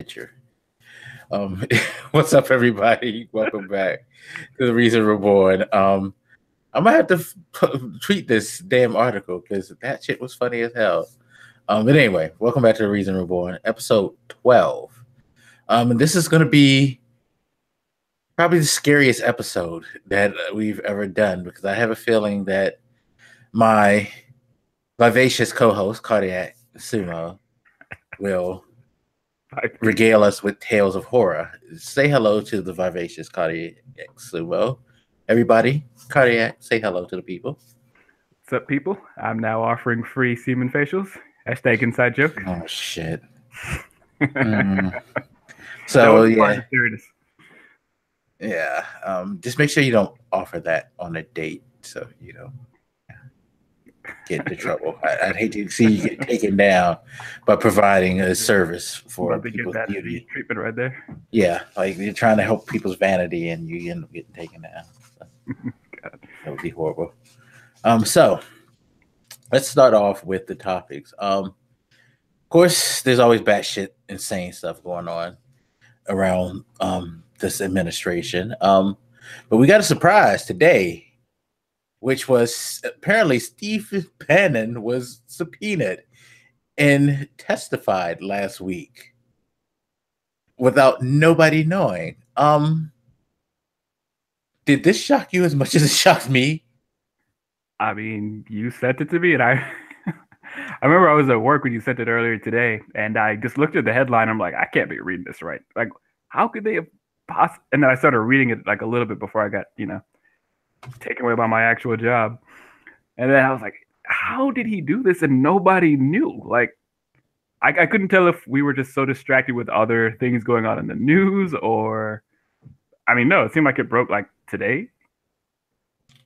picture. What's up, everybody? Welcome back to the Reason Reborn. I'm gonna have to tweet this damn article because that shit was funny as hell. But anyway, welcome back to the Reason Reborn, episode 12. And this is gonna be probably the scariest episode that we've ever done because I have a feeling that my vivacious co-host Cardiac Sumo will regale us with tales of horror. Say hello to the vivacious Cardiac Sumo. Everybody, Cardiac, say hello to the people. What's up, people? I'm now offering free semen facials. Hashtag inside joke. Oh, shit. So, yeah. Yeah. Just make sure you don't offer that on a date so you don't get into trouble. I'd hate to see you get taken down by providing a service for people's beauty. Treatment right there. Yeah, like you're trying to help people's vanity and you end up getting taken down. So, that would be horrible. So let's start off with the topics. Of course, there's always batshit insane stuff going on around this administration. But we got a surprise today, which was apparently Steve Bannon was subpoenaed and testified last week without nobody knowing. Did this shock you as much as it shocked me? I mean, you sent it to me, and I remember I was at work when you sent it earlier today, and I just looked at the headline. I'm like, I can't be reading this right. Like, how could they have possibly? And then I started reading it like a little bit before I got, taken away by my actual job. And then I was like, how did he do this? And nobody knew. Like, I couldn't tell if we were just so distracted with other things going on in the news or, I mean, no, it seemed like it broke like today.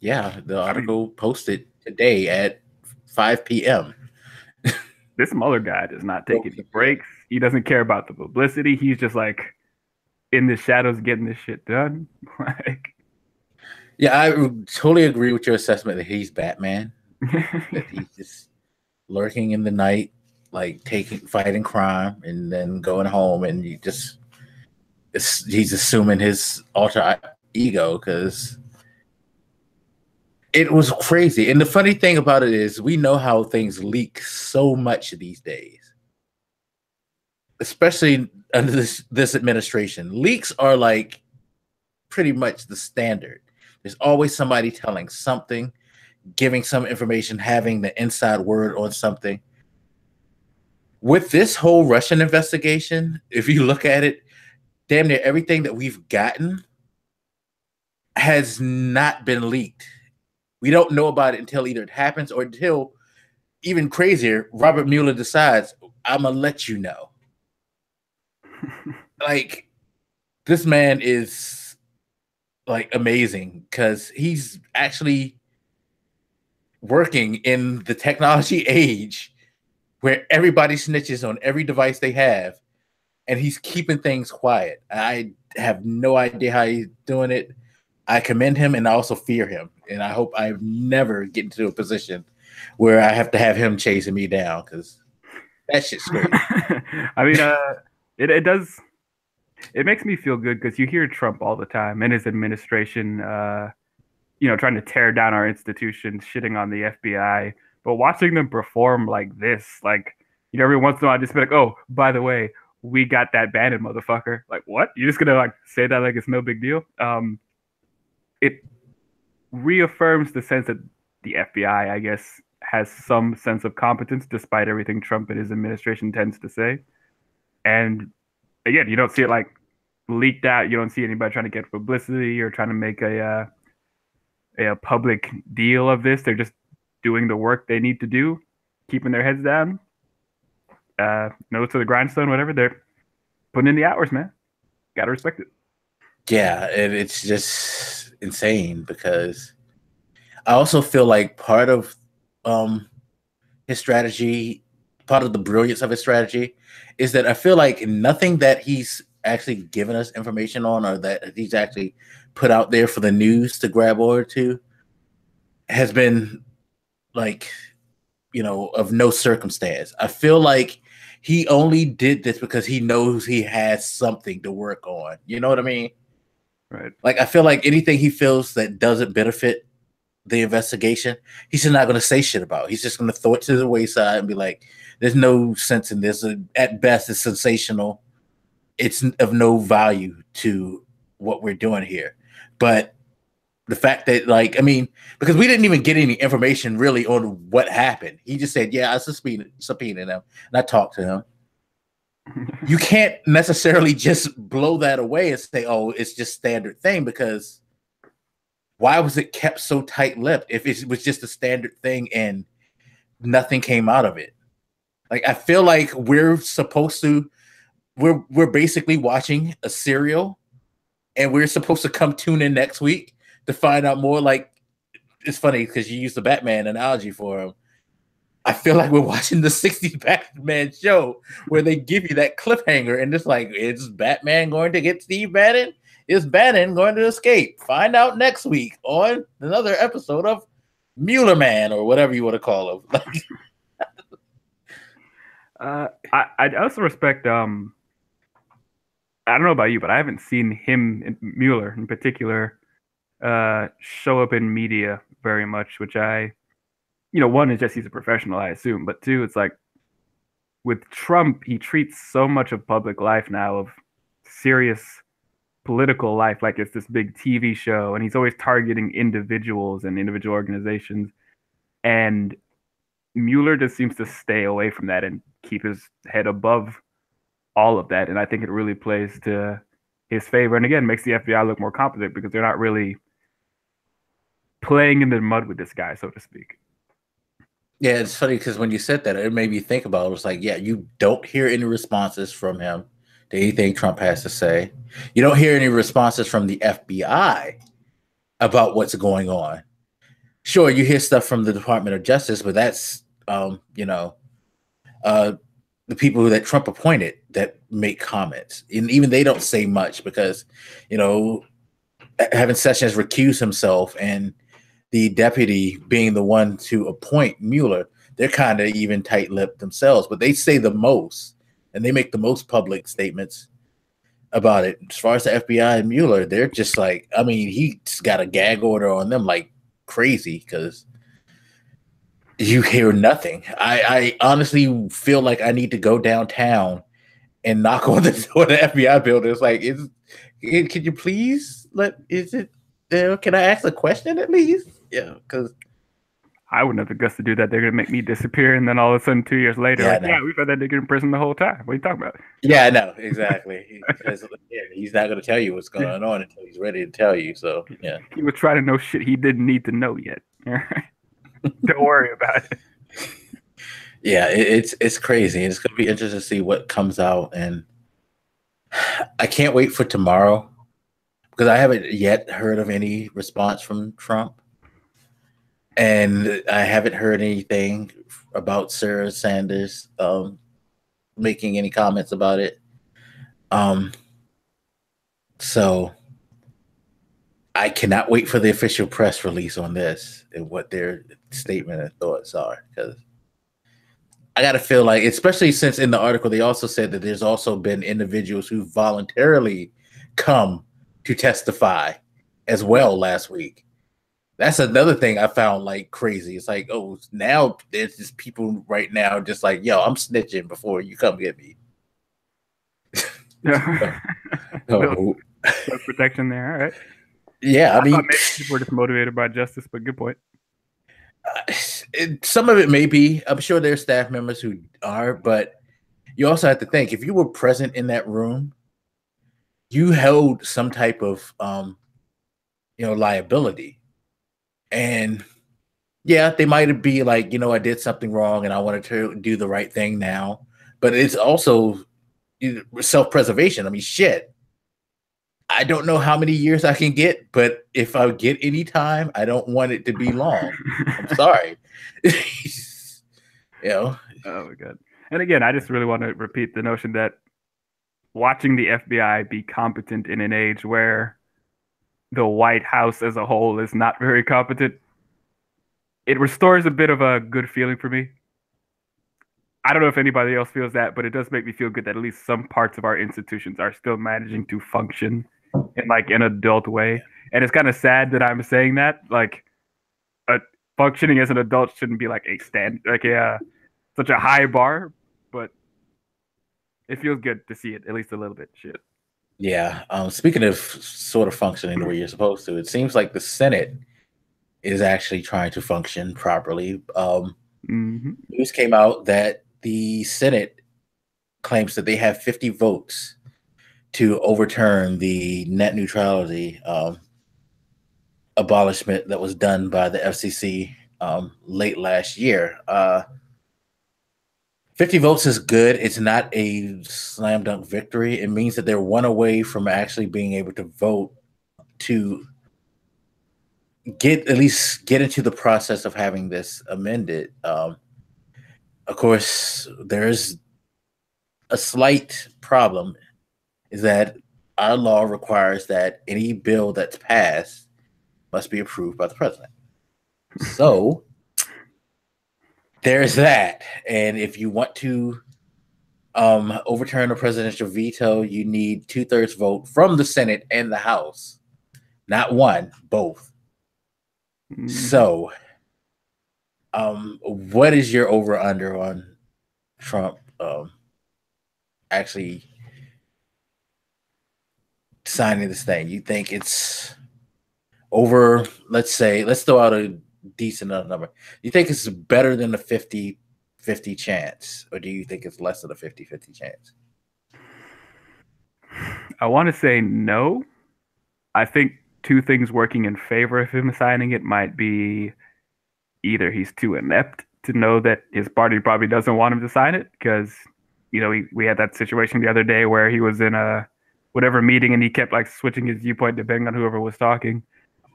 Yeah, the article posted today at 5 p.m. This Mueller guy does not take any breaks. He doesn't care about the publicity. He's just like in the shadows getting this shit done. Like, yeah, I totally agree with your assessment that he's Batman. That he's just lurking in the night, like fighting crime, and then going home, and he's assuming his alter ego because it was crazy. And the funny thing about it is we know how things leak so much these days, especially under this administration. Leaks are like pretty much the standard. There's always somebody telling something, giving some information, having the inside word on something. With this whole Russian investigation, if you look at it, damn near everything that we've gotten has not been leaked. We don't know about it until either it happens or until, even crazier, Robert Mueller decides, I'm going to let you know. Like, this man is like amazing because he's actually working in the technology age where everybody snitches on every device they have, and he's keeping things quiet. I have no idea how he's doing it. I commend him, and I also fear him, and I hope I never get into a position where I have to have him chasing me down because that shit's crazy. I mean, it does. It makes me feel good because you hear Trump all the time and his administration, trying to tear down our institutions, shitting on the FBI. But watching them perform like this, like, every once in a while, I just be like, oh, by the way, we got that Bannon motherfucker. Like, what? You're just gonna like say that like it's no big deal? It reaffirms the sense that the FBI, I guess, has some sense of competence despite everything Trump and his administration tends to say. And again, you don't see it like leaked out. You don't see anybody trying to get publicity or trying to make a public deal of this. They're just doing the work they need to do, keeping their heads down, nose to the grindstone, whatever. They're putting in the hours, man. Gotta respect it. Yeah, and it's just insane because I also feel like part of his strategy, part of the brilliance of his strategy is that I feel like nothing that he's actually given us information on or that he's actually put out there for the news to grab order to has been like, of no circumstance. I feel like he only did this because he knows he has something to work on. You know what I mean? Right. Like, I feel like anything he feels that doesn't benefit the investigation, he's just not going to say shit about. He's just going to throw it to the wayside and be like, there's no sense in this. At best, it's sensational. It's of no value to what we're doing here. But the fact that, like, I mean, because we didn't even get any information really on what happened. He just said, yeah, I subpoenaed him, and I talked to him. You can't necessarily just blow that away and say, oh, it's just standard thing, because why was it kept so tight-lipped if it was just a standard thing and nothing came out of it? Like, I feel like we're basically watching a serial, and we're supposed to come tune in next week to find out more. Like, it's funny because you used the Batman analogy for him. I feel like we're watching the 60s Batman show where they give you that cliffhanger, and it's like, is Batman going to get Steve Bannon? Is Bannon going to escape? Find out next week on another episode of Mueller Man, or whatever you want to call him. I also respect. I don't know about you, but I haven't seen him, Mueller in particular, show up in media very much. Which one is just he's a professional, I assume, but two, it's like with Trump, he treats so much of public life now, of serious political life, like it's this big TV show, and he's always targeting individuals and individual organizations. And Mueller just seems to stay away from that and keep his head above all of that. And I think it really plays to his favor. And again, makes the FBI look more competent because they're not really playing in the mud with this guy, so to speak. Yeah, it's funny because when you said that, it made me think about it. It was like, yeah, you don't hear any responses from him to anything Trump has to say. You don't hear any responses from the FBI about what's going on. Sure, you hear stuff from the Department of Justice, but that's the people that Trump appointed that make comments, and even they don't say much because, having Sessions recuse himself and the deputy being the one to appoint Mueller, they're kind of even tight-lipped themselves, but they say the most and they make the most public statements about it. As far as the FBI and Mueller, they're just like, I mean, he's got a gag order on them like crazy because you hear nothing. I honestly feel like I need to go downtown and knock on the door of the FBI building. It's like, can you please can I ask a question at least? Yeah, because I wouldn't have the guts to do that. They're gonna make me disappear, and then all of a sudden, 2 years later, we've had that nigga in prison the whole time. What are you talking about? Yeah, I know exactly. He's not gonna tell you what's going on until he's ready to tell you. So yeah, he was trying to know shit he didn't need to know yet. Don't worry about it. Yeah, it's crazy. It's gonna be interesting to see what comes out, and I can't wait for tomorrow because I haven't yet heard of any response from Trump. And I haven't heard anything about Sarah Sanders making any comments about it. So I cannot wait for the official press release on this and what their statement and thoughts are, because I got to feel like, especially since in the article they also said that there's also been individuals who voluntarily come to testify as well last week. That's another thing I found like crazy. It's like, oh, now there's just people right now just like, yo, I'm snitching before you come get me. Yeah. Protection there. All right. Yeah, I mean, maybe people were just motivated by justice, but good point. Some of it may be. I'm sure there's staff members who are, but you also have to think, if you were present in that room, you held some type of liability. And yeah, they might be like, I did something wrong and I wanted to do the right thing now. But it's also self-preservation. I mean, shit. I don't know how many years I can get, but if I get any time, I don't want it to be long. I'm sorry. Oh my God. And again, I just really want to repeat the notion that watching the FBI be competent in an age where the White House as a whole is not very competent, it restores a bit of a good feeling for me. I don't know if anybody else feels that, but it does make me feel good that at least some parts of our institutions are still managing to function in like an adult way. And it's kind of sad that I'm saying that. Like, a, functioning as an adult shouldn't be like a such a high bar, but it feels good to see it at least a little bit. Shit. Yeah. Speaking of sort of functioning the way you're supposed to, it seems like the Senate is actually trying to function properly. News came out that the Senate claims that they have 50 votes to overturn the net neutrality abolishment that was done by the FCC late last year. 50 votes is good. It's not a slam dunk victory. It means that they're one away from actually being able to vote to at least get into the process of having this amended. Of course, there's a slight problem is that our law requires that any bill that's passed must be approved by the president. So there's that. And if you want to overturn a presidential veto, you need 2/3 vote from the Senate and the House, not one, both. So, what is your over under on Trump actually signing this thing? You think it's over? Let's throw out a decent enough number. You think it's better than a 50-50 chance, or do you think it's less than a 50-50 chance? I want to say no. I think two things working in favor of him signing it might be either he's too inept to know that his party probably doesn't want him to sign it because, we had that situation the other day where he was in a whatever meeting and he kept like switching his viewpoint depending on whoever was talking.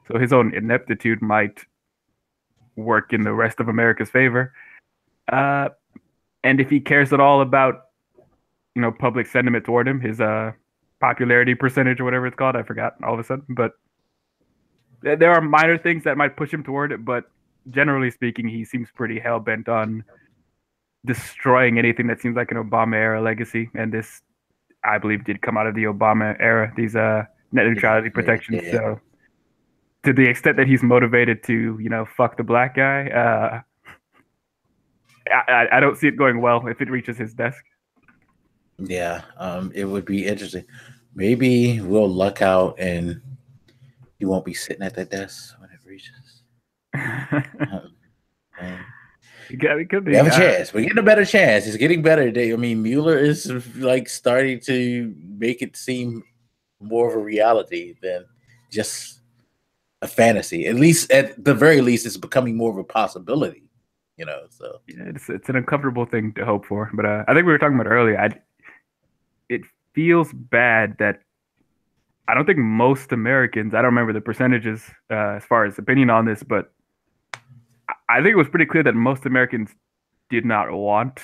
So his own ineptitude might work in the rest of America's favor. And if he cares at all about, public sentiment toward him, his popularity percentage or whatever it's called, I forgot all of a sudden. But there are minor things that might push him toward it. But generally speaking, he seems pretty hell bent on destroying anything that seems like an Obama era legacy. And this, I believe, did come out of the Obama era. These net neutrality protections. Yeah. So to the extent that he's motivated to, fuck the black guy, I don't see it going well if it reaches his desk. Yeah, it would be interesting. Maybe we'll luck out and he won't be sitting at that desk when it reaches. It could be. We have a chance. We're getting a better chance. It's getting better today. I mean, Mueller is like starting to make it seem more of a reality than just a fantasy. At least, at the very least, it's becoming more of a possibility. So yeah, it's an uncomfortable thing to hope for. But I think we were talking about earlier. It feels bad that I don't think most Americans. I don't remember the percentages as far as opinion on this, but I think it was pretty clear that most Americans did not want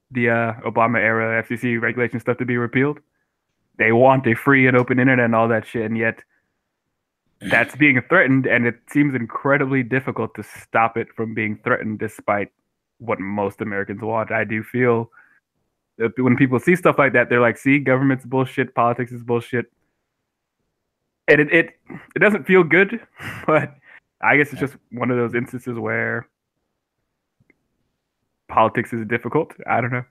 the Obama era FCC regulation stuff to be repealed. They want a free and open internet and all that shit, and yet that's being threatened, and it seems incredibly difficult to stop it from being threatened despite what most Americans want. I do feel that when people see stuff like that, they're like, see, government's bullshit, politics is bullshit. And it doesn't feel good, but I guess it's just one of those instances where politics is difficult. I don't know.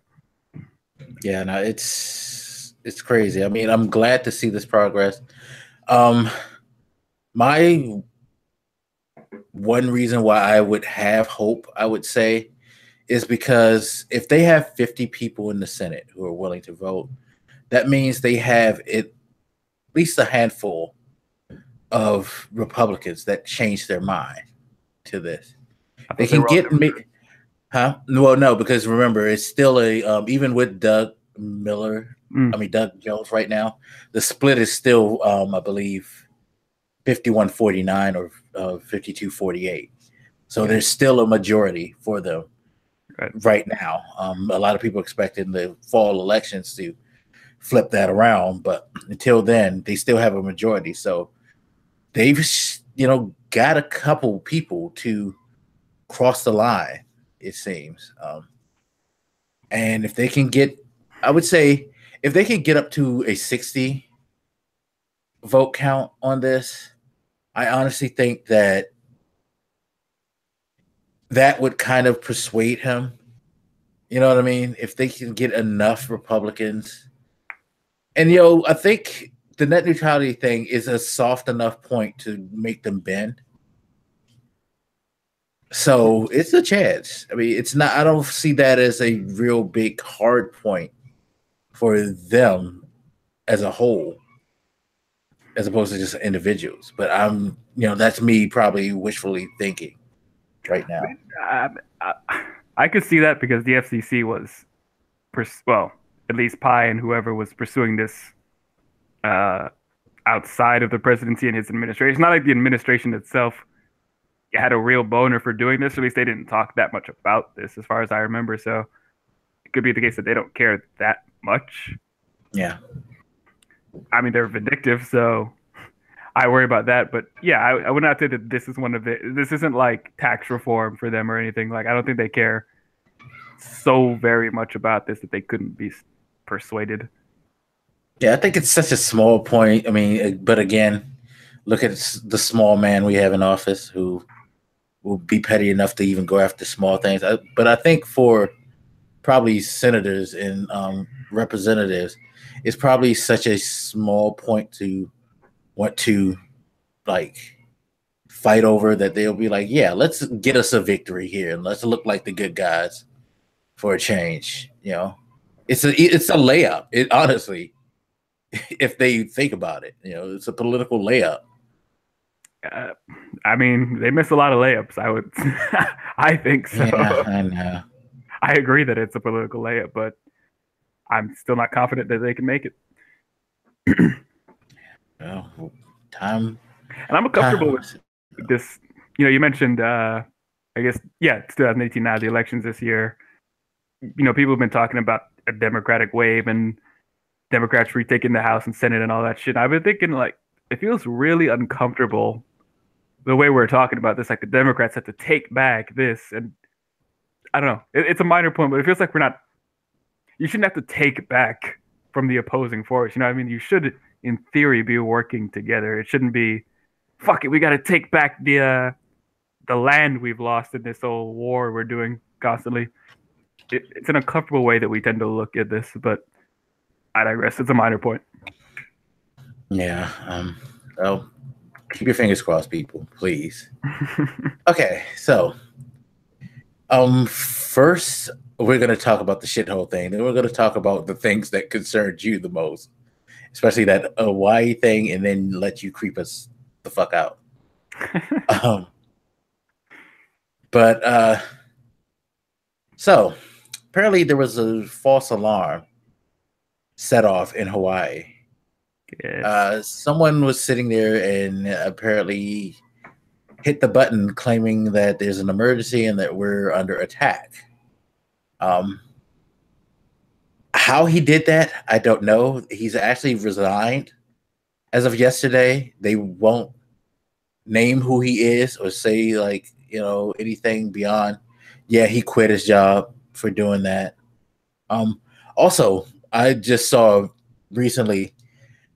Yeah, no, it's crazy. I mean, I'm glad to see this progress. My one reason why I would have hope, I would say, is because if they have 50 people in the Senate who are willing to vote, that means they have at least a handful of Republicans that change their mind to this. They can get me, huh? Well, no, because remember, it's still a even with Doug Jones right now, the split is still, I believe, 51-49 or 52-48. So there's still a majority for them right now. A lot of people expecting the fall elections to flip that around, but until then, they still have a majority. So they've, got a couple people to cross the line, it seems. And if they can get, I would say, if they can get up to a 60 vote count on this, I honestly think that that would kind of persuade him. You know what I mean? If they can get enough Republicans. And, I think the net neutrality thing is a soft enough point to make them bend. So it's a chance. I mean, it's not, I don't see that as a real big hard point for them as a whole, as opposed to just individuals. But that's me probably wishfully thinking right now. I could see that because the FCC was, well, at least Pai and whoever was pursuing this outside of the presidency and his administration. It's not like the administration itself had a real boner for doing this. At least they didn't talk that much about this, as far as I remember. So it could be the case that they don't care that much. Yeah. I mean, they're vindictive, so I worry about that. But yeah, I would not say that this is one of it. This isn't like tax reform for them or anything. Like, I don't think they care so very much about this that they couldn't be persuaded. Yeah, I think it's such a small point. I mean, but again, look at the small man we have in office who will be petty enough to even go after small things. But I think for probably senators and representatives, it's probably such a small point to want to like fight over that they'll be like, yeah, let's get us a victory here and let's look like the good guys for a change. It's a layup. It honestly, if they think about it, it's a political layup. I mean, they miss a lot of layups. I think so. Yeah, I know. I agree that it's a political layup, but I'm still not confident that they can make it. Well, time. And I'm comfortable with this. You mentioned, I guess, it's 2018 now, the elections this year. People have been talking about a Democratic wave and Democrats retaking the House and Senate and all that shit. I've been thinking, like, it feels really uncomfortable the way we're talking about this. Like, the Democrats have to take back this. And I don't know. It's a minor point, but it feels like you shouldn't have to take back from the opposing force. You know what I mean? You should, in theory, be working together. It shouldn't be, fuck it, we got to take back the land we've lost in this whole war we're doing constantly. It's an uncomfortable way that we tend to look at this, but I digress. It's a minor point. Yeah. Well, keep your fingers crossed, people, please. Okay, so first we're going to talk about the shithole thing. Then we're going to talk about the things that concerned you the most, especially that Hawaii thing, and then let you creep us the fuck out. So apparently there was a false alarm set off in Hawaii. Yes. Someone was sitting there and apparently hit the button claiming that there's an emergency and that we're under attack. How he did that, I don't know. He's actually resigned as of yesterday. They won't name who he is or say anything beyond, yeah, he quit his job for doing that. Also, I just saw recently,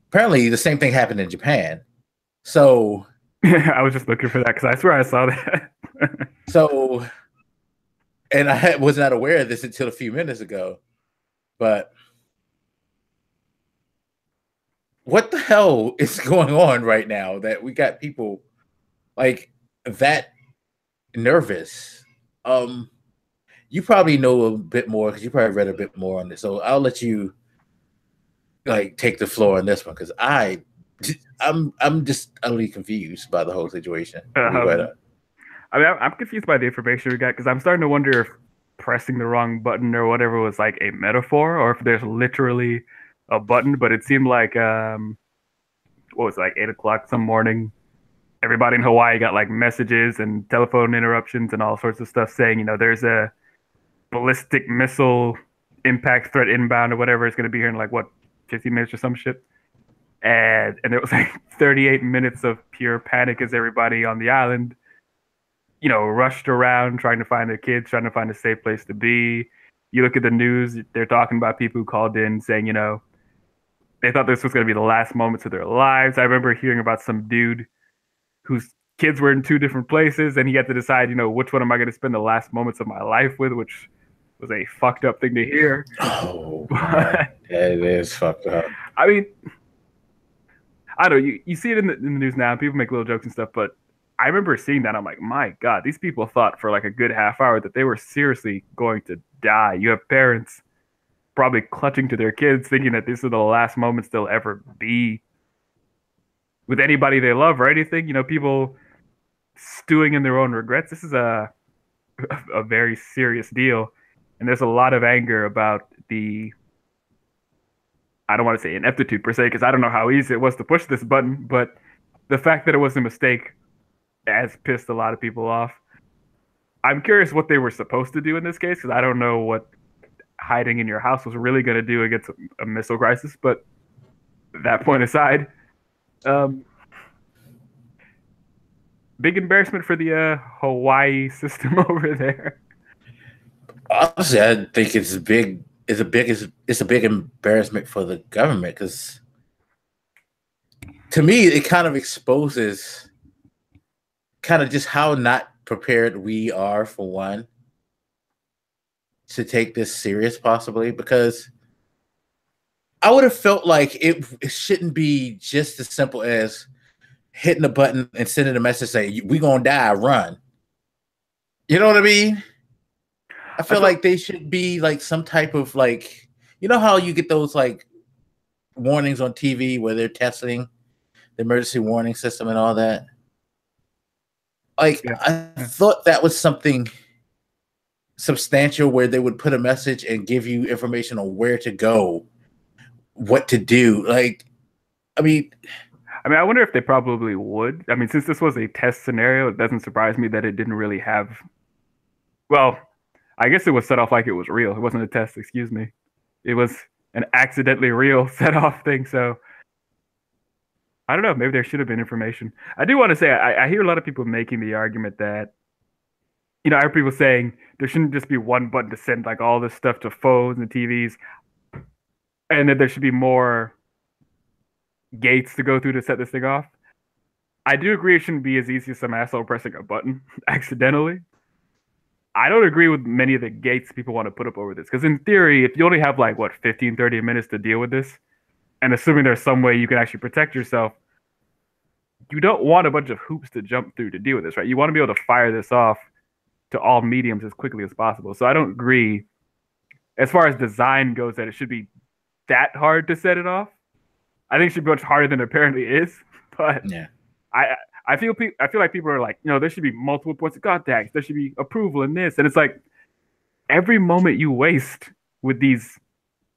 apparently the same thing happened in Japan. So I was just looking for that because I swear I saw that. So, and I was not aware of this until a few minutes ago, but what the hell is going on right now that we got people like that nervous? You probably know a bit more because you probably read a bit more on this. So I'll let you take the floor on this one because I'm just utterly confused by the whole situation. I mean, I'm confused by the information we got because I'm starting to wonder if pressing the wrong button or whatever was like a metaphor or if there's literally a button. But it seemed like what was it, like 8 o'clock some morning, everybody in Hawaii got like messages and telephone interruptions and all sorts of stuff saying, there's a ballistic missile impact threat inbound or whatever. It's going to be here in 15 minutes or some shit. And there was 38 minutes of pure panic as everybody on the island, rushed around trying to find their kids, trying to find a safe place to be. You look at the news, they're talking about people who called in saying, they thought this was going to be the last moments of their lives. I remember hearing about some dude whose kids were in two different places, and he had to decide, which one am I going to spend the last moments of my life with, which was a fucked up thing to hear. Oh, God. That is fucked up. I mean, I don't know. You see it in the news now. People make little jokes and stuff, but I remember seeing that. I'm like, my God, these people thought for like a good half hour that they were seriously going to die. You have parents probably clutching to their kids, thinking that these are the last moments they'll ever be with anybody they love or anything. People stewing in their own regrets. This is a very serious deal, and there's a lot of anger about I don't want to say ineptitude per se, because I don't know how easy it was to push this button, but the fact that it was a mistake has pissed a lot of people off. I'm curious what they were supposed to do in this case, because I don't know what hiding in your house was really going to do against a missile crisis. But that point aside, big embarrassment for the Hawaii system over there. Honestly, I think it's a big embarrassment for the government, because to me it kind of exposes kind of just how not prepared we are, for one, to take this serious, possibly, because I would have felt like it shouldn't be just as simple as hitting a button and sending a message saying, "We gonna die, run." You know what I mean? I feel like they should be like some type of like, how you get those like warnings on TV where they're testing the emergency warning system and all that. Like, yeah. I thought that was something substantial where they would put a message and give you information on where to go, what to do. Like, I wonder if they probably would. I mean, since this was a test scenario, it doesn't surprise me that it didn't really have. Well, I guess it was set off like it was real. It wasn't a test, excuse me. It was an accidentally real set off thing. So I don't know. Maybe there should have been information. I do want to say I hear a lot of people making the argument that, I hear people saying there shouldn't just be one button to send like all this stuff to phones and TVs, and that there should be more gates to go through to set this thing off. I do agree it shouldn't be as easy as some asshole pressing a button accidentally. I don't agree with many of the gates people want to put up over this, because in theory, if you only have like 15, 30 minutes to deal with this, and assuming there's some way you can actually protect yourself, you don't want a bunch of hoops to jump through to deal with this, right? You want to be able to fire this off to all mediums as quickly as possible. So I don't agree, as far as design goes, that it should be that hard to set it off. I think it should be much harder than it apparently is. But yeah, I feel like people are like, there should be multiple points of contact. There should be approval in this, and it's like every moment you waste with these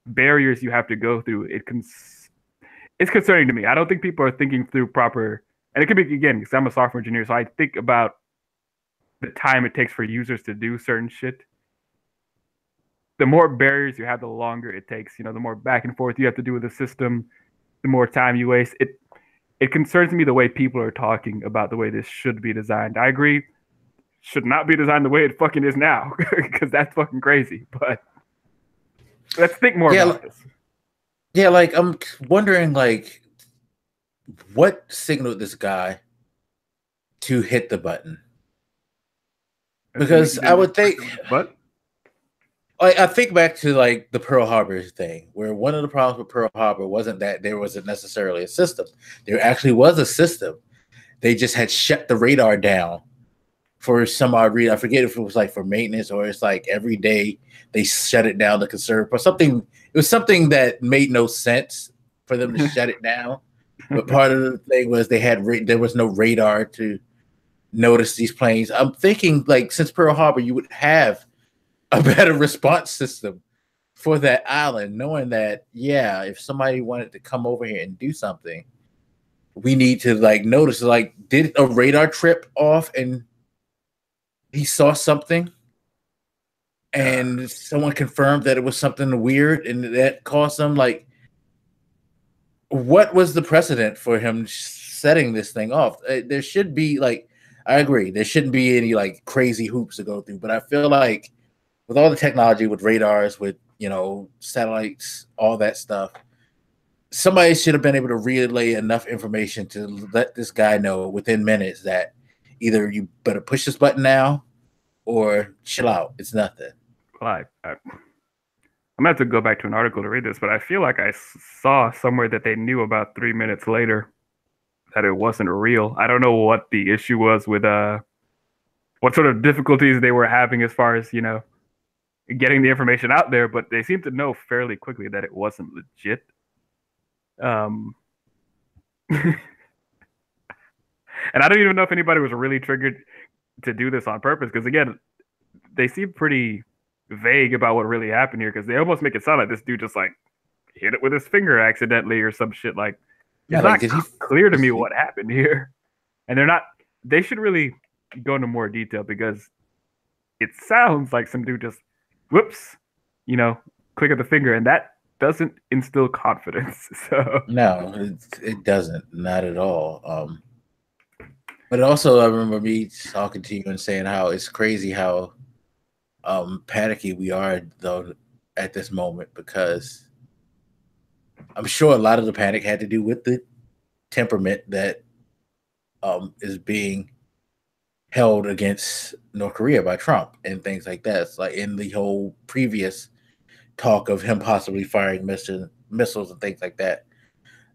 barriers you have to go through, it's concerning to me. I don't think people are thinking through proper, and it could be, again, because I'm a software engineer, so I think about the time it takes for users to do certain shit. The more barriers you have, the longer it takes. The more back and forth you have to do with the system, the more time you waste. It concerns me the way people are talking about the way this should be designed. I agree, should not be designed the way it fucking is now, because that's fucking crazy. But let's think more about this. Yeah, like I'm wondering, like, what signaled this guy to hit the button? Because I would think, what? Like, I think back to like the Pearl Harbor thing, where one of the problems with Pearl Harbor wasn't that there wasn't necessarily a system. There actually was a system. They just had shut the radar down for some odd reason. I forget if it was like for maintenance or it's like every day they shut it down to conserve or something. It was something that made no sense for them to shut it down. But part of the thing was there was no radar to notice these planes. I'm thinking, like, since Pearl Harbor, you would have a better response system for that island, knowing that, yeah, if somebody wanted to come over here and do something, we need to like notice, like, did a radar trip off and he saw something and someone confirmed that it was something weird and that caused them, like, what was the precedent for him setting this thing off? There should be, like, I agree, there shouldn't be any like crazy hoops to go through, but I feel like with all the technology, with radars, with satellites, all that stuff, somebody should have been able to relay enough information to let this guy know within minutes that either you better push this button now or chill out. It's nothing. Well, I'm gonna have to go back to an article to read this, but I feel like I saw somewhere that they knew about 3 minutes later that it wasn't real. I don't know what the issue was with what sort of difficulties they were having as far as getting the information out there, but they seemed to know fairly quickly that it wasn't legit. And I don't even know if anybody was really triggered to do this on purpose, because again, they seem pretty vague about what really happened here, because they almost make it sound like this dude just like hit it with his finger accidentally or some shit. Like, it's not clear to me what happened here, and they should really go into more detail, because it sounds like some dude just whoops, click of the finger, and that doesn't instill confidence. So no, it doesn't, not at all. But also, I remember me talking to you and saying how it's crazy how panicky we are though at this moment, because I'm sure a lot of the panic had to do with the temperament that is being held against North Korea by Trump and things like that. It's like in the whole previous talk of him possibly firing missiles and things like that,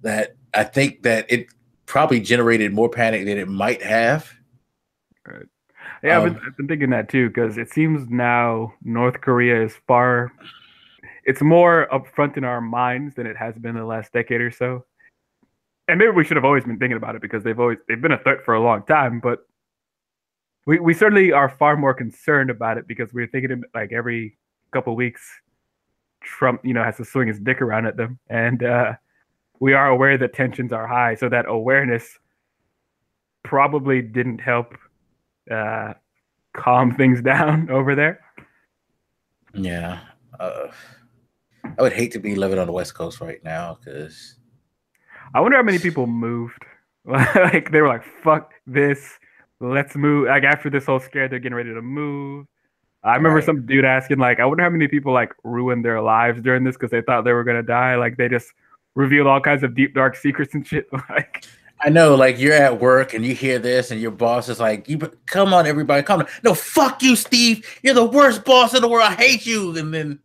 that I think that it probably generated more panic than it might have. Right. Yeah, I've been thinking that too, because it seems now North Korea is it's more upfront in our minds than it has been the last decade or so. And maybe we should have always been thinking about it, because they've been a threat for a long time, but we certainly are far more concerned about it, because we're thinking like every couple of weeks Trump, has to swing his dick around at them, and we are aware that tensions are high. So that awareness probably didn't help calm things down over there. Yeah, I would hate to be living on the West Coast right now, because I wonder how many people moved. Like, they were like, "Fuck this, let's move." Like, after this whole scare, they're getting ready to move. I remember some dude asking, like, I wonder how many people like ruined their lives during this because they thought they were gonna die. Like, they just revealed all kinds of deep, dark secrets and shit. Like, I know, like, you're at work and you hear this, and your boss is like, come on, everybody, come on. No, fuck you, Steve. You're the worst boss in the world. I hate you." And then,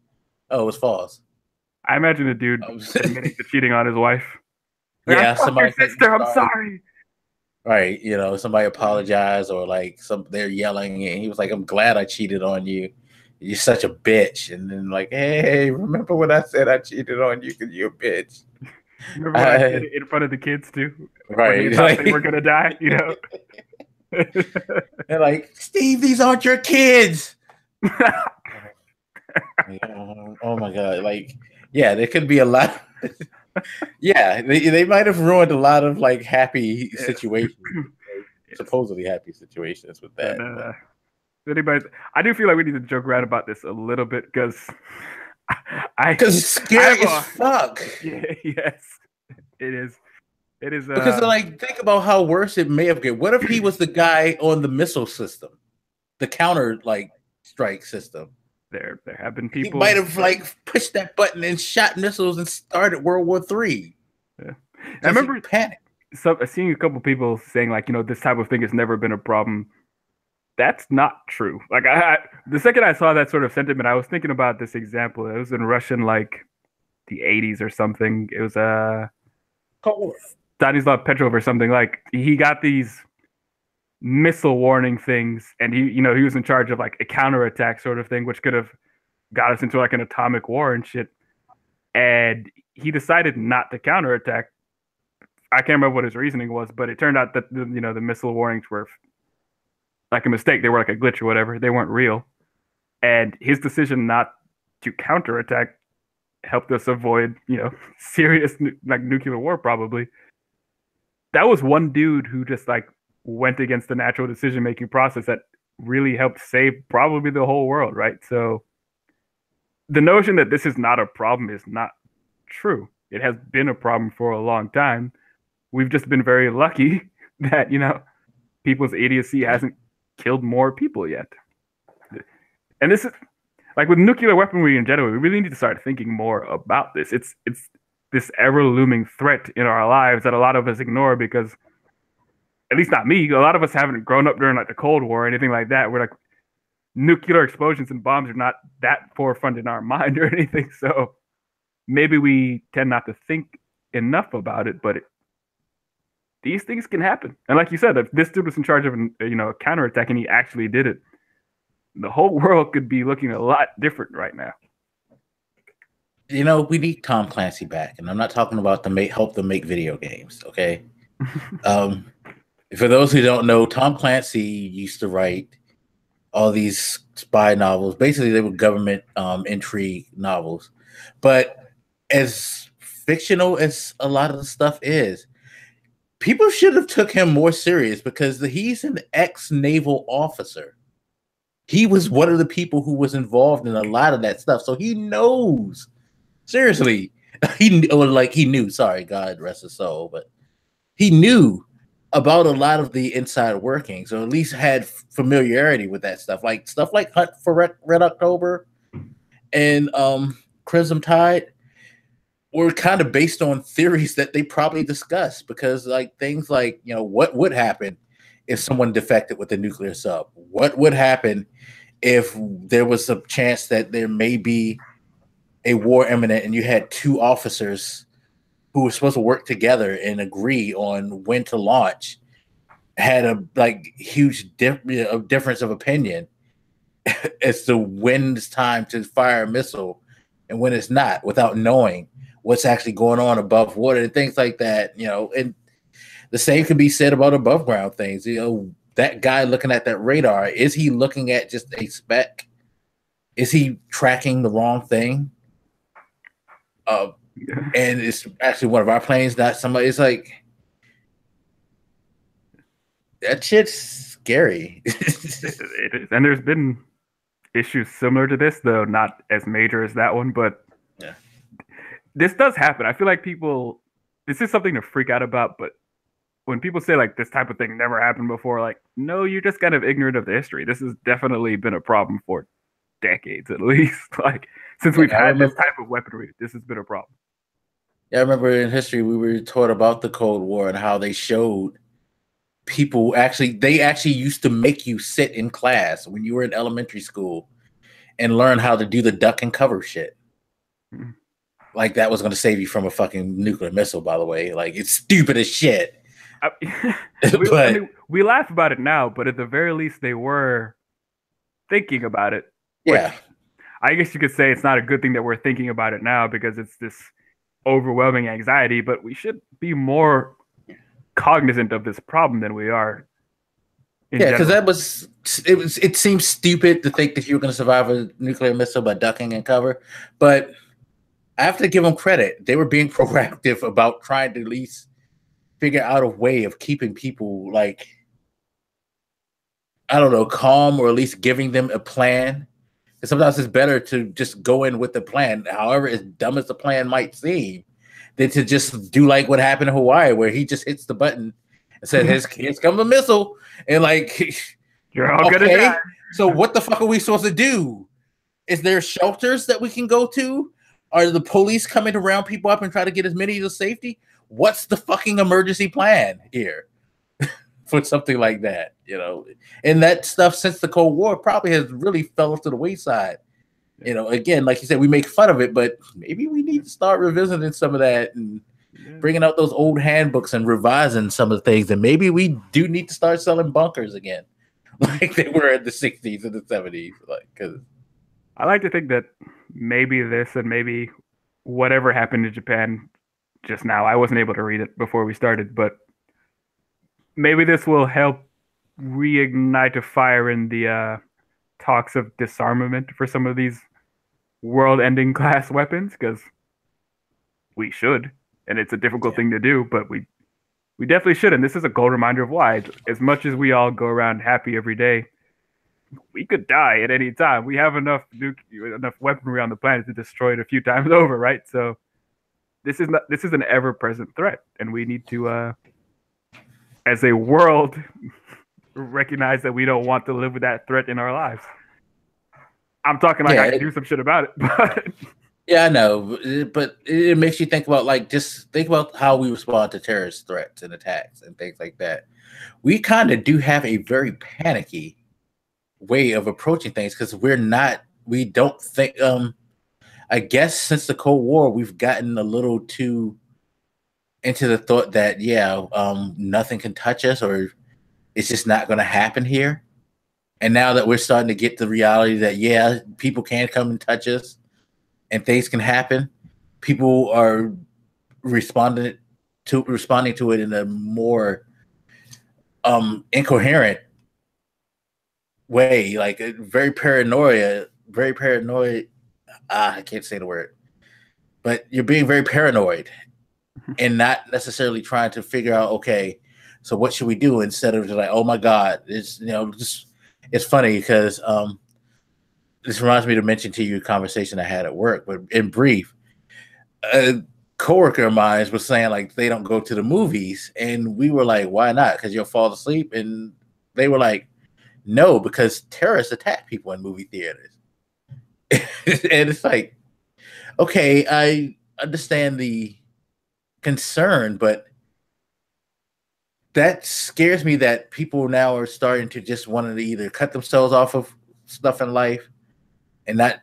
oh, it's false. I imagine a dude admitting to cheating on his wife. Like, yeah, somebody your sister, I'm sorry. Right, somebody apologized, or like they're yelling, and he was like, "I'm glad I cheated on you. You're such a bitch." And then like, "Hey, remember when I said I cheated on you because you're a bitch?" Remember when I did it in front of the kids too? Right, when they thought they were gonna die, They're like, "Steve, these aren't your kids." Oh my god! Like, yeah, there could be a lot. Yeah, they might have ruined a lot of like happy situations, supposedly happy situations with that. I do feel like we need to joke around about this a little bit, because it's scary as fuck. Yes, it is. It is because like, think about how worse it may have get. What if he was the guy on the missile system, the counter like strike system? There have been people. He might have like pushed that button and shot missiles and started World War III. Yeah, I remember panic. So seeing a couple people saying like, this type of thing has never been a problem. That's not true. Like, the second I saw that sort of sentiment, I was thinking about this example. It was in Russian, like the 80s or something. It was Stanislav Petrov or something. Like, he got these missile warning things, and he was in charge of like a counterattack sort of thing, which could have got us into like an atomic war and shit. And he decided not to counterattack. I can't remember what his reasoning was, but it turned out that the missile warnings were like a mistake. They were like a glitch or whatever. They weren't real. And his decision not to counterattack helped us avoid, serious like nuclear war probably. That was one dude who just like went against the natural decision-making process that really helped save probably the whole world, right? So the notion that this is not a problem is not true. It has been a problem for a long time. We've just been very lucky that, people's idiocy hasn't killed more people yet. And this is, like with nuclear weaponry in general, we really need to start thinking more about this. It's this ever looming threat in our lives that a lot of us ignore because, at least not me, a lot of us haven't grown up during like the Cold War or anything like that. We're like nuclear explosions and bombs are not that forefront in our mind or anything. So maybe we tend not to think enough about it, but these things can happen. And like you said, if this dude was in charge of a counterattack and he actually did it, the whole world could be looking a lot different right now. We need Tom Clancy back, and I'm not talking about help them make video games. Okay. For those who don't know, Tom Clancy used to write all these spy novels. Basically, they were government intrigue novels. But as fictional as a lot of the stuff is, people should have took him more serious because he's an ex-naval officer. He was one of the people who was involved in a lot of that stuff. So he knows. Seriously. He knew, sorry, God rest his soul, but he knew about a lot of the inside workings, or at least had familiarity with that stuff. Like stuff like Hunt for Red October and Crimson Tide were kind of based on theories that they probably discussed, because like things like, what would happen if someone defected with a nuclear sub? What would happen if there was a chance that there may be a war imminent and you had two officers who were supposed to work together and agree on when to launch, had a huge difference of opinion as to when it's time to fire a missile and when it's not, without knowing what's actually going on above water and things like that. And the same can be said about above ground things. That guy looking at that radar, is he looking at just a speck? Is he tracking the wrong thing? And it's actually one of our planes, not somebody. It's like, that shit's scary. It is. And there's been issues similar to this, though not as major as that one, but yeah, this does happen. I feel like this is something to freak out about, but when people say like this type of thing never happened before, like, no, you're just kind of ignorant of the history. This has definitely been a problem for decades, at least. Like, since we've had this type of weaponry, this has been a problem. Yeah, I remember in history we were taught about the Cold War and how they showed people they actually used to make you sit in class when you were in elementary school and learn how to do the duck and cover shit. Mm-hmm. Like that was going to save you from a fucking nuclear missile, by the way. Like, it's stupid as shit. We laugh about it now, but at the very least they were thinking about it. Yeah. I guess you could say it's not a good thing that we're thinking about it now because it's this overwhelming anxiety, but we should be more cognizant of this problem than we are. Yeah, because it seems stupid to think that you were going to survive a nuclear missile by ducking and cover, but I have to give them credit. They were being proactive about trying to at least figure out a way of keeping people, like, I don't know, calm, or at least giving them a plan. And sometimes it's better to just go in with the plan, however as dumb as the plan might seem, than to just do like what happened in Hawaii, where he just hits the button and says, here's come a missile. And like, you're all gonna die. So what the fuck are we supposed to do? Is there shelters that we can go to? Are the police coming to round people up and try to get as many to safety? What's the fucking emergency plan here for something like that? And that stuff since the Cold War probably has really fell to the wayside. Again, like you said, we make fun of it, but maybe we need to start revisiting some of that and bringing out those old handbooks and revising some of the things. And maybe we do need to start selling bunkers again, like they were in the 60s and the 70s. Because I like to think that maybe this and maybe whatever happened in Japan just now, I wasn't able to read it before we started, but maybe this will help reignite a fire in the talks of disarmament for some of these world-ending class weapons, because we should, and it's a difficult thing to do, but we definitely should. And this is a gold reminder of why, as much as we all go around happy every day, we could die at any time. We have enough weaponry on the planet to destroy it a few times over, right? So this is an ever-present threat, and we need to, as a world, recognize that we don't want to live with that threat in our lives. I'm talking like I can do some shit about it, but yeah, I know, but it makes you think about like just think about how we respond to terrorist threats and attacks and things like that. We kind of do have a very panicky way of approaching things because we don't think. I guess since the Cold War, we've gotten a little too into the thought that nothing can touch us or it's just not going to happen here. And now that we're starting to get the reality that people can come and touch us and things can happen, people are responding to it in a more incoherent way, like very paranoid. I can't say the word, but you're being very paranoid and not necessarily trying to figure out, okay, so what should we do, instead of just like, oh my God, it's it's funny because this reminds me to mention to you a conversation I had at work, but in brief, a coworker of mine was saying like they don't go to the movies, and we were like, why not? Because you'll fall asleep. And they were like, no, because terrorists attack people in movie theaters. And it's like, okay, I understand the concern, but that scares me that people now are starting to just want to either cut themselves off of stuff in life and not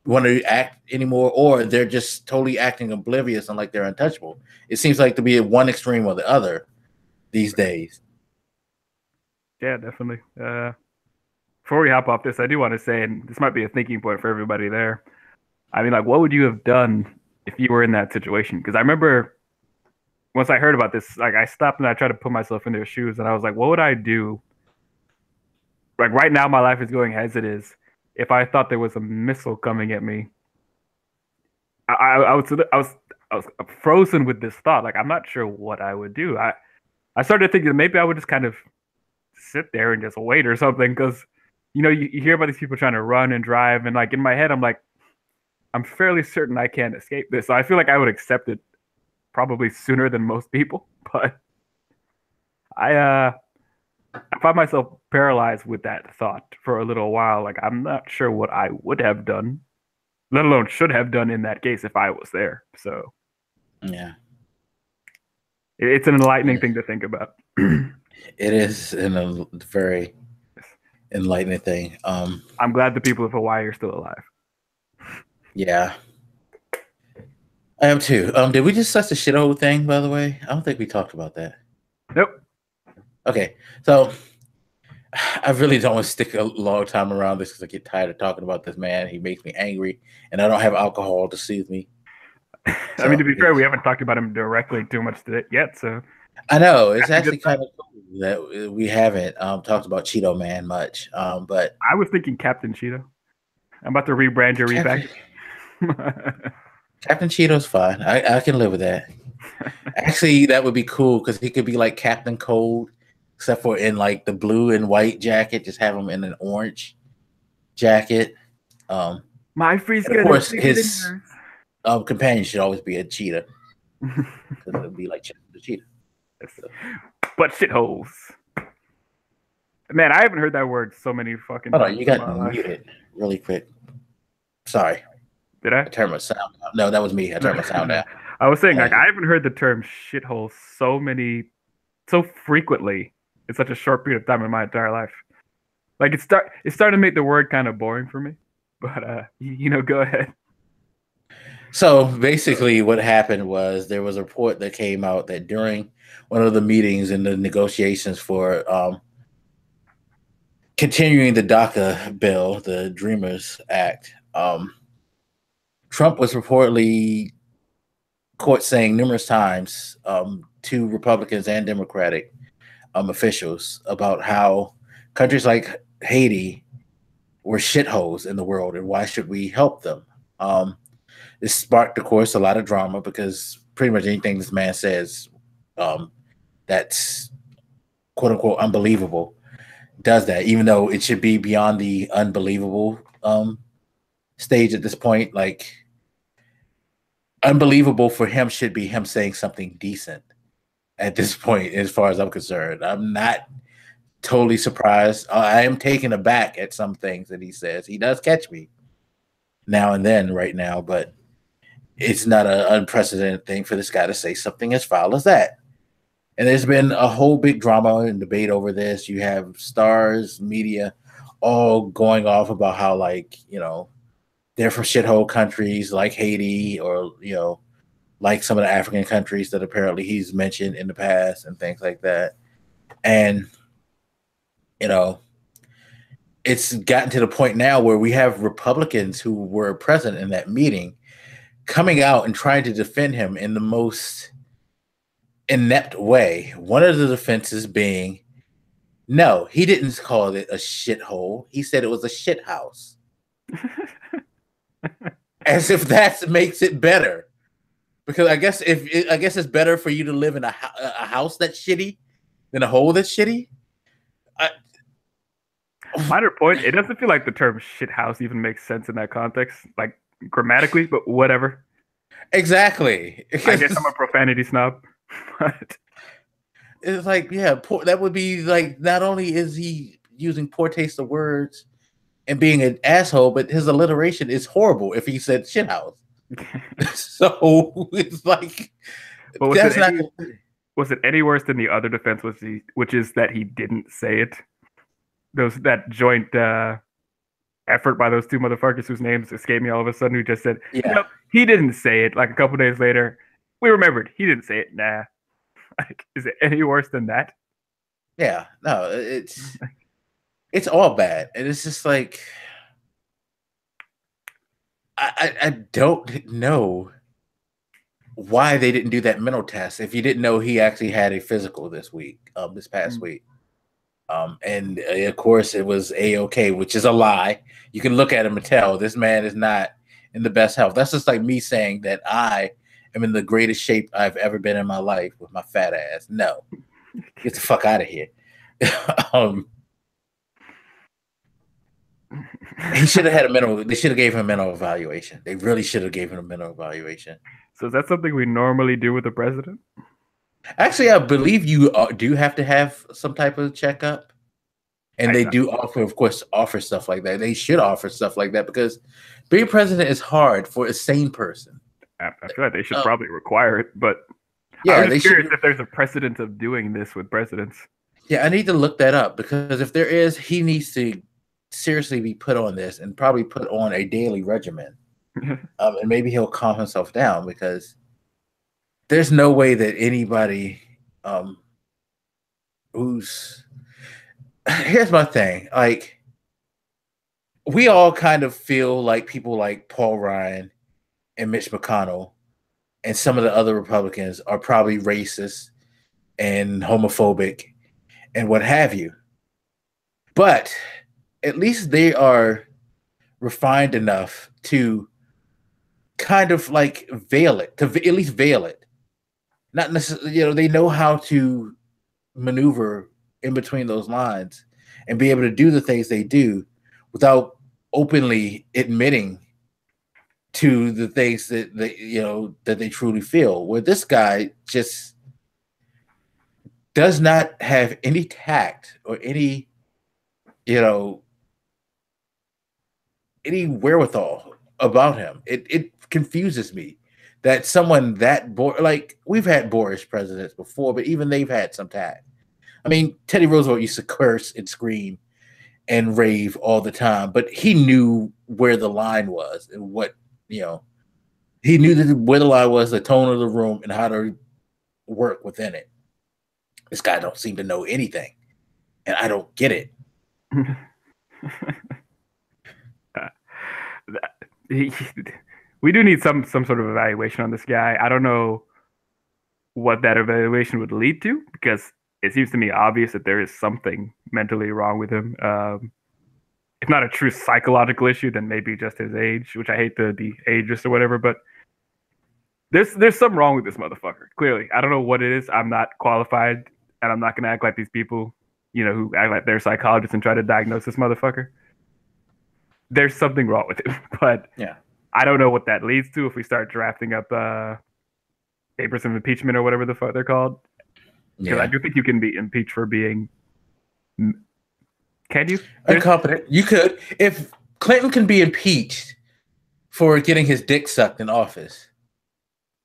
want to act anymore, or they're just totally acting oblivious and like they're untouchable. It seems like to be at one extreme or the other these days. Yeah, definitely. Before we hop off this, I do want to say, and this might be a thinking point for everybody there. I mean, like, what would you have done if you were in that situation? Because I remember once I heard about this, like, I stopped and I tried to put myself in their shoes, and I was like, what would I do? Like, right now, my life is going as it is. If I thought there was a missile coming at me, I was frozen with this thought. Like, I'm not sure what I would do. I started thinking maybe I would just kind of sit there and just wait or something, because you hear about these people trying to run and drive, and like in my head I'm like, I'm fairly certain I can't escape this. So I feel like I would accept it probably sooner than most people. But I find myself paralyzed with that thought for a little while. Like, I'm not sure what I would have done, let alone should have done in that case if I was there. So yeah, it's an enlightening thing to think about. It is a very enlightening thing. I'm glad the people of Hawaii are still alive. Yeah, I am too. Did we discuss the shithole thing, by the way? I don't think we talked about that. Nope. Okay, so I really don't want to stick a long time around this because I get tired of talking about this man. He makes me angry, and I don't have alcohol to soothe me. I mean, to be fair, we haven't talked about him directly too much yet, so I know it's actually kind of cool that we haven't talked about Cheeto Man much. But I was thinking Captain Cheeto. I'm about to rebrand your repack. Captain Cheeto's fine. I can live with that. Actually, that would be cool because he could be like Captain Cold, except for in like the blue and white jacket. Just have him in an orange jacket. My freeze. Of course, his companion should always be a cheetah because it would be like the cheetah. So. But shitholes. Man, I haven't heard that word so many fucking times. Hold on, you got muted really quick. Sorry. Did I? I turned my sound down. No, that was me. I turned my sound down. I was saying, like, I haven't heard the term shithole so frequently in such a short period of time in my entire life. Like, it's starting to make the word kind of boring for me. But go ahead. So basically what happened was there was a report that came out that during one of the meetings in the negotiations for continuing the DACA bill, the Dreamers Act, Trump was reportedly caught saying numerous times to Republicans and Democratic officials about how countries like Haiti were shitholes in the world and why should we help them. This sparked, of course, a lot of drama because pretty much anything this man says that's quote unquote unbelievable does that, even though it should be beyond the unbelievable stage at this point. Like, unbelievable for him should be him saying something decent at this point, as far as I'm concerned. I'm not totally surprised. I am taken aback at some things that he says. He does catch me. now and then right now, but it's not an unprecedented thing for this guy to say something as foul as that. And there's been a whole big drama and debate over this. You have stars, media, all going off about how, like, they're from shithole countries like Haiti, or, like some of the African countries that apparently he's mentioned in the past and things like that. And, it's gotten to the point now where we have Republicans who were present in that meeting coming out and trying to defend him in the most inept way. One of the defenses being, no, he didn't call it a shithole. He said it was a shit house. As if that makes it better. Because I guess it's better for you to live in a house that's shitty than a hole that's shitty. Minor point, it doesn't feel like the term shit house even makes sense in that context, like grammatically, but whatever. Exactly. I guess I'm a profanity snob. But it's like, yeah, that would be like, not only is he using poor taste of words and being an asshole, but his alliteration is horrible if he said shit house. So it's like, was it any worse than the other defense, which is that he didn't say it? That joint effort by those two motherfuckers whose names escape me all of a sudden, who just said, "Nope, he didn't say it." Like a couple days later, we remembered he didn't say it. Nah, like, is it any worse than that? Yeah, no, it's all bad, and it's just like, I don't know why they didn't do that mental test if you didn't know he actually had a physical this past week. And of course it was A-OK, which is a lie. You can look at him and tell this man is not in the best health. That's just like me saying that I am in the greatest shape I've ever been in my life with my fat ass. No, get the fuck out of here. He should have had they should have gave him a mental evaluation. They really should have gave him a mental evaluation. So is that something we normally do with the president? Actually, I believe you do have to have some type of checkup, and they do offer stuff like that. They should offer stuff like that, because being president is hard for a sane person. I feel like they should probably require it, but yeah, I'm just curious if there's a precedent of doing this with presidents. Yeah, I need to look that up, because if there is, he needs to seriously be put on this and probably put on a daily regimen, and maybe he'll calm himself down, because there's no way that anybody here's my thing. Like, we all kind of feel like people like Paul Ryan and Mitch McConnell and some of the other Republicans are probably racist and homophobic and what have you. But at least they are refined enough to kind of like veil it, to at least veil it. Not necessarily, they know how to maneuver in between those lines and be able to do the things they do without openly admitting to the things that they truly feel. Where this guy just does not have any tact or any wherewithal about him. It confuses me that someone that like, we've had boorish presidents before, but even they've had some tact. I mean, Teddy Roosevelt used to curse and scream and rave all the time, but he knew where the line was and what, he knew where the line was, the tone of the room, and how to work within it. This guy don't seem to know anything, and I don't get it. We do need some sort of evaluation on this guy. I don't know what that evaluation would lead to, because it seems to me obvious that there is something mentally wrong with him. If not a true psychological issue, then maybe just his age, which I hate to be ageist or whatever, but there's something wrong with this motherfucker. Clearly, I don't know what it is. I'm not qualified, and I'm not going to act like these people, who act like they're psychologists and try to diagnose this motherfucker. There's something wrong with him, but yeah, I don't know what that leads to if we start drafting up papers of impeachment or whatever the fuck they're called. Because I do think you can be impeached for being. Can you? Incompetent. You could. If Clinton can be impeached for getting his dick sucked in office.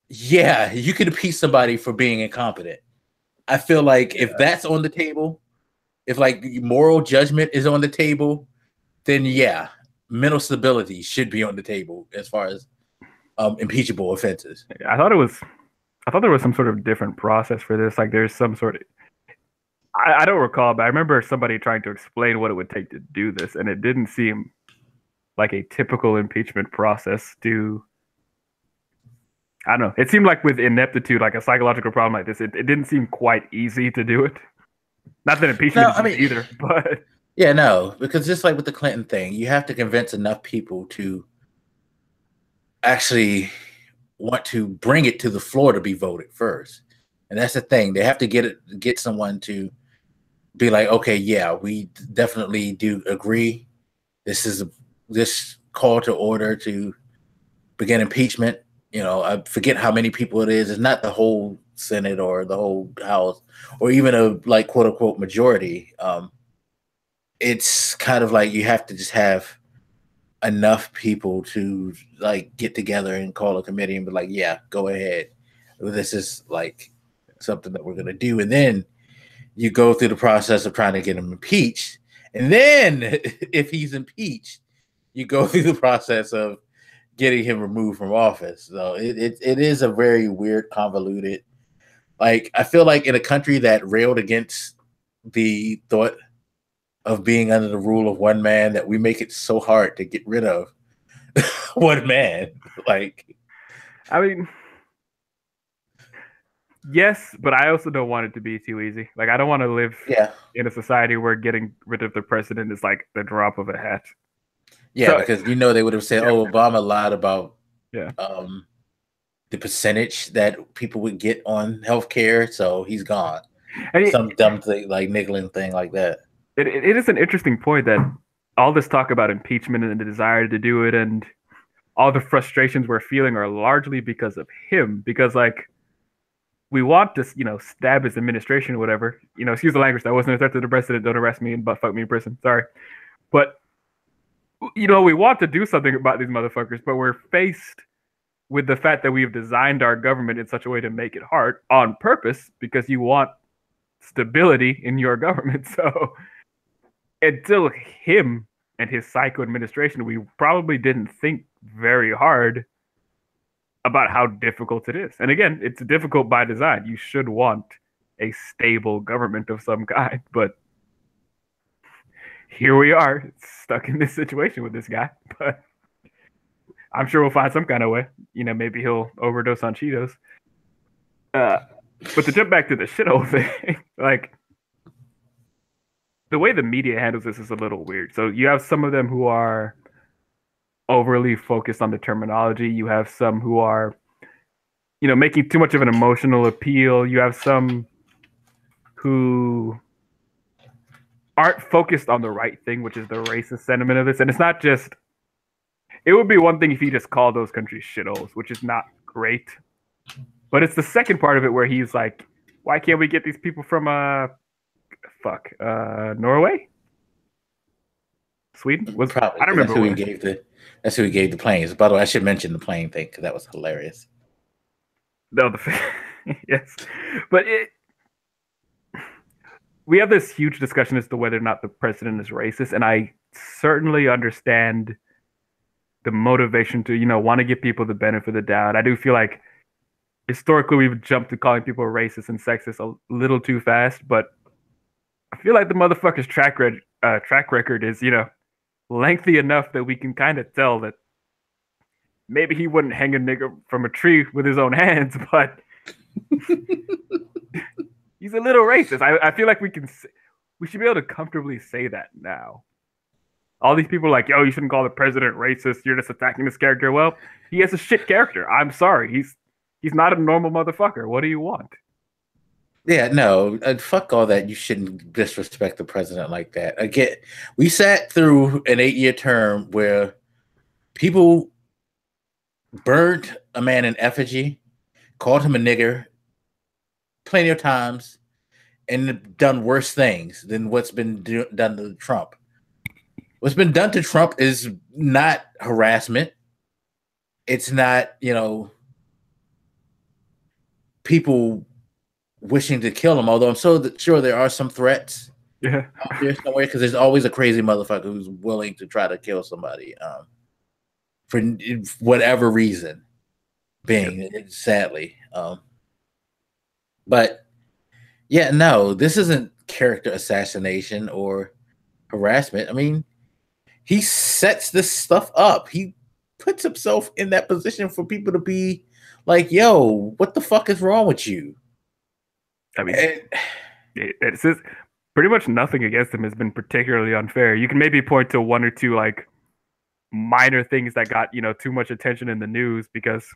Yeah, you could impeach somebody for being incompetent. I feel like if that's on the table, if like moral judgment is on the table, then yeah, mental stability should be on the table as far as impeachable offenses. I thought there was some sort of different process for this. Like there's some sort of I don't recall, but I remember somebody trying to explain what it would take to do this, and it didn't seem like a typical impeachment process to. I don't know. It seemed like with ineptitude, like a psychological problem like this, it didn't seem quite easy to do it. Not that impeachment is either, but yeah, no, because just like with the Clinton thing, you have to convince enough people to actually want to bring it to the floor to be voted first, and that's the thing. They have to get someone to be like, okay, yeah, we definitely do agree. This call to order to begin impeachment. You know, I forget how many people it is. It's not the whole Senate or the whole House or even a like quote unquote majority. It's kind of like you have to just have enough people to like get together and call a committee and be like, yeah, go ahead. This is like something that we're gonna do. And then you go through the process of trying to get him impeached. And then if he's impeached, you go through the process of getting him removed from office. So it is a very weird, convoluted. Like I feel like in a country that railed against the thought of being under the rule of one man, that we make it so hard to get rid of one man. Like, I mean, yes, but I also don't want it to be too easy. Like I don't want to live in a society where getting rid of the president is like the drop of a hat. Yeah, so, because you know they would have said, "Oh, Obama lied about the percentage that people would get on healthcare, so he's gone." And some dumb thing like niggling thing like that. It is an interesting point that all this talk about impeachment and the desire to do it and all the frustrations we're feeling are largely because of him. Because like we want to, stab his administration or whatever. Excuse the language. That wasn't a threat to the president. Don't arrest me and butt fuck me in prison. Sorry, but. We want to do something about these motherfuckers, but we're faced with the fact that we've designed our government in such a way to make it hard on purpose because you want stability in your government. So until him and his psycho administration, we probably didn't think very hard about how difficult it is. And again, it's difficult by design. You should want a stable government of some kind, but here we are stuck in this situation with this guy, but I'm sure we'll find some kind of way. Maybe he'll overdose on Cheetos. But to jump back to the shithole thing, like the way the media handles this is a little weird. So you have some of them who are overly focused on the terminology. You have some who are, making too much of an emotional appeal. You have some who aren't focused on the right thing, which is the racist sentiment of this. And it's not just, it would be one thing if he just called those countries shitholes, which is not great. But it's the second part of it where he's like, why can't we get these people from, Norway? Sweden? Probably. I don't remember. That's who he gave the planes. By the way, I should mention the plane thing because that was hilarious. No, yes. But we have this huge discussion as to whether or not the president is racist, and I certainly understand the motivation to, want to give people the benefit of the doubt. I do feel like historically we've jumped to calling people racist and sexist a little too fast, but I feel like the motherfucker's track record is, lengthy enough that we can kind of tell that maybe he wouldn't hang a nigga from a tree with his own hands, but he's a little racist. I feel like we should be able to comfortably say that now. All these people are like, yo, you shouldn't call the president racist. You're just attacking this character. Well, he has a shit character. I'm sorry. He's not a normal motherfucker. What do you want? Yeah, no, fuck all that. You shouldn't disrespect the president like that. Again, we sat through an 8-year term where people burned a man in effigy, called him a nigger plenty of times, and done worse things than what's been done to Trump. What's been done to Trump is not harassment. it's not, people wishing to kill him. Although I'm sure there are some threats Yeah. out there somewhere, because there's always a crazy motherfucker who's willing to try to kill somebody for whatever reason, being sadly. But yeah, no, this isn't character assassination or harassment. I mean, he sets this stuff up. He puts himself in that position for people to be like, yo, what the fuck is wrong with you? I mean, it's just pretty much nothing against him has been particularly unfair. You can maybe point to one or two like minor things that got, too much attention in the news because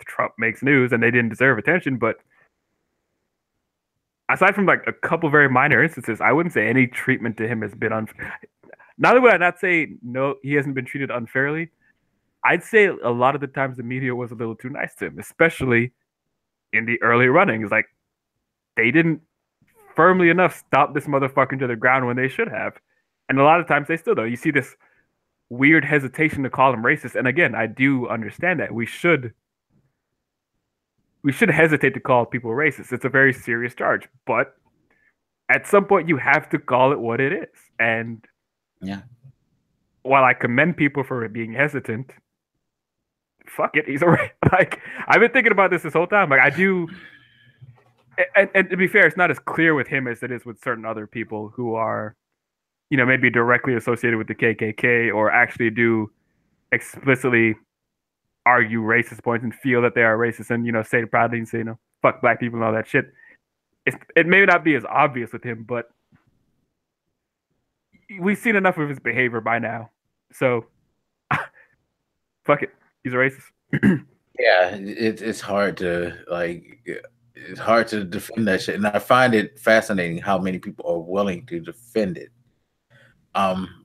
Trump makes news and they didn't deserve attention. But aside from like a couple very minor instances, I wouldn't say any treatment to him has been unfair. Not only would I not say no, he hasn't been treated unfairly. I'd say a lot of the times the media was a little too nice to him, especially in the early runnings. Like they didn't firmly enough stop this motherfucker to the ground when they should have. And a lot of times they still don't. You see this weird hesitation to call him racist. And again, I do understand that. We should hesitate to call people racist. It's a very serious charge. But at some point you have to call it what it is. And yeah, while I commend people for being hesitant, fuck it, he's alright. Like I've been thinking about this whole time. Like I do. And to be fair, it's not as clear with him as it is with certain other people who are, maybe directly associated with the KKK or actually do explicitly argue racist points and feel that they are racist and, say it proudly and say, fuck black people and all that shit. It may not be as obvious with him, but we've seen enough of his behavior by now. So, fuck it. He's a racist. Yeah, it's hard to it's hard to defend that shit, and I find it fascinating how many people are willing to defend it.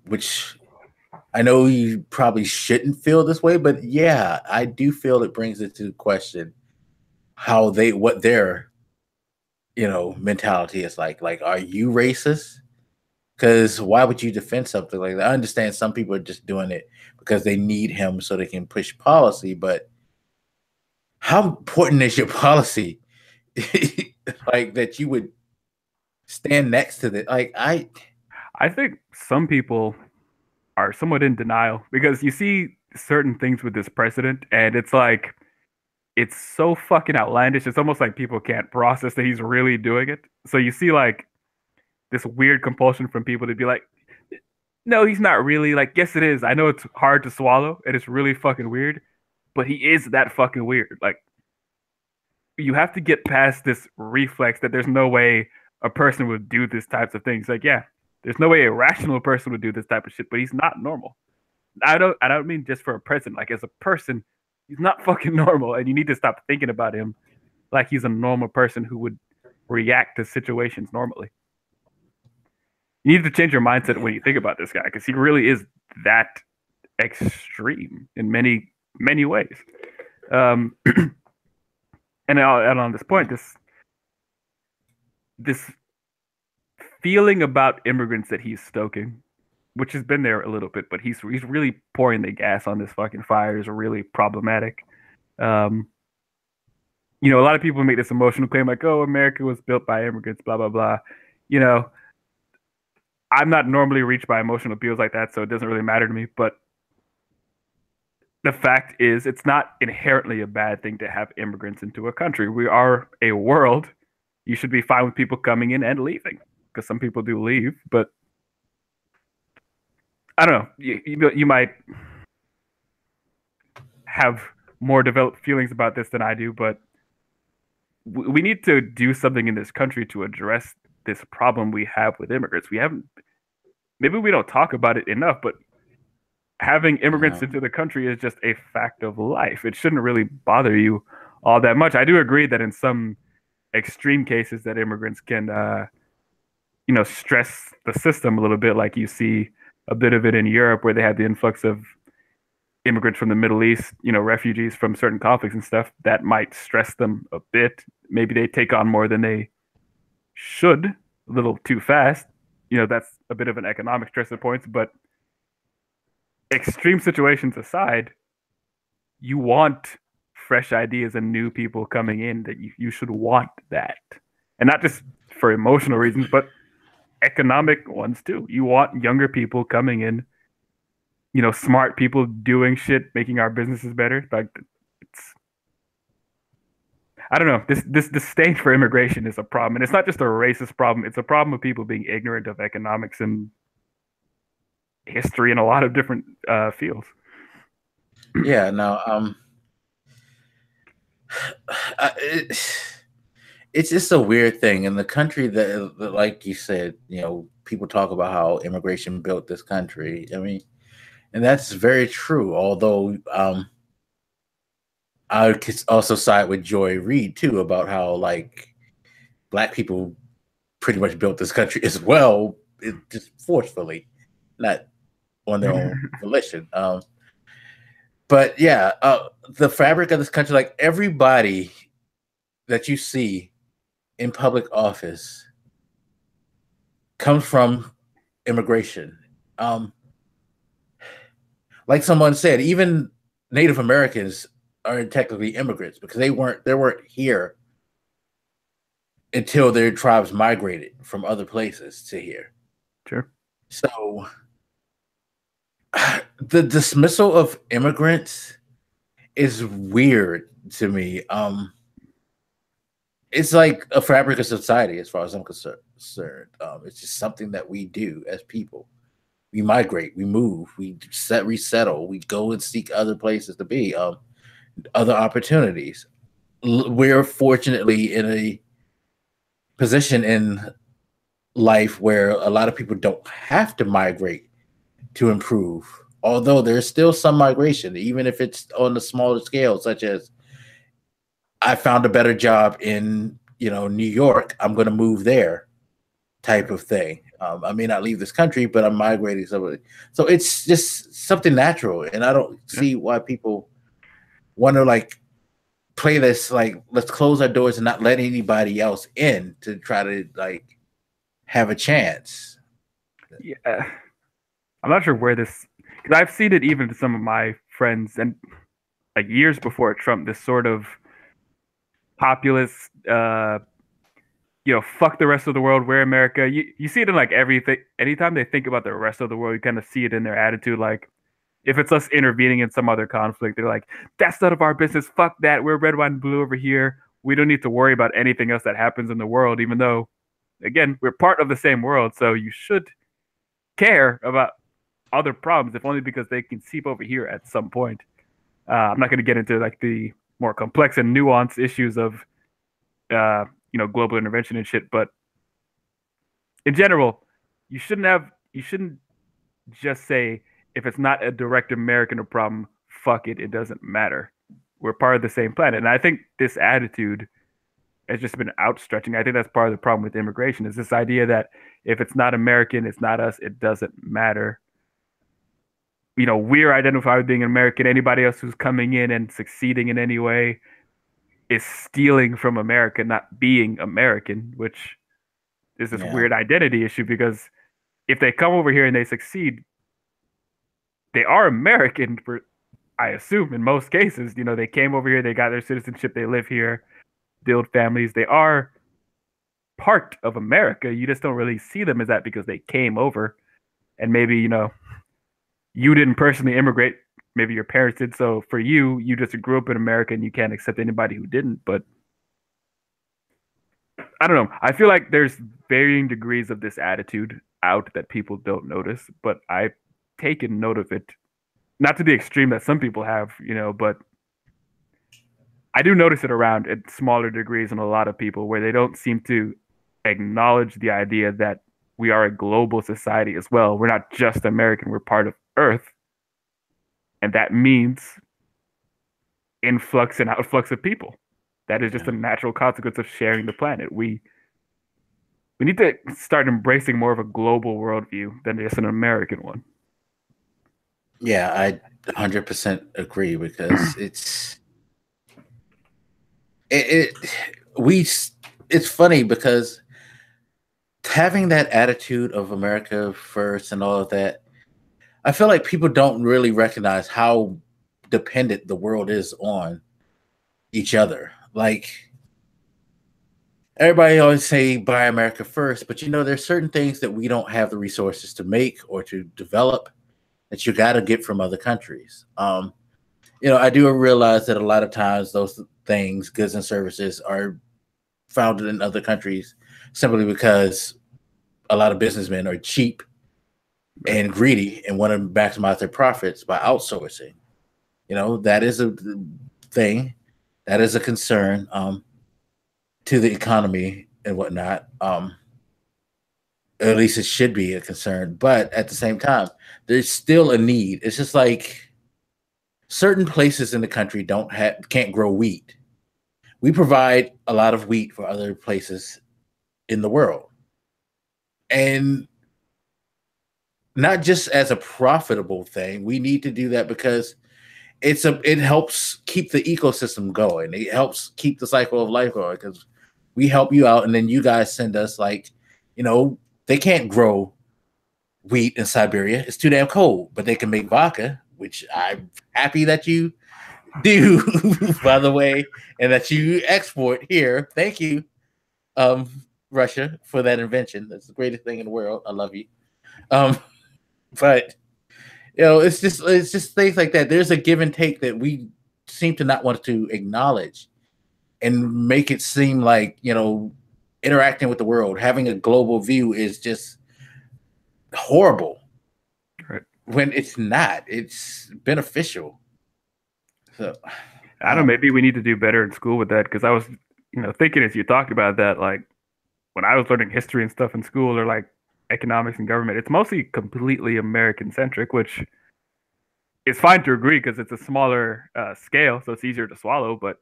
Which I know you probably shouldn't feel this way, but yeah, I do feel it brings it to question what their mentality is like. Like, are you racist? Because why would you defend something like that? I understand some people are just doing it because they need him so they can push policy, but how important is your policy? Like that you would stand next to it. Like I think some people are somewhat in denial because you see certain things with this president and it's like it's so fucking outlandish. It's almost like people can't process that he's really doing it. So you see like this weird compulsion from people to be like, no, he's not really. Like, yes, it is. I know it's hard to swallow and it's really fucking weird, but he is that fucking weird. Like, you have to get past this reflex that there's no way a person would do this types of things. Like, yeah, there's no way a rational person would do this type of shit, but he's not normal. I don't mean just for a president. Like, as a person, he's not fucking normal, and you need to stop thinking about him like he's a normal person who would react to situations normally. You need to change your mindset when you think about this guy because he really is that extreme in many, many ways. And on this point, this feeling about immigrants that he's stoking, which has been there a little bit, but he's really pouring the gas on this fucking fire is really problematic. A lot of people make this emotional claim like, "Oh, America was built by immigrants," blah blah blah. I'm not normally reached by emotional appeals like that, so it doesn't really matter to me. But the fact is, it's not inherently a bad thing to have immigrants into a country. We are a world. You should be fine with people coming in and leaving, because some people do leave. But I don't know. You might have more developed feelings about this than I do, but we need to do something in this country to address this problem we have with immigrants. Maybe we don't talk about it enough, but having immigrants into the country is just a fact of life. It shouldn't really bother you all that much. I do agree that in some extreme cases that immigrants can, stress the system a little bit, like you see a bit of it in Europe where they have the influx of immigrants from the Middle East, refugees from certain conflicts and stuff that might stress them a bit. Maybe they take on more than they should, a little too fast. That's a bit of an economic stress at points, but extreme situations aside, you want fresh ideas and new people coming in, that you should want that. And not just for emotional reasons, but economic ones too. You want younger people coming in, smart people doing shit, making our businesses better. Like, it's, I don't know. This disdain for immigration is a problem, and it's not just a racist problem. It's a problem of people being ignorant of economics and history in a lot of different fields. Yeah. No. It's just a weird thing in the country that, like you said, people talk about how immigration built this country. I mean, and that's very true. Although, I could also side with Joy Reid too about how like black people pretty much built this country as well, just forcefully, not on their own volition. But yeah, the fabric of this country, like everybody that you see in public office comes from immigration. Like someone said, even Native Americans are technically immigrants because they weren't here until their tribes migrated from other places to here. Sure. So the dismissal of immigrants is weird to me. It's like a fabric of society as far as I'm concerned. It's just something that we do as people. We migrate, we move, we resettle, we go and seek other places to be, other opportunities. We're fortunately in a position in life where a lot of people don't have to migrate to improve. Although there's still some migration, even if it's on a smaller scale, such as I found a better job in New York, I'm going to move there, type of thing. I may not leave this country, but I'm migrating somewhere. So it's just something natural, and I don't see why people want to like play this like let's close our doors and not let anybody else in to try to like have a chance. Yeah, I'm not sure where this, because I've seen it even to some of my friends, and like years before Trump, this sort of populist, fuck the rest of the world, we're America. You see it in like everything. Anytime they think about the rest of the world, you kind of see it in their attitude. Like, if it's us intervening in some other conflict, they're like, that's none of our business. Fuck that. We're red, white, and blue over here. We don't need to worry about anything else that happens in the world, even though, again, we're part of the same world. So you should care about other problems, if only because they can seep over here at some point. I'm not going to get into like the more complex and nuanced issues of, global intervention and shit, but in general, you shouldn't just say, if it's not a direct American problem, fuck it, it doesn't matter. We're part of the same planet. And I think this attitude has just been outstretching. I think that's part of the problem with immigration, is this idea that if it's not American, it's not us, it doesn't matter. We're identified with being American. Anybody else who's coming in and succeeding in any way is stealing from America, not being American, which is this weird identity issue, because if they come over here and they succeed, they are American, for, I assume, in most cases. They came over here, they got their citizenship, they live here, build families. They are part of America. You just don't really see them as that because they came over. And maybe, you didn't personally immigrate. Maybe your parents did. So for you, you just grew up in America and you can't accept anybody who didn't. But I don't know. I feel like there's varying degrees of this attitude out that people don't notice, but I've taken note of it. Not to the extreme that some people have, but I do notice it around at smaller degrees in a lot of people, where they don't seem to acknowledge the idea that we are a global society as well. We're not just American, we're part of Earth. And that means influx and outflux of people. That is just a natural consequence of sharing the planet. We need to start embracing more of a global worldview than just an American one. Yeah, I 100% agree, because it's funny because having that attitude of America first and all of that, I feel like people don't really recognize how dependent the world is on each other. Like everybody always say buy America first, but there's certain things that we don't have the resources to make or to develop that you got to get from other countries. I do realize that a lot of times those things, goods and services, are founded in other countries simply because a lot of businessmen are cheap and greedy and want to maximize their profits by outsourcing. That is a thing, that is a concern to the economy and whatnot. At least it should be a concern, but at the same time, there's still a need. It's just like certain places in the country can't grow wheat. We provide a lot of wheat for other places in the world, and not just as a profitable thing. We need to do that because it helps keep the ecosystem going. It helps keep the cycle of life going because we help you out, and then you guys send us they can't grow wheat in Siberia. It's too damn cold, but they can make vodka, which I'm happy that you do, by the way, and that you export here. Thank you, Russia, for that invention. That's the greatest thing in the world. I love you. But it's just things like that. There's a give and take that we seem to not want to acknowledge and make it seem like, interacting with the world, having a global view is just horrible. Right. When it's not. It's beneficial. So I don't know, maybe we need to do better in school with that, because I was, thinking as you talked about that, like when I was learning history and stuff in school, or like economics and government, it's mostly completely American centric, which is fine to agree because it's a smaller scale, so it's easier to swallow. But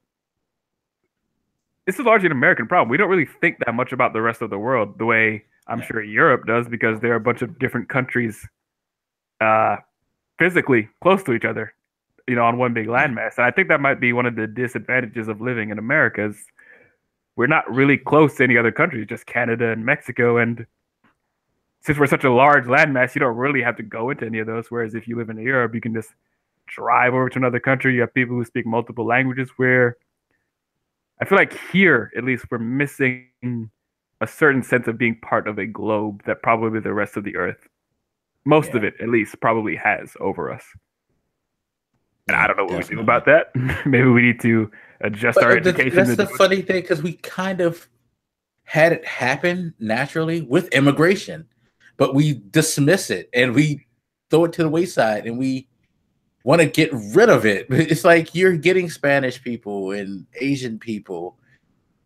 this is largely an American problem. We don't really think that much about the rest of the world the way I'm sure Europe does, because there are a bunch of different countries physically close to each other, on one big landmass. And I think that might be one of the disadvantages of living in America is we're not really close to any other countries, just Canada and Mexico. And since we're such a large landmass, you don't really have to go into any of those. Whereas if you live in Europe, you can just drive over to another country. You have people who speak multiple languages, where I feel like here, at least, we're missing a certain sense of being part of a globe that probably the rest of the earth, most of it at least, probably has over us. And I don't know what we do about that. Maybe we need to adjust our education. That's the funny thing, because we kind of had it happen naturally with immigration, but we dismiss it and we throw it to the wayside and we want to get rid of it. It's like you're getting Spanish people and Asian people,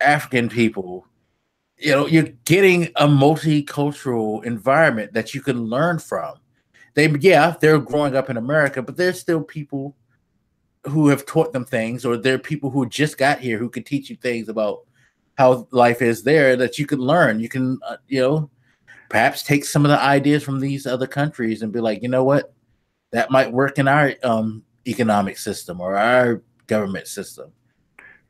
African people. You're getting a multicultural environment that you can learn from. They're growing up in America, but there's still people who have taught them things, or there are people who just got here who could teach you things about how life is there that you can learn. You can, perhaps take some of the ideas from these other countries and be like, you know what? That might work in our economic system or our government system.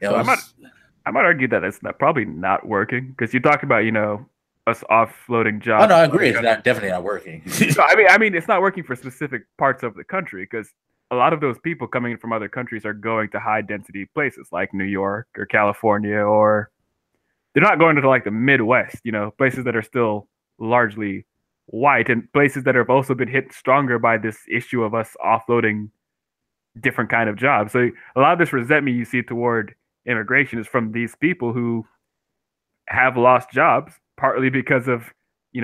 So I might argue that it's probably not working, because you talk about us offloading jobs. Oh no, I agree. It's definitely not working. So, I mean, it's not working for specific parts of the country, because a lot of those people coming in from other countries are going to high density places like New York or California, or they're not going to like the Midwest. Places that are still largely white, and places that have also been hit stronger by this issue of us offloading different kind of jobs. So a lot of this resentment you see toward immigration is from these people who have lost jobs, partly because of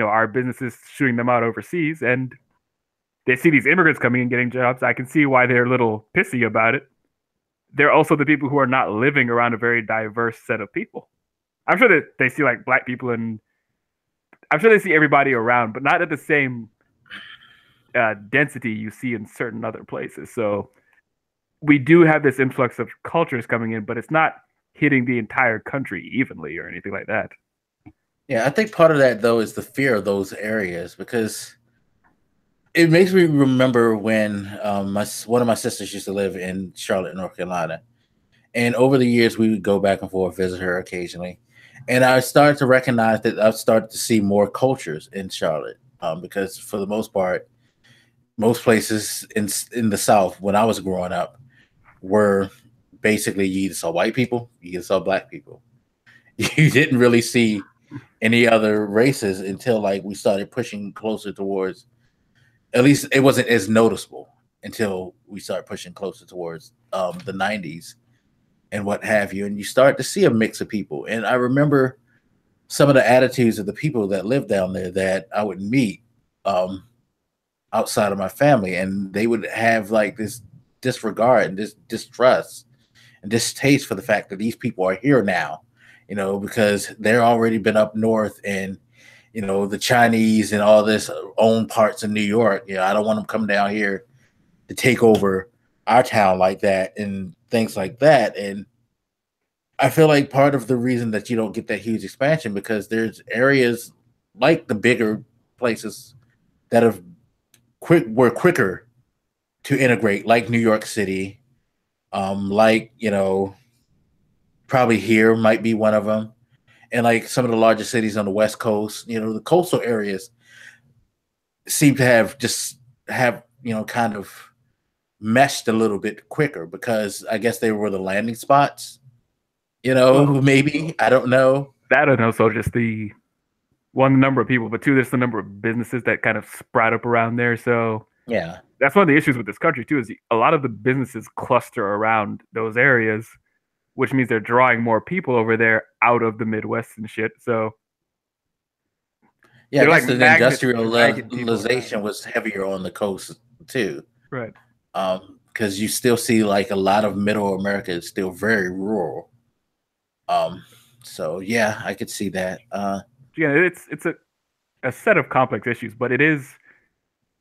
our businesses shooting them out overseas, and they see these immigrants coming and getting jobs. I can see why they're a little pissy about it. They're also the people who are not living around a very diverse set of people. I'm sure that they see like black people, and I'm sure they see everybody around, but not at the same density you see in certain other places. So we do have this influx of cultures coming in, but it's not hitting the entire country evenly or anything like that. Yeah, I think part of that, though, is the fear of those areas, because it makes me remember when one of my sisters used to live in Charlotte, North Carolina. And over the years, we would go back and forth, visit her occasionally. And I started to recognize that I've started to see more cultures in Charlotte, because for the most part, most places in the South, when I was growing up, were basically you either saw white people, you either saw black people. You didn't really see any other races until like we started pushing closer towards. At least it wasn't as noticeable until we started pushing closer towards the '90s and what have you, and you start to see a mix of people. And I remember some of the attitudes of the people that lived down there that I would meet um, outside of my family, and they would have like this disregard and this distrust and distaste for the fact that these people are here now, because they're already been up north and the Chinese and all this own parts of New York. I don't want them come down here to take over our town like that and things like that. And I feel like part of the reason that you don't get that huge expansion because there's like the bigger places that were quicker to integrate, like New York City, like probably here might be one of them, and like some of the larger cities on the West Coast. The coastal areas seem to have kind of meshed a little bit quicker because I guess they were the landing spots. Maybe I don't know. That and also just the number of people, but two, there's the number of businesses that kind of sprout up around there. So yeah, that's one of the issues with this country too, is a lot of the businesses cluster around those areas, which means they're drawing more people over there out of the Midwest and shit. So yeah, I guess the industrialization was heavier on the coast too, right? Because you still see like a lot of Middle America is still very rural. So yeah, I could see that. Yeah, it's a set of complex issues, but it is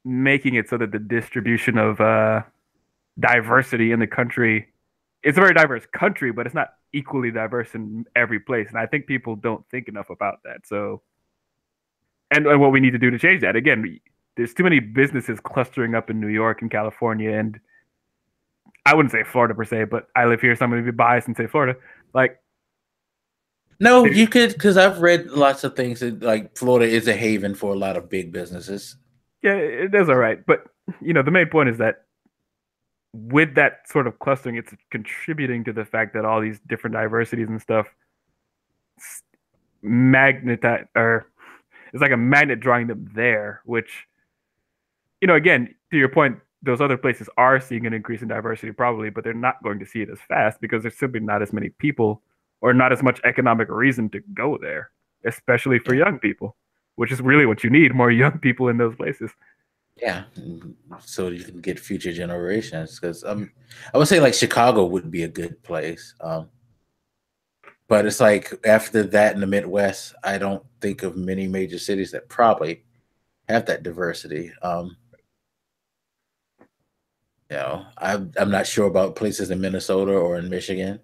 making it so that the distribution of diversity in the country, it's a very diverse country, but it's not equally diverse in every place. And I think people don't think enough about that. So, and what we need to do to change that, again, there's too many businesses clustering up in New York and California, and I wouldn't say Florida per se, but I live here, so I'm going to be biased and say Florida. Like, no, you could, because I've read lots of things that like Florida is a haven for a lot of big businesses. Yeah, it is all right. But, the main point is that with that sort of clustering, it's contributing to the fact that all these different diversities and stuff magnetize, or it's like a magnet drawing them there, which, again, to your point, those other places are seeing an increase in diversity probably, but they're not going to see it as fast because there's simply not as many people or not as much economic reason to go there, especially for young people, which is really what you need, more young people in those places. Yeah, so you can get future generations. Because I would say like Chicago would be a good place, but it's like after that in the Midwest, I don't think of many major cities that probably have that diversity. I'm not sure about places in Minnesota or in Michigan.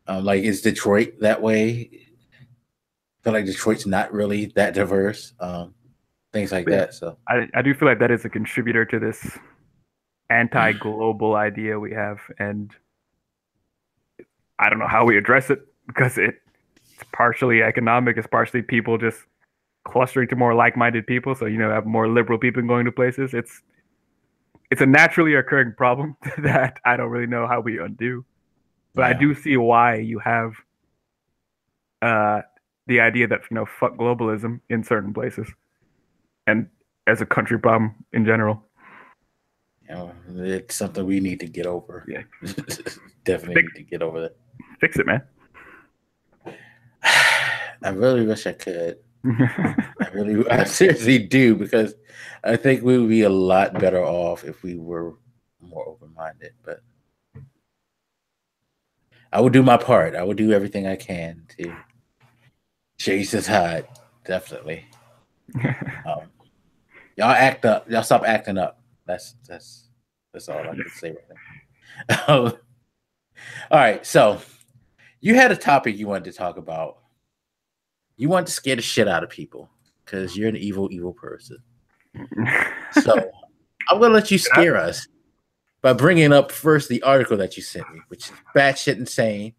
Like, is Detroit that way? I feel like Detroit's not really that diverse. Things like that. So I do feel like that is a contributor to this anti-global idea we have, and I don't know how we address it because it's partially economic, it's partially people just clustering to more like-minded people. So have more liberal people going to places. It's a naturally occurring problem that I don't really know how we undo. But I do see why you have the idea that fuck globalism in certain places, and as a country problem in general. It's something we need to get over. Yeah, definitely need to get over that. Fix it, man. I really wish I could. I seriously do, because I think we would be a lot better off if we were more open-minded. But I will do my part. I will do everything I can to chase the tide. Definitely. Y'all act up. Y'all stop acting up. That's all I can say right now. All right. So you had a topic you wanted to talk about. You want to scare the shit out of people because you're an evil, evil person. So I'm going to let you scare us by bringing up first the article that you sent me, which is batshit insane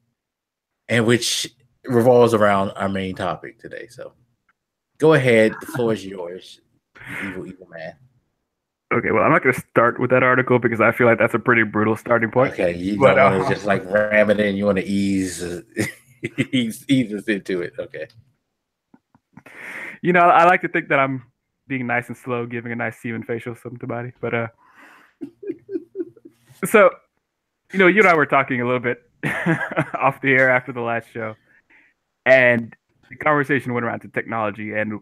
and which revolves around our main topic today. So go ahead. The floor is yours, evil, evil man. Okay, well, I'm not going to start with that article because I feel like that's a pretty brutal starting point. Okay, you But don't want to just like ram it in. You want to ease ease us into it. Okay. I like to think that I'm being nice and slow, giving a nice semen facial to somebody. But so you and I were talking a little bit off the air after the last show, and the conversation went around to technology, and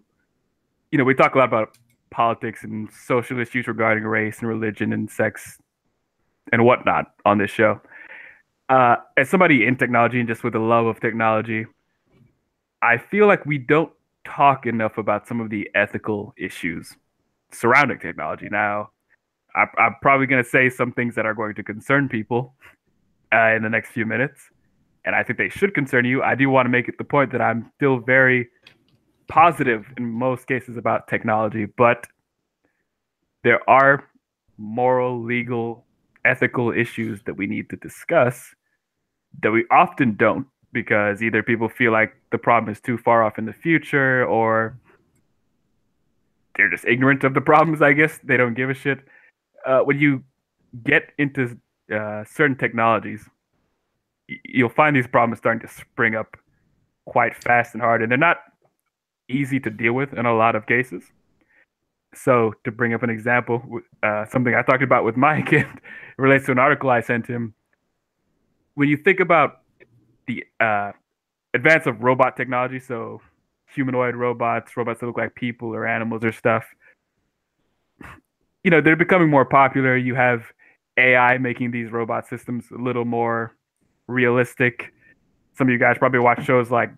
we talk a lot about politics and social issues regarding race and religion and sex and whatnot on this show. As somebody in technology and just with a love of technology, I feel like we don't talk enough about some of the ethical issues surrounding technology. Now, I'm probably going to say some things that are going to concern people in the next few minutes, and I think they should concern you. I do want to make it the point that I'm still very positive in most cases about technology, but there are moral, legal, ethical issues that we need to discuss that we often don't because either people feel like the problem is too far off in the future or they're just ignorant of the problems, I guess. They don't give a shit. When you get into certain technologies, you'll find these problems starting to spring up quite fast and hard, and they're not easy to deal with in a lot of cases. So, to bring up an example, something I talked about with Mike, it relates to an article I sent him. When you think about the advance of robot technology, so humanoid robots that look like people or animals or stuff, they're becoming more popular. You have AI making these robot systems a little more realistic. Some of you guys probably watch shows like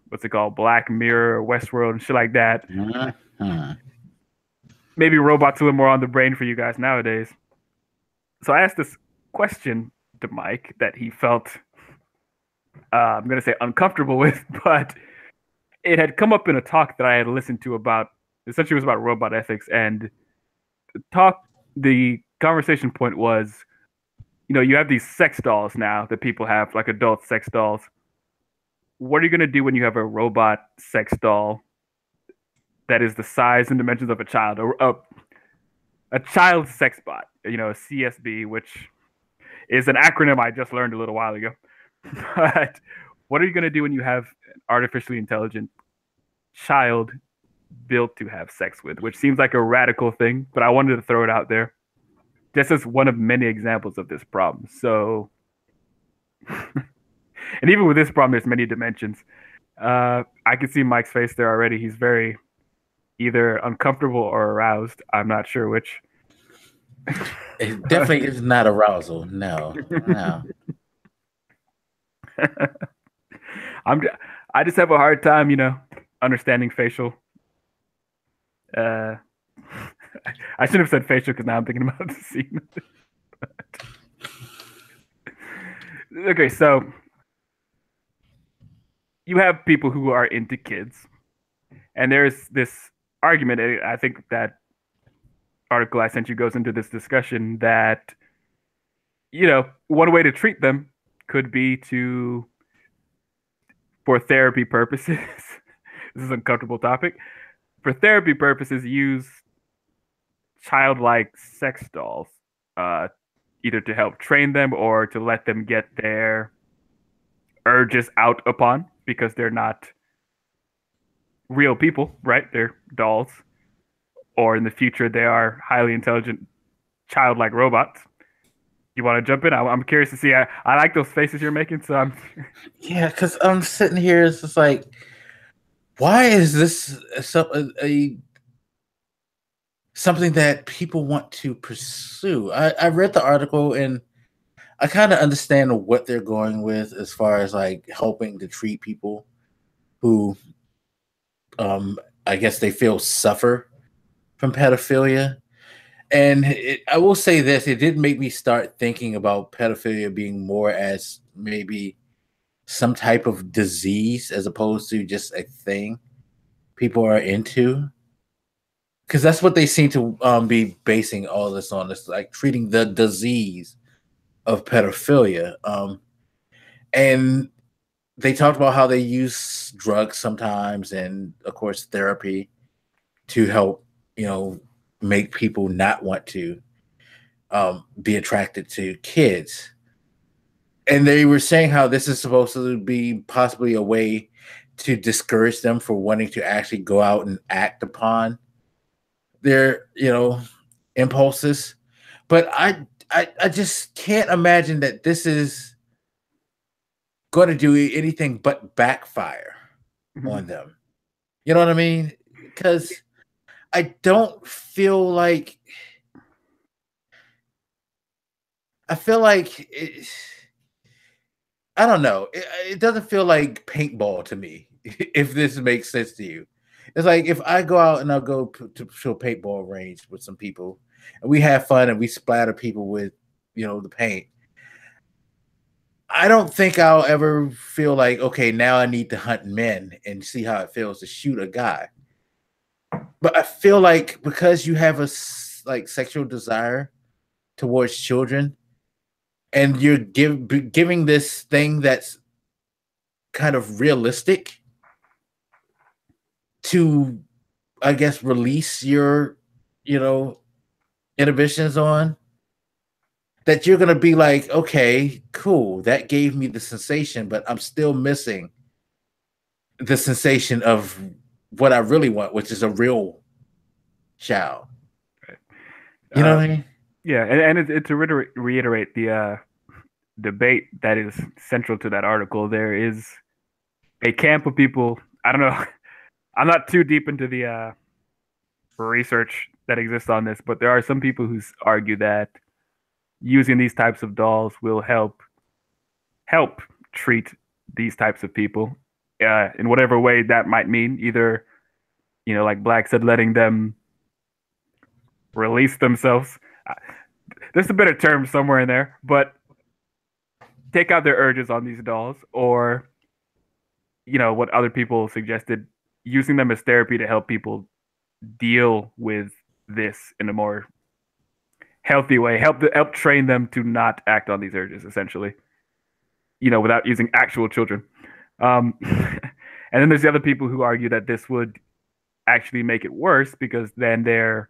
what's it called, Black Mirror or Westworld and shit like that. Mm-hmm. Maybe robots a little more on the brain for you guys nowadays. So I asked this question to Mike that he felt, I'm going to say uncomfortable with, but it had come up in a talk that I had listened to about, essentially it was about robot ethics. And the conversation point was, you have these sex dolls now that people have, like adult sex dolls. What are you going to do when you have a robot sex doll that is the size and dimensions of a child, or a child sex bot, a CSB, which is an acronym I just learned a little while ago. But what are you going to do when you have an artificially intelligent child built to have sex with, which seems like a radical thing, but I wanted to throw it out there just as one of many examples of this problem. So, and even with this problem, there's many dimensions. I can see Mike's face there already. He's very either uncomfortable or aroused. I'm not sure which. It definitely is not arousal. No. I just have a hard time, understanding facial. I shouldn't have said facial because now I'm thinking about the scene. Okay, so you have people who are into kids, and there's this argument. I think that article I sent you goes into this discussion that, one way to treat them could be for therapy purposes. This is an uncomfortable topic. For therapy purposes, use childlike sex dolls, either to help train them or to let them get their urges out upon because they're not real people, right? They're dolls. Or in the future, they are highly intelligent, childlike robots. You want to jump in? I'm curious to see. I like those faces you're making. So I'm. Yeah, because I'm sitting here. It's just like, why is this something that people want to pursue? I read the article and I kind of understand what they're going with as far as like helping to treat people who, I guess they feel suffer from pedophilia. And I will say this, it did make me start thinking about pedophilia being more as maybe some type of disease as opposed to just a thing people are into. Because that's what they seem to be basing all this on. It's like treating the disease of pedophilia. And they talked about how they use drugs sometimes and, of course, therapy to help, make people not want to be attracted to kids. And they were saying how this is supposed to be possibly a way to discourage them for wanting to actually go out and act upon their, impulses. But I just can't imagine that this is going to do anything but backfire on them. You know what I mean? Because I don't feel like I feel like I don't know. It doesn't feel like paintball to me. If this makes sense to you, it's like if I go out and I'll go to a paintball range with some people, and we have fun and we splatter people with, the paint. I don't think I'll ever feel like, okay, now I need to hunt men and see how it feels to shoot a guy. But I feel like because you have a sexual desire towards children, and you're giving this thing that's kind of realistic to, I guess, release your, inhibitions on, that you're going to be like, okay, cool. That gave me the sensation, but I'm still missing the sensation of what I really want, which is a real child. Right. You know what I mean? Yeah. And to reiterate the debate that is central to that article, there is a camp of people. I don't know. I'm not too deep into the research that exists on this, but there are some people who argue that using these types of dolls will help treat these types of people in whatever way that might mean. Either, like Black said, letting them release themselves. There's a better term somewhere in there, but take out their urges on these dolls, or what other people suggested, using them as therapy to help people deal with this in a more healthy way, help train them to not act on these urges, essentially, without using actual children. And then there's the other people who argue that this would actually make it worse, because then they're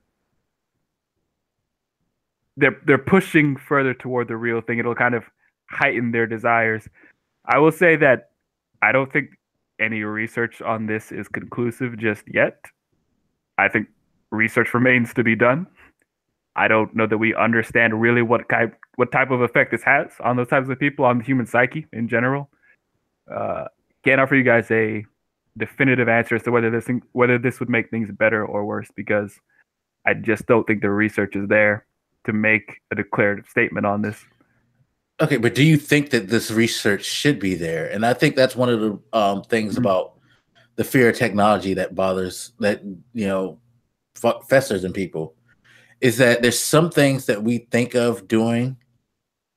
pushing further toward the real thing. It'll kind of heighten their desires. I will say that I don't think any research on this is conclusive just yet. I think research remains to be done. I don't know that we understand really what type of effect this has on those types of people, on the human psyche in general. Can't offer you guys a definitive answer as to whether this would make things better or worse, because I just don't think the research is there to make a declarative statement on this. Okay, but do you think that this research should be there? And I think that's one of the things about the fear of technology that festers in people, is that there's some things that we think of doing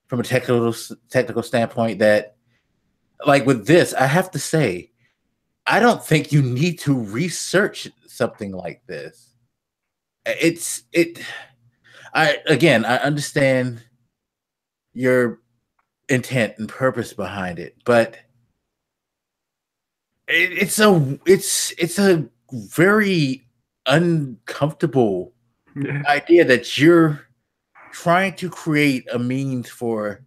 from a technical standpoint that, like with this, I have to say, I don't think you need to research something like this. I understand your intent and purpose behind it, but it's a very uncomfortable idea that you're trying to create a means for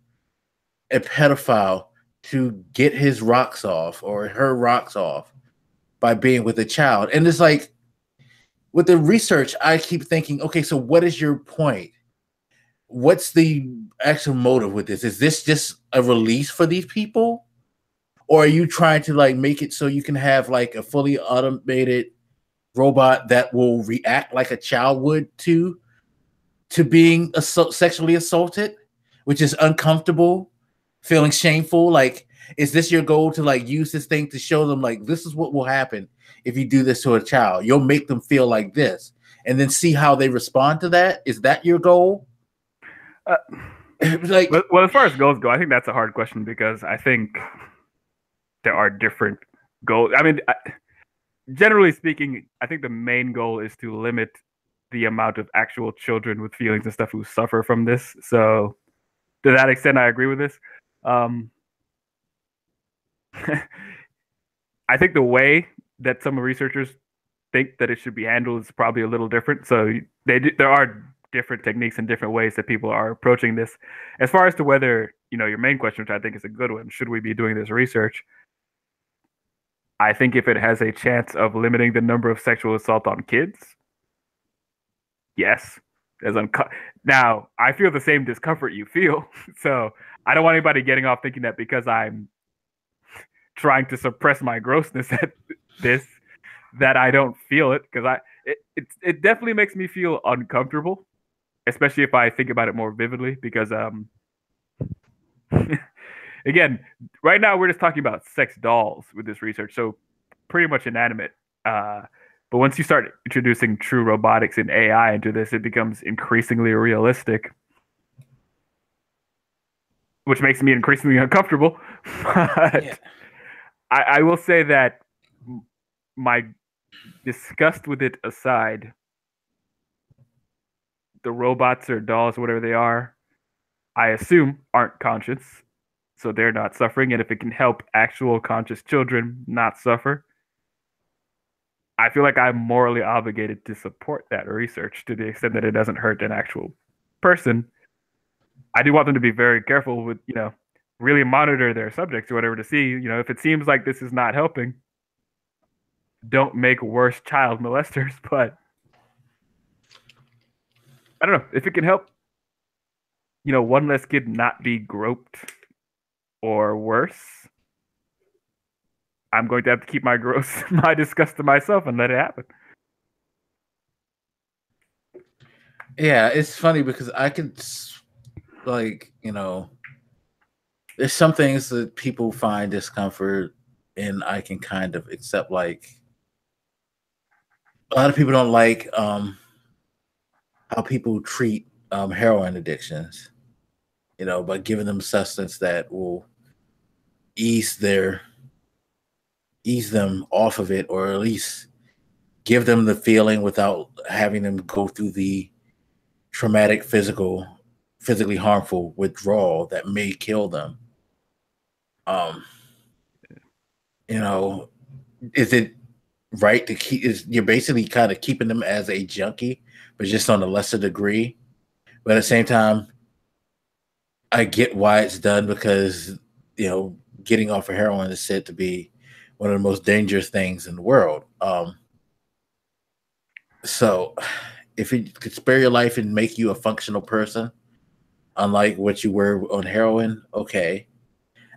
a pedophile to get his rocks off or her rocks off by being with a child. And it's like, with the research, I keep thinking, okay, so what is your point? What's the actual motive with this? Is this just a release for these people? Or are you trying to make it so you can have a fully automated robot that will react like a child would to being sexually assaulted, which is uncomfortable, feeling shameful? Is this your goal, to use this thing to show them this is what will happen if you do this to a child? You'll make them feel like this, and then see how they respond to that. Is that your goal? Well, as far as goals go, I think that's a hard question, because I think there are different goals. I mean, generally speaking, I think the main goal is to limit the amount of actual children with feelings and stuff who suffer from this. So to that extent, I agree with this. I think the way that some researchers think that it should be handled is probably a little different. So there are different techniques and different ways that people are approaching this. As far as to whether, your main question, which I think is a good one, should we be doing this research? I think if it has a chance of limiting the number of sexual assault on kids, yes. Now, I feel the same discomfort you feel. So I don't want anybody getting off thinking that because I'm trying to suppress my grossness at this, that I don't feel it, because it definitely makes me feel uncomfortable, especially if I think about it more vividly. Because again, right now we're just talking about sex dolls with this research, so pretty much inanimate. But once you start introducing true robotics and AI into this, it becomes increasingly realistic, which makes me increasingly uncomfortable. But yeah. I will say that my disgust with it aside, the robots or dolls, whatever they are, I assume aren't conscious, so they're not suffering. And if it can help actual conscious children not suffer, I feel like I'm morally obligated to support that research to the extent that it doesn't hurt an actual person. I do want them to be very careful with, really monitor their subjects or whatever to see, if it seems like this is not helping, don't make worse child molesters. But I don't know if it can help, one less kid not be groped or worse. I'm going to have to keep my disgust to myself and let it happen. Yeah, it's funny because I could, there's some things that people find discomfort and I can kind of accept. Like, a lot of people don't like how people treat heroin addictions, by giving them substance that will ease them off of it, or at least give them the feeling without having them go through the traumatic physically harmful withdrawal that may kill them. Is it right to you're basically kind of keeping them as a junkie, but just on a lesser degree? But at the same time, I get why it's done, because getting off of heroin is said to be one of the most dangerous things in the world. So if it could spare your life and make you a functional person, unlike what you were on heroin, okay.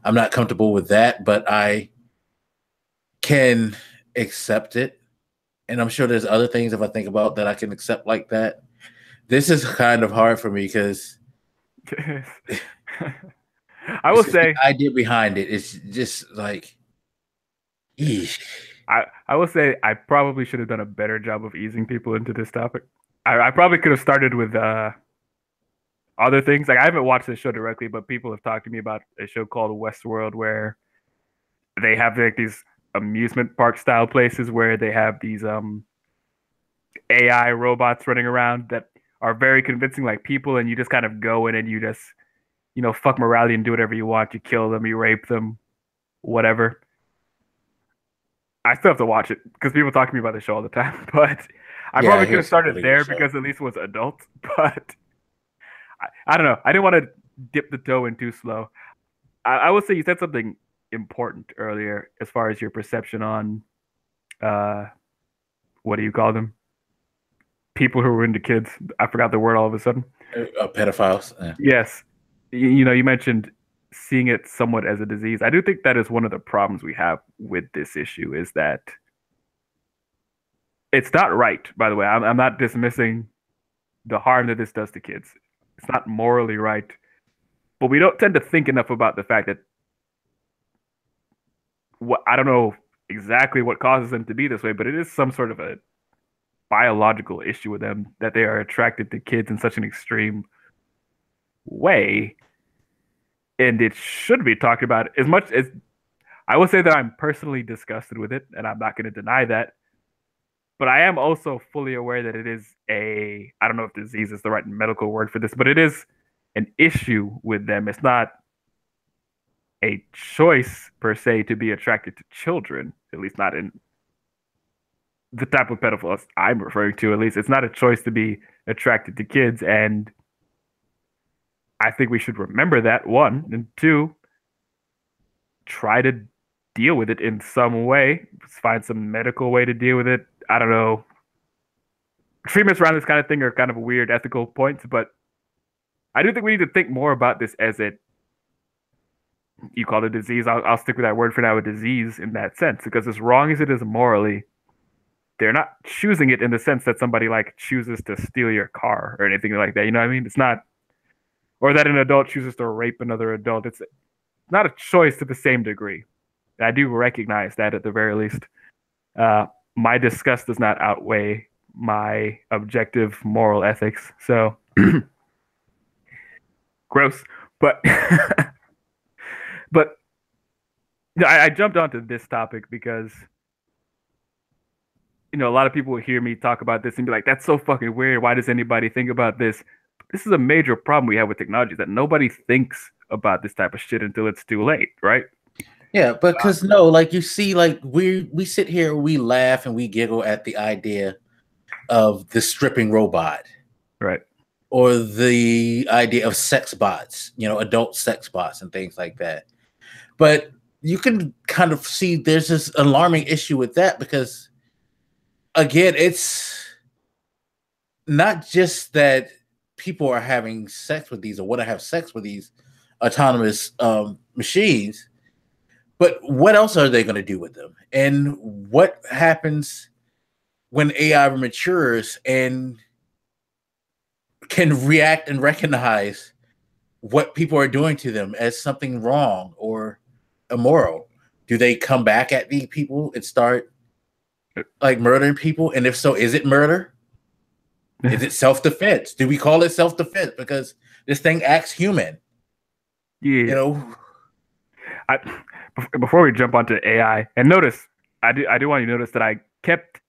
I'm not comfortable with that, but I can accept it. And I'm sure there's other things, if I think about, that I can accept like that. This is kind of hard for me because I will say the idea behind it is just like, eesh. I will say I probably should have done a better job of easing people into this topic. I probably could have started with other things. Like, I haven't watched this show directly, but people have talked to me about a show called Westworld, where they have like these amusement park style places where they have these AI robots running around that are very convincing like people, and you just kind of go in and you just, fuck morality and do whatever you want. You kill them, you rape them, whatever. I still have to watch it because people talk to me about the show all the time. But I probably could have started there because at least it was adult. But I don't know. I didn't want to dip the toe in too slow. I will say you said something important earlier as far as your perception on what do you call them? People who are into kids. I forgot the word all of a sudden. Pedophiles. Yeah. Yes. You mentioned seeing it somewhat as a disease. I do think that is one of the problems we have with this issue, is that it's not right, by the way. I'm not dismissing the harm that this does to kids. It's not morally right. But we don't tend to think enough about the fact that I don't know exactly what causes them to be this way, but it is some sort of a biological issue with them that they are attracted to kids in such an extreme way. And it should be talked about. As much as I will say that I'm personally disgusted with it, and I'm not going to deny that, but I am also fully aware that it is I don't know if disease is the right medical word for this, but it is an issue with them. It's not a choice per se to be attracted to children, at least not in the type of pedophiles I'm referring to, at least. It's not a choice to be attracted to kids. And I think we should remember that, one. And two, try to deal with it in some way. Find some medical way to deal with it. I don't know. Treatments around this kind of thing are kind of weird ethical points, but I do think we need to think more about this as you call it a disease. I'll stick with that word for now, a disease in that sense, because as wrong as it is morally, they're not choosing it in the sense that somebody like chooses to steal your car or anything like that. You know what I mean? It's not, or that an adult chooses to rape another adult. It's not a choice to the same degree. I do recognize that at the very least. My disgust does not outweigh my objective moral ethics. So gross. But but I jumped onto this topic because a lot of people will hear me talk about this and be like, that's so fucking weird. Why does anybody think about this? This is a major problem we have with technology, that nobody thinks about this type of shit until it's too late, right? Yeah, but because no, like you see, like we sit here, we laugh and we giggle at the idea of the stripping robot, right? Or the idea of sex bots, adult sex bots and things like that. But you can kind of see there's this alarming issue with that because, again, it's not just that people are having sex with these or want to have sex with these autonomous machines, but what else are they going to do with them? And what happens when AI matures and can react and recognize what people are doing to them as something wrong or immoral? Do they come back at these people and start like murdering people? And if so, is it murder? Is it self-defense? Do we call it self-defense because this thing acts human? Yeah. Before we jump onto AI, and notice, I do want you to notice that I kept,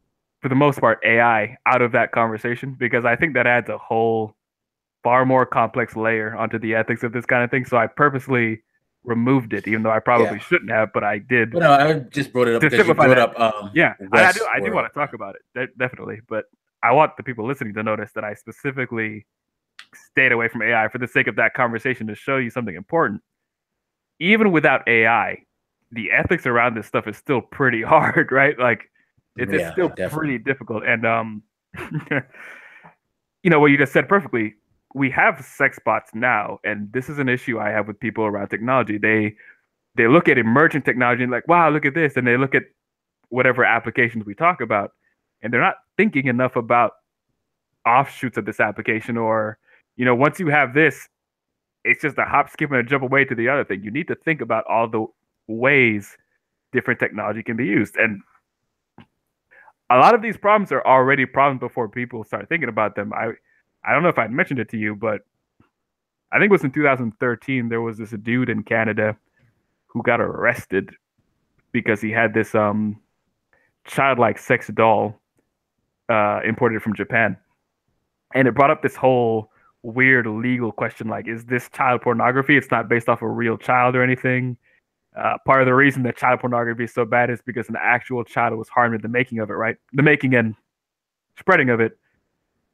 for the most part, AI out of that conversation because I think that adds a whole far more complex layer onto the ethics of this kind of thing. So I purposely removed it, even though I probably shouldn't have, but I did. Well, no, I just brought it up because you brought up. I do want to talk about it, definitely, but I want the people listening to notice that I specifically stayed away from AI for the sake of that conversation to show you something important. Even without AI, the ethics around this stuff is still pretty hard, right? Like it's still pretty difficult. And what you just said perfectly. We have sex bots now, and this is an issue I have with people around technology. They look at emergent technology and like, wow, look at this, and they look at whatever applications we talk about, and they're not thinking enough about offshoots of this application, or once you have this, it's just a hop, skip, and a jump away to the other thing. You need to think about all the ways different technology can be used. And a lot of these problems are already problems before people start thinking about them. I don't know if I mentioned it to you, but I think it was in 2013, there was this dude in Canada who got arrested because he had this childlike sex doll imported from Japan. And it brought up this whole weird legal question, like, is this child pornography? It's not based off a real child or anything. Part of the reason that child pornography is so bad is because an actual child was harmed in the making of it, right? The making and spreading of it.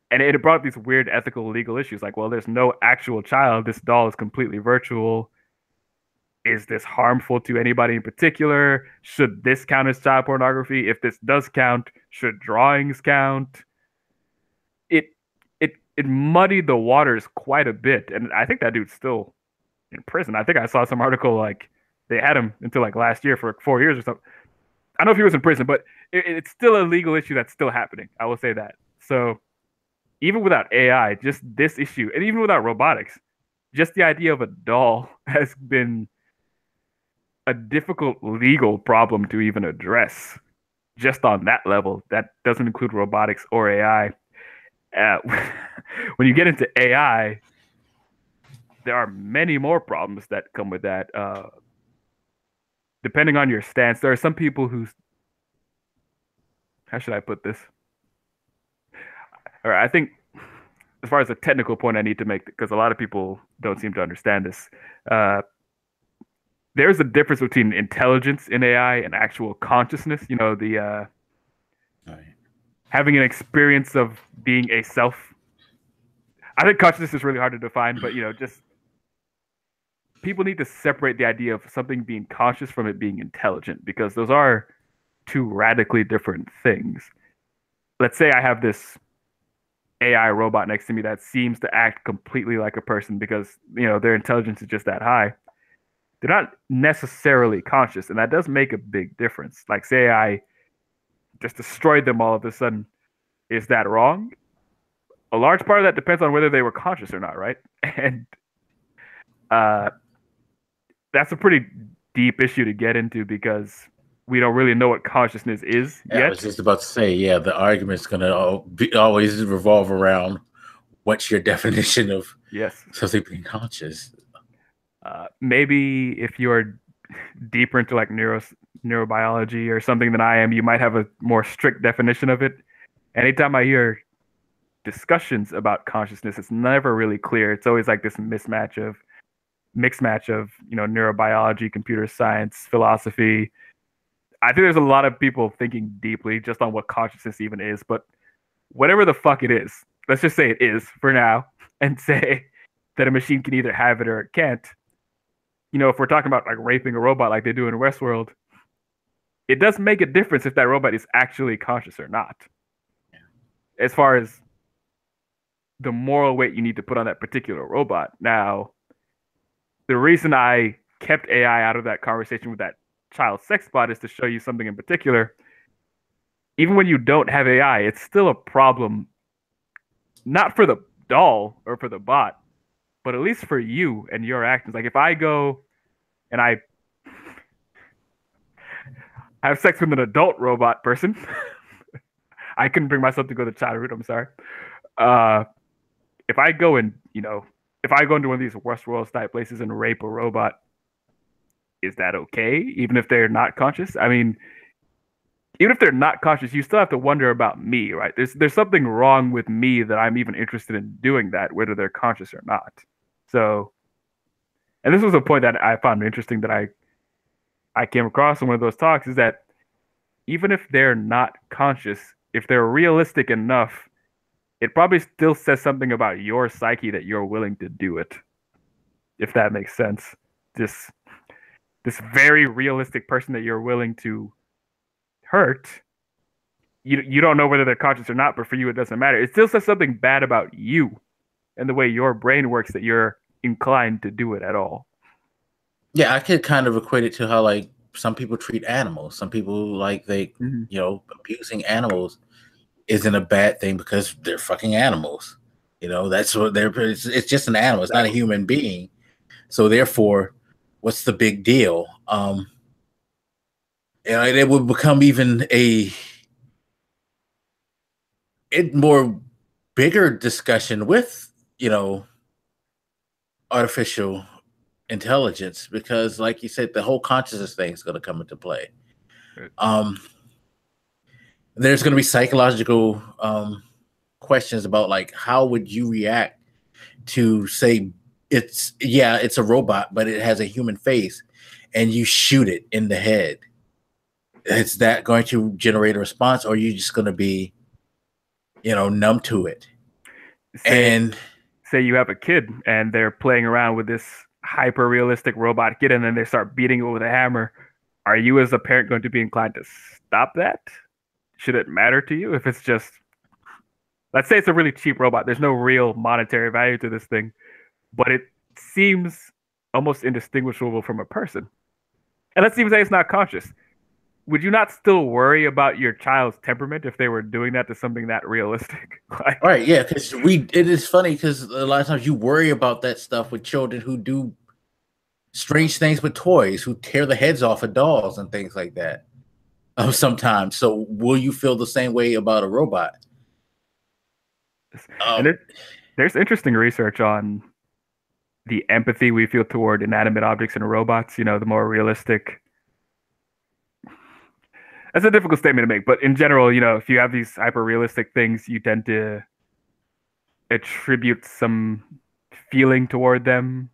And it brought up these weird ethical, legal issues. Like, well, there's no actual child. This doll is completely virtual. Is this harmful to anybody in particular? Should this count as child pornography? If this does count, should drawings count? It muddied the waters quite a bit. And I think that dude's still in prison. I think I saw some article like they had him until like last year for 4 years or something. I don't know if he was in prison, but it's still a legal issue that's still happening. I will say that. So even without AI, just this issue, and even without robotics, just the idea of a doll has been a difficult legal problem to even address just on that level. That doesn't include robotics or AI. When you get into AI, there are many more problems that come with that. Depending on your stance, there are some people who, how should I put this? All right, I think as far as a technical point I need to make, because a lot of people don't seem to understand this, there's a difference between intelligence in AI and actual consciousness. having an experience of being a self. I think consciousness is really hard to define, but just people need to separate the idea of something being conscious from it being intelligent, because those are two radically different things. Let's say I have this AI robot next to me that seems to act completely like a person because, their intelligence is just that high. They're not necessarily conscious, and that does make a big difference. Like, say I just destroyed them all of a sudden. Is that wrong? A large part of that depends on whether they were conscious or not, right? And uh, that's a pretty deep issue to get into because we don't really know what consciousness is yet. I was just about to say, yeah, the argument's going to always revolve around what's your definition of something being conscious. Maybe if you're deeper into like neurobiology or something than I am, you might have a more strict definition of it. Anytime I hear discussions about consciousness, it's never really clear. It's always like this mixed match of neurobiology, computer science, philosophy. I think there's a lot of people thinking deeply just on what consciousness even is, but whatever the fuck it is, let's just say it is for now, and say that a machine can either have it or it can't. If we're talking about like raping a robot like they do in Westworld, it does make a difference if that robot is actually conscious or not. As far as the moral weight you need to put on that particular robot. Now, the reason I kept AI out of that conversation with that child sex bot is to show you something in particular. Even when you don't have AI, it's still a problem, not for the doll or for the bot, but at least for you and your actions. Like if I go and I have sex with an adult robot person, I couldn't bring myself to go the child route, I'm sorry. If I go and, if I go into one of these Westworld type places and rape a robot, is that okay? Even if they're not conscious? I mean, even if they're not conscious, you still have to wonder about me, right? There's something wrong with me that I'm even interested in doing that, whether they're conscious or not. So, and this was a point that I found interesting that I came across in one of those talks, is that even if they're not conscious, if they're realistic enough, it probably still says something about your psyche that you're willing to do it, if that makes sense. This very realistic person that you're willing to hurt, you don't know whether they're conscious or not, but for you it doesn't matter. It still says something bad about you and the way your brain works that you're inclined to do it at all. Yeah, I could kind of equate it to how like some people treat animals. Some people like abusing animals isn't a bad thing because they're fucking animals. That's what it's just an animal. It's not a human being. So therefore, what's the big deal? It would become even a more bigger discussion with, artificial intelligence, because like you said, the whole consciousness thing is going to come into play. Right. There's going to be psychological questions about like, how would you react to say it's a robot, but it has a human face and you shoot it in the head? Is that going to generate a response, or are you just going to be, numb to it? Say you have a kid and they're playing around with this hyper realistic robot kid, and then they start beating it with a hammer. Are you as a parent going to be inclined to stop that? Should it matter to you if it's just, let's say it's a really cheap robot, there's no real monetary value to this thing, but it seems almost indistinguishable from a person, and let's even say it's not conscious. Would you not still worry about your child's temperament if they were doing that to something that realistic? All right, yeah, because it is funny because a lot of times you worry about that stuff with children who do strange things with toys, who tear the heads off of dolls and things like that. Sometimes. So will you feel the same way about a robot? And there's interesting research on the empathy we feel toward inanimate objects and robots, the more realistic. That's a difficult statement to make, but in general, if you have these hyper realistic things, you tend to attribute some feeling toward them.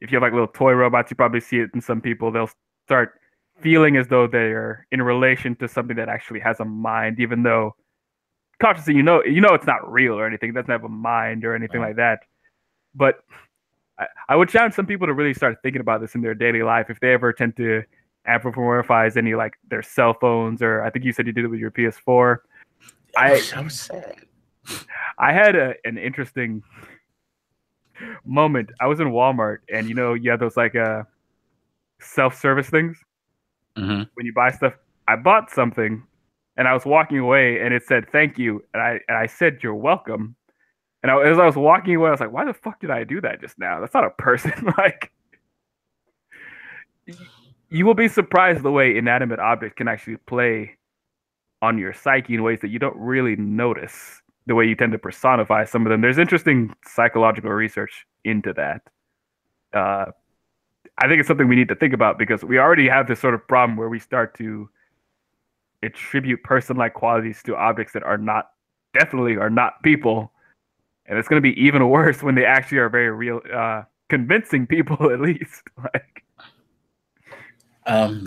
If you have like little toy robots, you probably see it in some people. They'll start feeling as though they are in relation to something that actually has a mind, even though consciously, it's not real or anything. It doesn't have a mind or anything like that. But I would challenge some people to really start thinking about this in their daily life if they ever tend to anthropomorphize any like their cell phones, or I think you said you did it with your PS4. I was sad. I had an interesting moment. I was in Walmart, and you have those like self-service things Mm-hmm. when you buy stuff. I bought something, and I was walking away, and it said "thank you," and I said "you're welcome." And as I was walking away, I was like, "Why the fuck did I do that just now? That's not a person." Like, you will be surprised the way inanimate objects can actually play on your psyche in ways that you don't really notice. The way you tend to personify some of them. There's interesting psychological research into that. I think it's something we need to think about because we already have this sort of problem where we start to attribute person-like qualities to objects that definitely are not people. And it's going to be even worse when they actually are very real, convincing people at least. Like,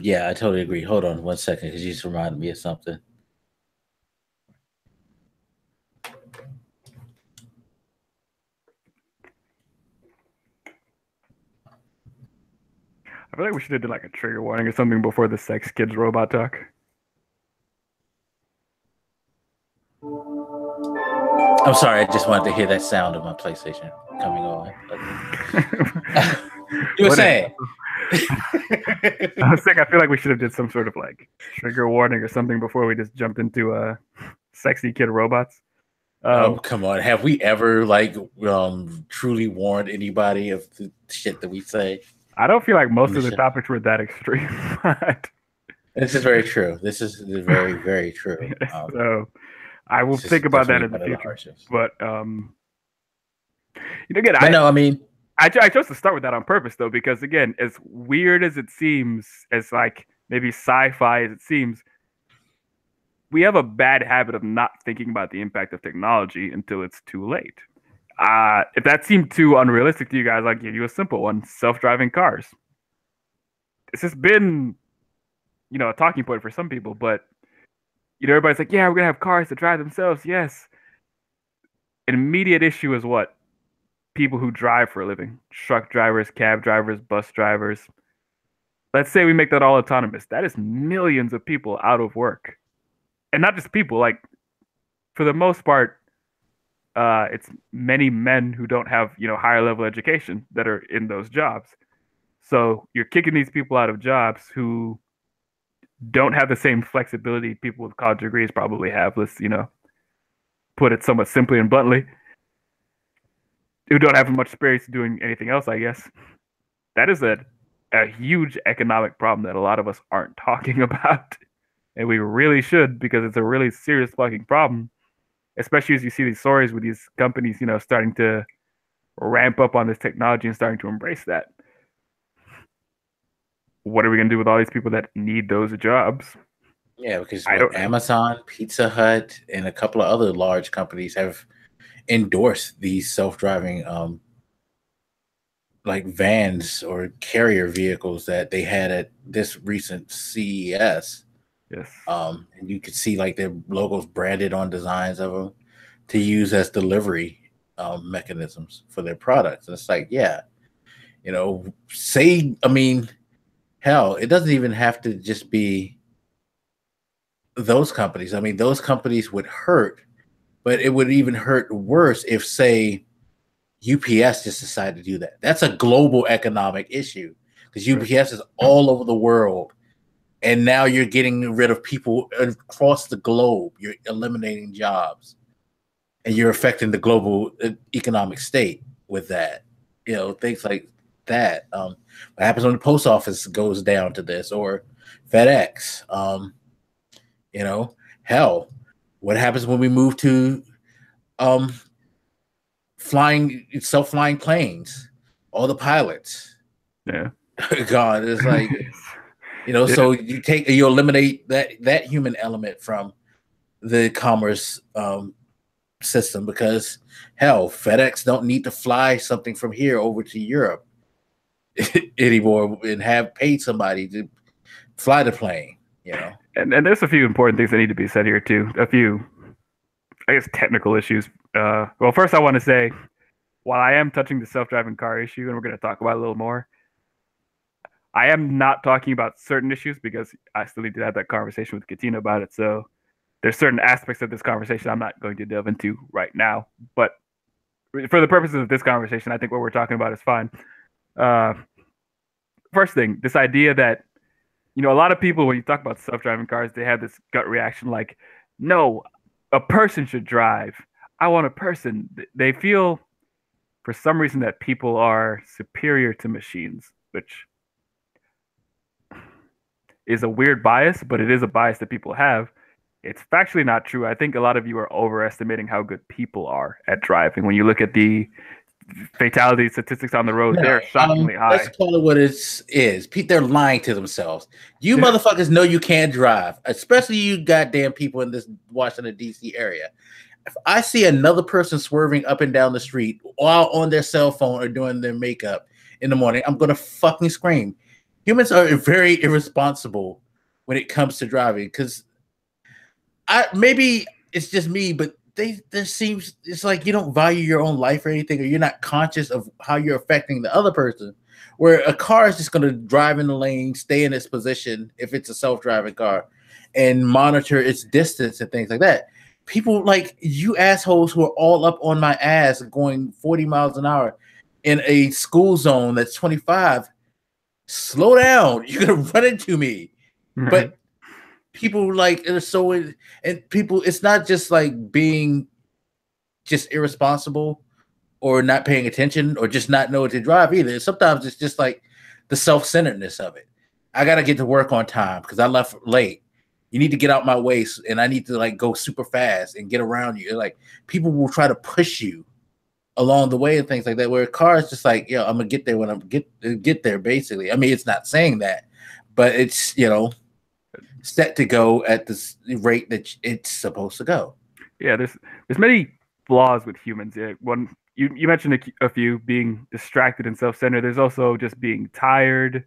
yeah, I totally agree. Hold on 1 second, because you just reminded me of something. I feel like we should have done like a trigger warning or something before the sex kids robot talk. I'm sorry, I just wanted to hear that sound of my PlayStation coming on. You were saying? I was saying I feel like we should have did some sort of like trigger warning or something before we just jumped into sexy kid robots. Oh, come on. Have we ever like truly warned anybody of the shit that we say? I don't feel like most of the topics were that extreme. But this is very true. This is very, very true. So I will think about that in the future. But again, I chose to start with that on purpose though, because again, as weird as it seems, as like maybe sci-fi as it seems, we have a bad habit of not thinking about the impact of technology until it's too late. If that seemed too unrealistic to you guys, I'll give you a simple one: self-driving cars. This has been, a talking point for some people, but everybody's like, yeah, we're gonna have cars that drive themselves. Yes. An immediate issue is what? People who drive for a living. Truck drivers, cab drivers, bus drivers. Let's say we make that all autonomous. That is millions of people out of work. And not just people, like, for the most part, it's many men who don't have, higher level education that are in those jobs. So you're kicking these people out of jobs who don't have the same flexibility people with college degrees probably have. Let's, put it somewhat simply and bluntly. Who don't have much experience doing anything else, I guess. That is a huge economic problem that a lot of us aren't talking about. And we really should, because it's a really serious fucking problem. Especially as you see these stories with these companies, starting to ramp up on this technology and starting to embrace that. What are we going to do with all these people that need those jobs? Yeah, because Amazon, Pizza Hut, and a couple of other large companies have endorsed these self-driving like vans or carrier vehicles that they had at this recent CES. Yes. And you could see like their logos branded on designs of them to use as delivery mechanisms for their products. And it's like, yeah, hell, it doesn't even have to just be those companies. I mean, those companies would hurt, but it would even hurt worse if, say, UPS just decided to do that. That's a global economic issue because UPS is all over the world. And now you're getting rid of people across the globe. You're eliminating jobs. And you're affecting the global economic state with that. Things like that. What happens when the post office goes down to this, or FedEx? Hell, what happens when we move to self-flying planes? All the pilots. Yeah. God, it's like, so you eliminate that human element from the commerce system, because hell, FedEx don't need to fly something from here over to Europe anymore and have paid somebody to fly the plane, And there's a few important things that need to be said here too. I guess, technical issues. Well, first I want to say, while I am touching the self-driving car issue, and we're going to talk about it a little more, I am not talking about certain issues because I still need to have that conversation with Katina about it. So there's certain aspects of this conversation I'm not going to delve into right now. But for the purposes of this conversation, I think what we're talking about is fine. First thing, this idea that, a lot of people, when you talk about self-driving cars, they have this gut reaction like, no, a person should drive. I want a person. They feel, for some reason, that people are superior to machines, which is a weird bias, but it is a bias that people have. It's factually not true. I think a lot of you are overestimating how good people are at driving. When you look at the fatality statistics on the road, they're shockingly high. Let's call it what it is. Pete, they're lying to themselves. You motherfuckers know you can't drive, especially you goddamn people in this Washington, D.C. area. If I see another person swerving up and down the street while on their cell phone or doing their makeup in the morning, I'm going to fucking scream. Humans are very irresponsible when it comes to driving, because maybe it's just me, but it's like you don't value your own life or anything, or you're not conscious of how you're affecting the other person. Where a car is just going to drive in the lane, stay in its position if it's a self-driving car, and monitor its distance and things like that. People like you assholes who are all up on my ass going 40 miles an hour in a school zone that's 25. Slow down. You're going to run into me. Mm-hmm. But people like are so, and people, it's not just like being just irresponsible or not paying attention or just not know what to drive either. Sometimes it's just like the self-centeredness of it. I got to get to work on time because I left late. You need to get out my way, and I need to like go super fast and get around you. Like people will try to push you along the way and things like that, where a car is just like, I'm gonna get there when I'm get there, basically. I mean, it's not saying that, but it's set to go at the rate that it's supposed to go. Yeah, there's many flaws with humans. One, you mentioned a few, being distracted and self-centered. There's also just being tired.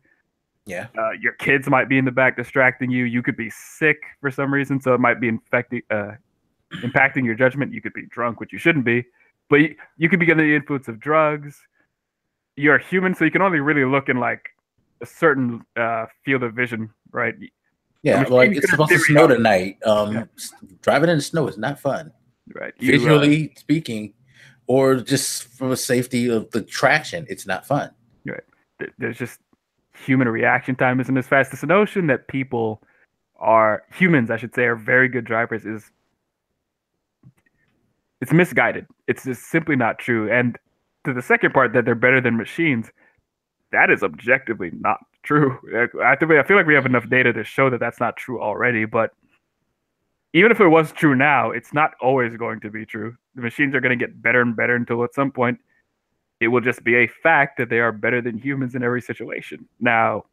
Yeah. Your kids might be in the back distracting you. You could be sick for some reason, so it might be impacting your judgment. You could be drunk, which you shouldn't be. But you could be under the influence of drugs. You're a human, so you can only really look in like a certain field of vision, right? Yeah, like it's supposed to snow tonight. Driving in the snow is not fun, right? Visually speaking, or just from a safety of the traction, it's not fun. Right. There's just human reaction time isn't as fast. It's a notion that humans, I should say, are very good drivers it's misguided. It's just simply not true. And to the second part, that they're better than machines, that is objectively not true. I feel like we have enough data to show that that's not true already. But even if it was true now, it's not always going to be true. The machines are going to get better and better until at some point it will just be a fact that they are better than humans in every situation. Now,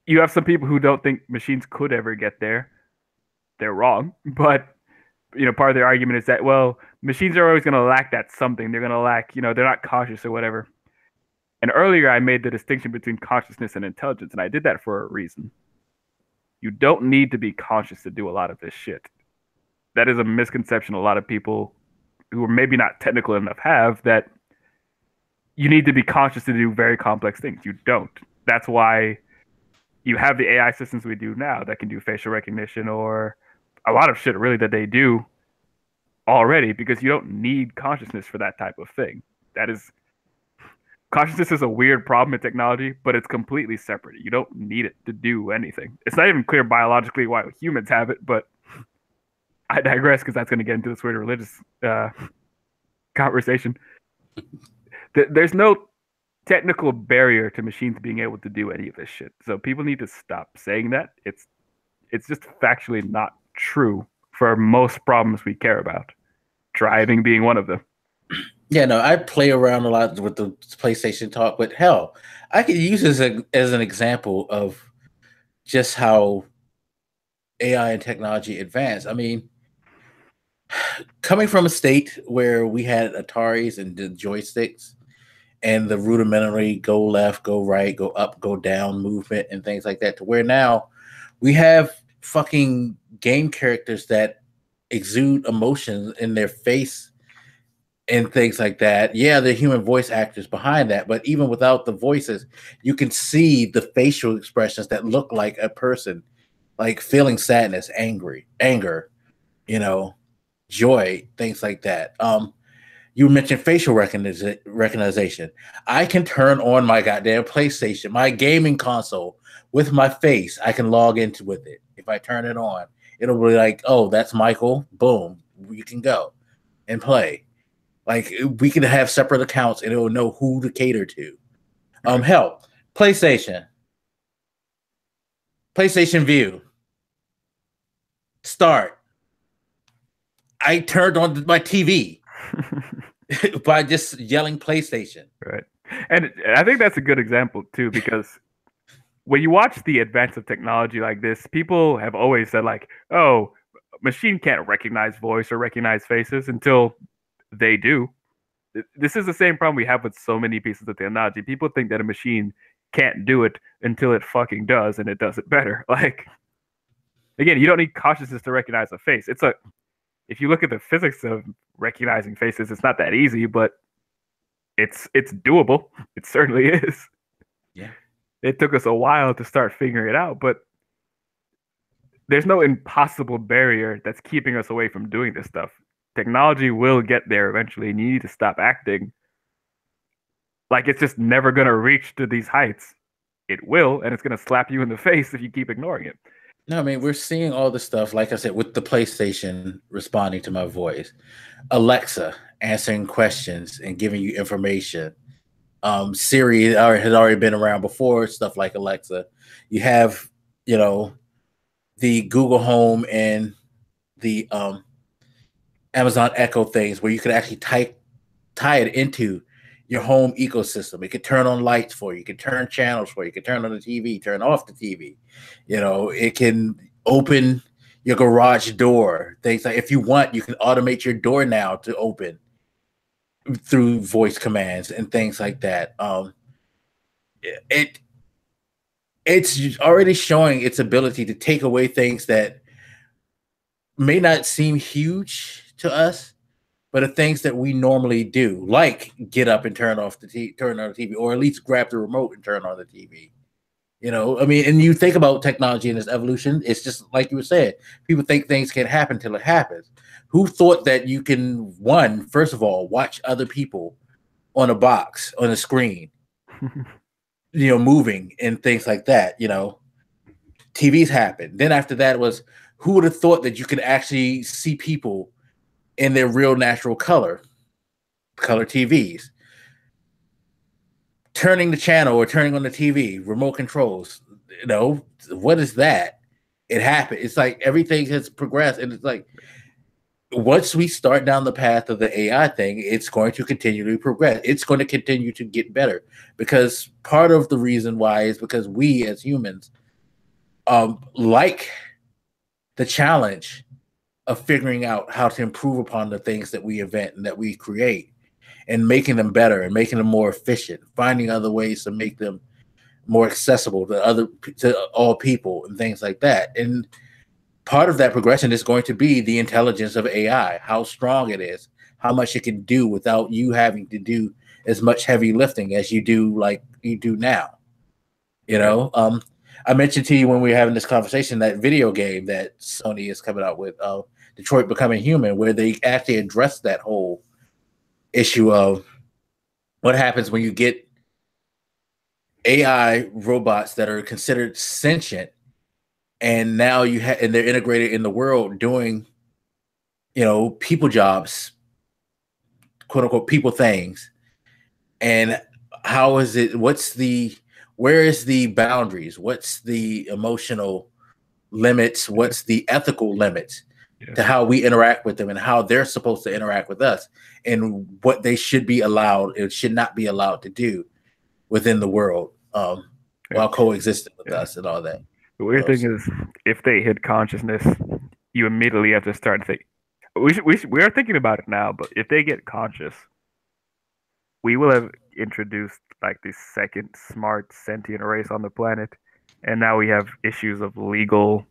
you have some people who don't think machines could ever get there. They're wrong. But part of their argument is that, well, machines are always going to lack that something. They're going to lack, they're not cautious or whatever. And earlier I made the distinction between consciousness and intelligence, and I did that for a reason. You don't need to be conscious to do a lot of this shit. That is a misconception a lot of people who are maybe not technical enough have, that you need to be conscious to do very complex things. You don't. That's why you have the AI systems we do now that can do facial recognition or a lot of shit really that they do already, because you don't need consciousness for that type of thing. Consciousness is a weird problem in technology, but it's completely separate. You don't need it to do anything. It's not even clear biologically why humans have it, but I digress because that's going to get into this weird religious conversation. There's no technical barrier to machines being able to do any of this shit. So people need to stop saying that. It's just factually not true for most problems we care about. Driving being one of them. Yeah, no, I play around a lot with the PlayStation talk, but hell, I could use this as an example of just how AI and technology advance. I mean, coming from a state where we had Ataris and the joysticks and the rudimentary go left, go right, go up, go down movement and things like that, to where now we have fucking game characters that exude emotions in their face and things like that. Yeah, the human voice actors behind that, but even without the voices, you can see the facial expressions that look like a person, like feeling sadness, anger, you know, joy, things like that. You mentioned facial recognition. I can turn on my goddamn PlayStation, my gaming console, with my face. I can log into with it. If I turn it on, it'll be like, oh, that's Michael. Boom, you can go and play. Like we can have separate accounts and it will know who to cater to. Right. Hell, PlayStation, PlayStation View, start. I turned on my TV by just yelling PlayStation. Right. And I think that's a good example too, because when you watch the advance of technology like this, people have always said like, "Oh, machine can't recognize voice or recognize faces until they do." This is the same problem we have with so many pieces of technology. People think that a machine can't do it until it fucking does, and it does it better. Like again, you don't need consciousness to recognize a face. It's a if you look at the physics of recognizing faces, it's not that easy, but it's doable. It certainly is. Yeah. It took us a while to start figuring it out, but there's no impossible barrier that's keeping us away from doing this stuff. Technology will get there eventually, and you need to stop acting like it's just never going to reach to these heights. It will, and it's going to slap you in the face if you keep ignoring it. No, I mean, we're seeing all the stuff, like I said, with the PlayStation responding to my voice, Alexa answering questions and giving you information. Siri had already been around before, stuff like Alexa. You have, you know, the Google Home and the Amazon Echo things where you could actually tie it into your home ecosystem. It could turn on lights for you. It could turn channels for you. It could turn on the TV, turn off the TV. You know, it can open your garage door. Things like if you want, you can automate your door now to open through voice commands and things like that. It it's already showing its ability to take away things that may not seem huge to us, but the things that we normally do, like get up and turn on the TV, or at least grab the remote and turn on the TV. You know, I mean, and you think about technology and its evolution, it's just like you were saying, people think things can happen till it happens. Who thought that you can, first of all, watch other people on a box, on a screen, moving and things like that, TVs happen. Then after that was, who would have thought that you could actually see people in their real natural color TVs? Turning the channel or turning on the TV, remote controls, what is that? It happened. It's like everything has progressed. And it's like, once we start down the path of the AI thing, it's going to continually progress. It's going to continue to get better, because part of the reason why is because we as humans like the challenge of figuring out how to improve upon the things that we invent and that we create, and making them better and making them more efficient, finding other ways to make them more accessible to all people and things like that. And part of that progression is going to be the intelligence of AI, how strong it is, how much it can do without you having to do as much heavy lifting as you do now. I mentioned to you when we were having this conversation that video game that Sony is coming out with, Detroit Becoming Human, where they actually address that whole issue of what happens when you get AI robots that are considered sentient, and now and they're integrated in the world doing, people jobs, quote unquote, people things. And how is it? Where is the boundaries? What's the emotional limits? What's the ethical limits to how we interact with them and how they're supposed to interact with us, and what they should be allowed and should not be allowed to do within the world, while coexisting with us and all that. The weird thing is, if they hit consciousness, you immediately have to start thinking. We are thinking about it now, but if they get conscious, we will have introduced like the second smart sentient race on the planet, and now we have issues of legal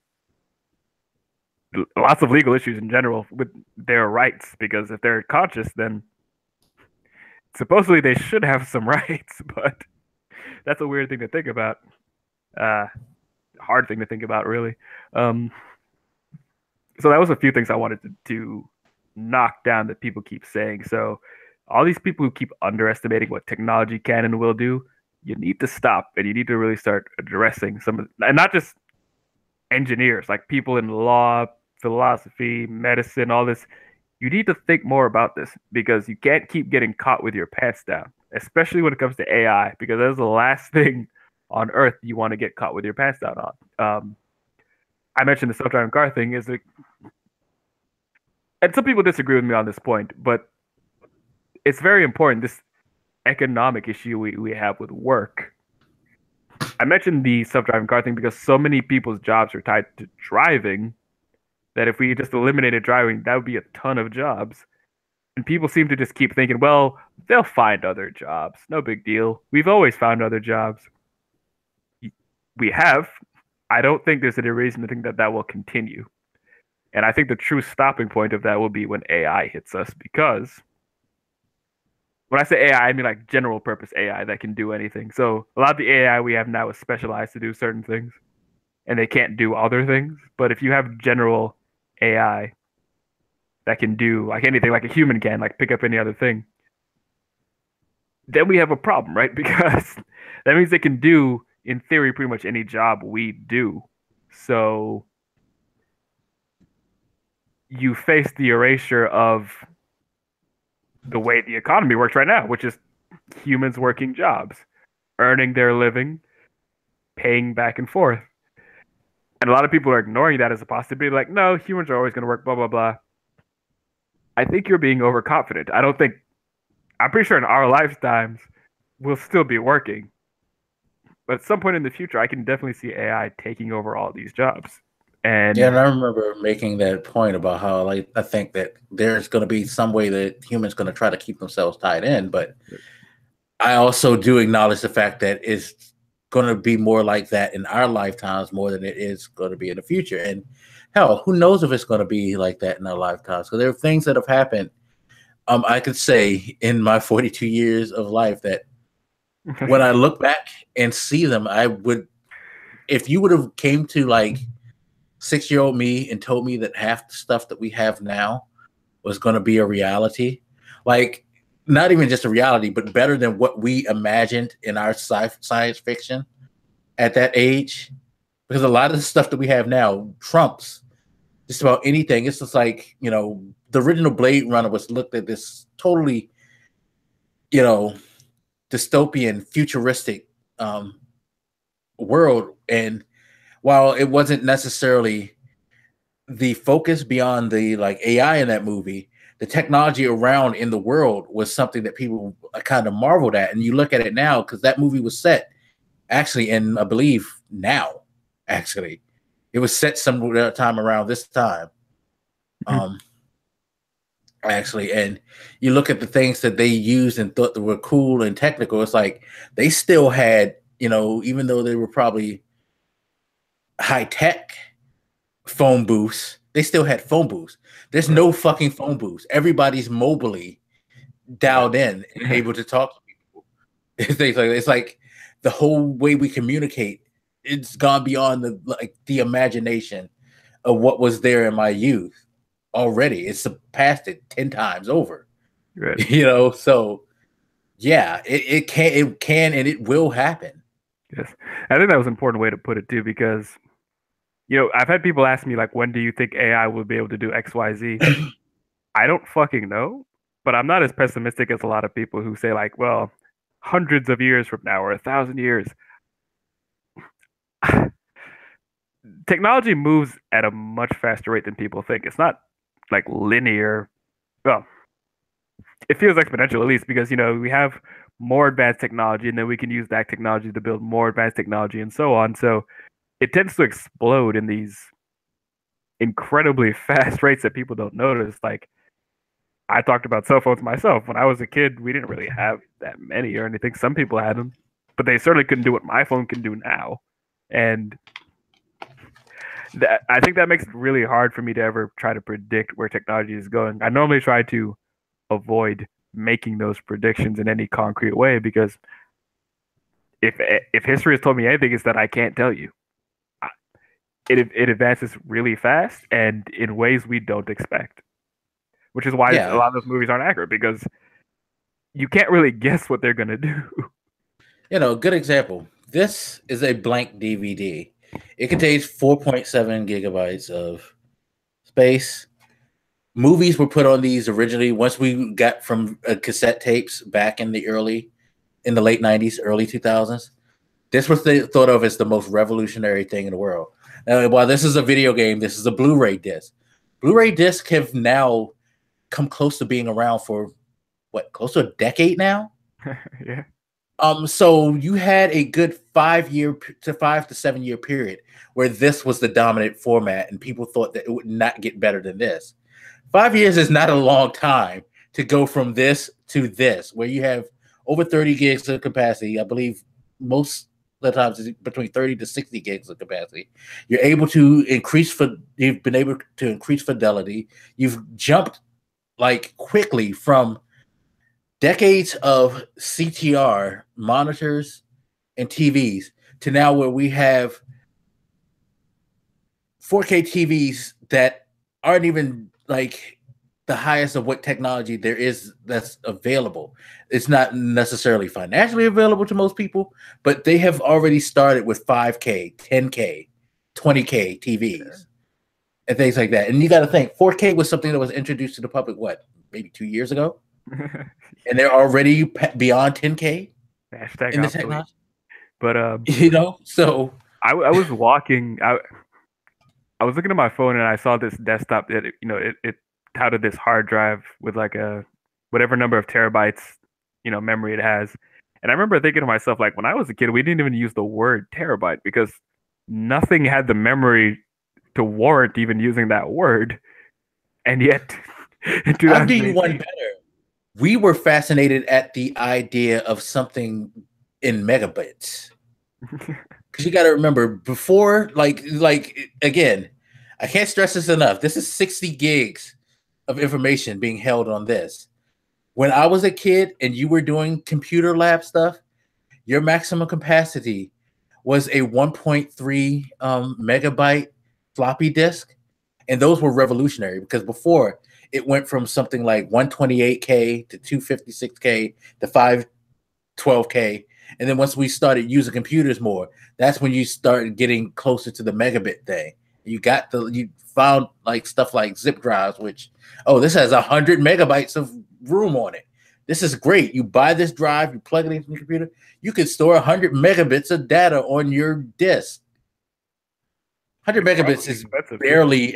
lots of legal issues in general with their rights, because if they're conscious, then supposedly they should have some rights, but that's a weird thing to think about. Hard thing to think about, really. Um, so that was a few things I wanted to knock down that people keep saying. So all these people who keep underestimating what technology can and will do, you need to stop, and you need to really start addressing some of, and not just engineers, like people in law, philosophy, medicine, all this. You need to think more about this, because you can't keep getting caught with your pants down, especially when it comes to AI, because that's the last thing on earth you want to get caught with your pants down on. I mentioned the self-driving car thing is like, and some people disagree with me on this point, but it's very important. This economic issue we have with work. I mentioned the self-driving car thing because so many people's jobs are tied to driving that if we just eliminated driving, that would be a ton of jobs. And people seem to just keep thinking, well, they'll find other jobs. No big deal. We've always found other jobs. We have. I don't think there's any reason to think that that will continue. And I think the true stopping point of that will be when AI hits us, because when I say AI, I mean like general purpose AI that can do anything. So a lot of the AI we have now is specialized to do certain things, and they can't do other things. But if you have general AI that can do like anything, like a human can, like pick up any other thing, then we have a problem, right? Because that means they can do, in theory, pretty much any job we do. So you face the erasure of the way the economy works right now, which is humans working jobs, earning their living, paying back and forth. And a lot of people are ignoring that as a possibility, like, no, humans are always going to work, blah, blah, blah. I think you're being overconfident. I'm pretty sure in our lifetimes, we'll still be working. But at some point in the future, I can definitely see AI taking over all these jobs. And yeah, and I remember making that point about how, like, I think that there's going to be some way that humans going to try to keep themselves tied in, but I also do acknowledge the fact that it's going to be more like that in our lifetimes more than it is going to be in the future. And hell, who knows if it's going to be like that in our lifetimes? So there are things that have happened. I could say in my 42 years of life that when I look back and see them, I would, if you would have came to like 6-year-old me and told me that half the stuff that we have now was going to be a reality, like not even just a reality, but better than what we imagined in our science fiction at that age, because a lot of the stuff that we have now trumps just about anything. It's just like, you know, the original Blade Runner was looked at this totally, you know, dystopian, futuristic world. And while it wasn't necessarily the focus beyond the like AI in that movie, the technology around in the world was something that people kind of marveled at. And you look at it now, because that movie was set actually in, I believe, now, actually. It was set some time around this time. Actually, and you look at the things that they used and thought that were cool and technical, it's like they still had, you know, even though they were probably high tech phone booths, they still had phone booths. There's no fucking phone booths. Everybody's mobily dialed in and able to talk to people. It's like the whole way we communicate, it's gone beyond the imagination of what was there in my youth already. It's surpassed it 10 times over. Right. You know, so yeah, it can and it will happen. Yes. I think that was an important way to put it too, because you know, I've had people ask me like, when do you think AI will be able to do XYZ? I don't fucking know, but I'm not as pessimistic as a lot of people who say like, well, hundreds of years from now or 1,000 years. Technology moves at a much faster rate than people think. It's not like linear. Well, it feels exponential at least, because you know we have more advanced technology, and then we can use that technology to build more advanced technology, and so on. So it tends to explode in these incredibly fast rates that people don't notice. Like, I talked about cell phones myself. When I was a kid, we didn't really have that many or anything. Some people had them, but they certainly couldn't do what my phone can do now. And I think that makes it really hard for me to ever try to predict where technology is going. I normally try to avoid making those predictions in any concrete way because if history has told me anything, it's that I can't tell you. It advances really fast and in ways we don't expect, which is why a Yeah, lot of those movies aren't accurate because you can't really guess what they're gonna do. good example. This is a blank DVD. It contains 4.7 gigabytes of space. Movies were put on these originally once we got from cassette tapes back in the late 90s, early 2000s. This was thought of as the most revolutionary thing in the world. While this is a video game, this is a Blu-ray disc. Blu-ray discs have now come close to being around for close to a decade now. Yeah. So you had a good 5 to 7 year period where this was the dominant format, and people thought that it would not get better than this. 5 years is not a long time to go from this to this, where you have over 30 gigs of capacity. I believe most of the times it's between 30 to 60 gigs of capacity. You're able to you've been able to increase fidelity. You've jumped like quickly from decades of CTR monitors and TVs to now where we have 4K TVs that aren't even like the highest of what technology there is that's available. It's not necessarily financially available to most people, but they have already started with 5K, 10K, 20K TVs and things like that. And you got to think 4K was something that was introduced to the public, maybe 2 years ago? And they're already beyond 10K Hashtag in the obsolete. technology. But so I was walking. I was looking at my phone and I saw this desktop that it touted this hard drive with like a whatever number of terabytes memory it has. And I remember thinking to myself, like when I was a kid, we didn't even use the word terabyte because nothing had the memory to warrant even using that word. And yet, in I'll do you one 2018, better. We were fascinated at the idea of something in megabits. Because you got to remember, before, like again, I can't stress this enough. This is 60 gigs of information being held on this. When I was a kid and you were doing computer lab stuff, your maximum capacity was a 1.3 megabyte floppy disk. And those were revolutionary because before it went from something like 128K to 256K to 512K. And then once we started using computers more, that's when you started getting closer to the megabit thing. You found like stuff like zip drives, which, this has 100 megabytes of room on it. This is great. You buy this drive, you plug it into your computer, you can store 100 megabits of data on your disk. 100 megabits is barely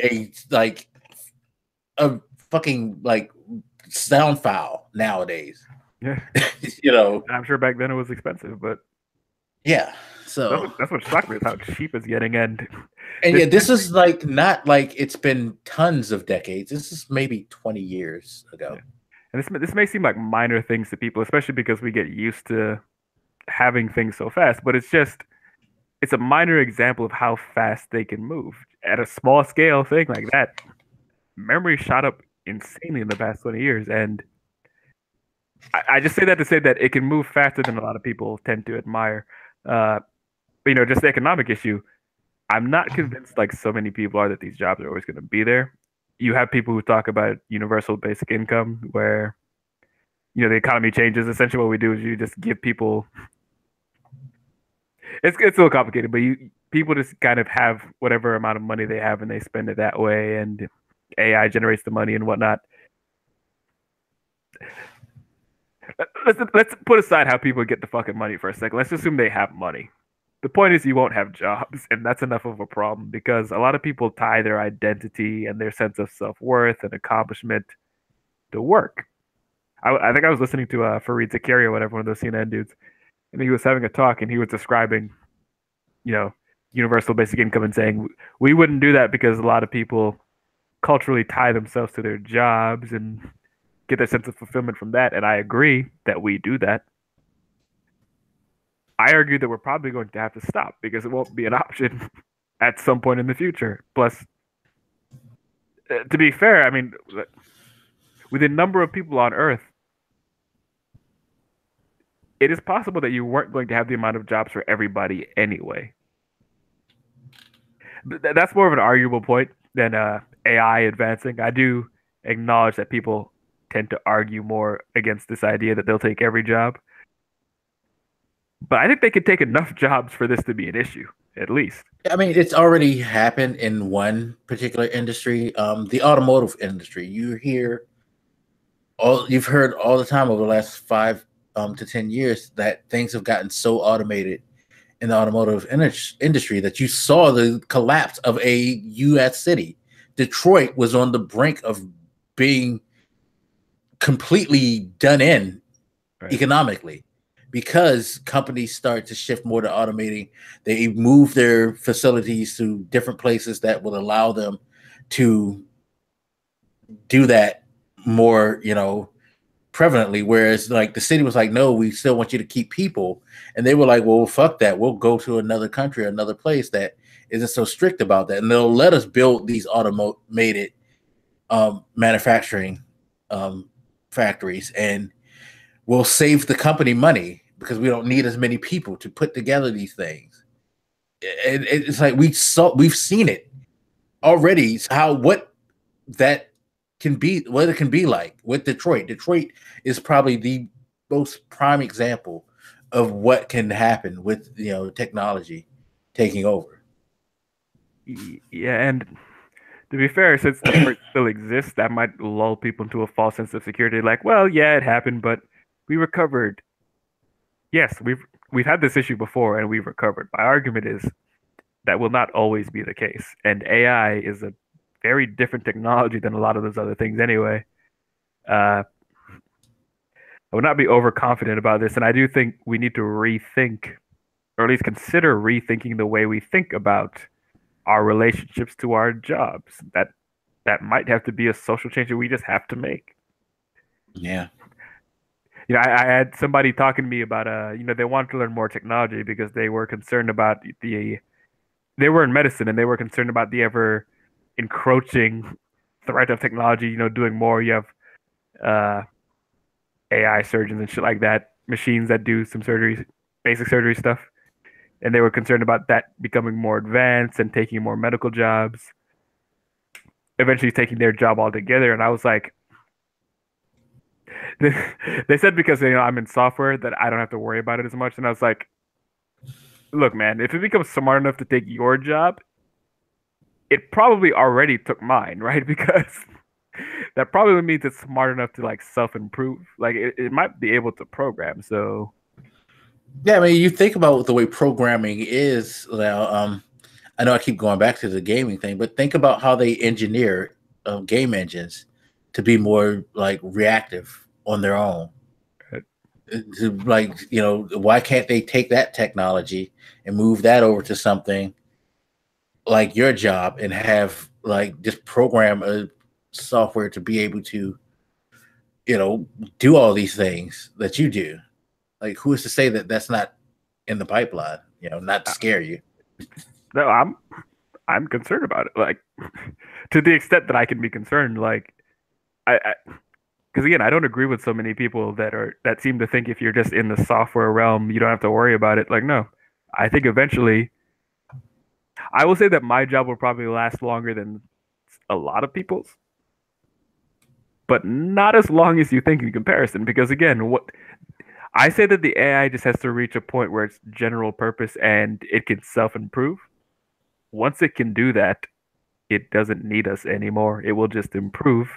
a fucking like sound file nowadays. Yeah. I'm sure back then it was expensive, but yeah. So that's what shocked me is how cheap it's getting. And this is like not like it's been tons of decades. This is maybe 20 years ago. Yeah. And this may seem like minor things to people, especially because we get used to having things so fast, but it's a minor example of how fast they can move. At a small scale thing like that, memory shot up insanely in the past 20 years. And I just say that to say that it can move faster than a lot of people tend to admire. But, just the economic issue, I'm not convinced like so many people are that these jobs are always going to be there. You have people who talk about universal basic income where, the economy changes. Essentially what we do is you just give people, it's a little complicated, but people just kind of have whatever amount of money they have and they spend it that way. And AI generates the money and whatnot. Let's put aside how people get the fucking money for a second. Let's assume they have money. The point is you won't have jobs, and that's enough of a problem because a lot of people tie their identity and their sense of self-worth and accomplishment to work. I think I was listening to Fareed Zakaria or whatever, one of those CNN dudes, and he was having a talk and he was describing, universal basic income and saying we wouldn't do that because a lot of people culturally tie themselves to their jobs and get their sense of fulfillment from that. And I agree that we do that. I argue that we're probably going to have to stop because it won't be an option. at some point in the future. Plus, to be fair, I mean, with the number of people on Earth, it is possible that you weren't going to have the amount of jobs for everybody anyway. That's more of an arguable point than AI advancing. I do acknowledge that people tend to argue more against this idea that they'll take every job. But I think they could take enough jobs for this to be an issue, at least. I mean, it's already happened in one particular industry, the automotive industry. You've heard all the time over the last 5 to 10 years that things have gotten so automated in the automotive industry that you saw the collapse of a U.S. city. Detroit was on the brink of being completely done in economically because companies start to shift more to automating. They move their facilities to different places that will allow them to do that more, prevalently. Whereas like the city was like, no, we still want you to keep people. And they were like, well, fuck that. We'll go to another country, another place that isn't so strict about that. And they'll let us build these automated manufacturing factories, and we'll save the company money because we don't need as many people to put together these things. And it's like we've seen it already. What it can be like with Detroit. Detroit is probably the most prime example of what can happen with technology taking over. Yeah, and to be fair, since Detroit still exists, that might lull people into a false sense of security. Like, well, yeah, it happened, but we recovered. Yes, we've had this issue before, and we've recovered. My argument is that will not always be the case, and AI is a very different technology than a lot of those other things anyway. I would not be overconfident about this, and I do think we need to rethink, or at least consider rethinking the way we think about our relationships to our jobs. That might have to be a social change that we just have to make. Yeah. I had somebody talking to me about they wanted to learn more technology because they were concerned about they were in medicine and they were concerned about the ever encroaching threat of technology, doing more. You have AI surgeons and shit like that, machines that do some surgery, basic surgery stuff. And they were concerned about that becoming more advanced and taking more medical jobs, eventually taking their job altogether. And I was like, they said because I'm in software that I don't have to worry about it as much. And I was like, look, man, if it becomes smart enough to take your job, it probably already took mine, right? Because that probably means it's smart enough to like self-improve. Like it might be able to program. So yeah, I mean, you think about the way programming is now. I know I keep going back to the gaming thing, but think about how they engineer game engines to be more like reactive on their own. Like, why can't they take that technology and move that over to something like your job and have like just program a software to be able to, do all these things that you do? Like, who is to say that that's not in the pipeline? Not to scare you. No, I'm concerned about it. Like, to the extent that I can be concerned. Like, because again, I don't agree with so many people that seem to think if you're just in the software realm, you don't have to worry about it. Like, no, I think eventually, I will say that my job will probably last longer than a lot of people's, but not as long as you think in comparison. Because again, what I say that the AI just has to reach a point where it's general purpose and it can self-improve. Once it can do that, it doesn't need us anymore. It will just improve.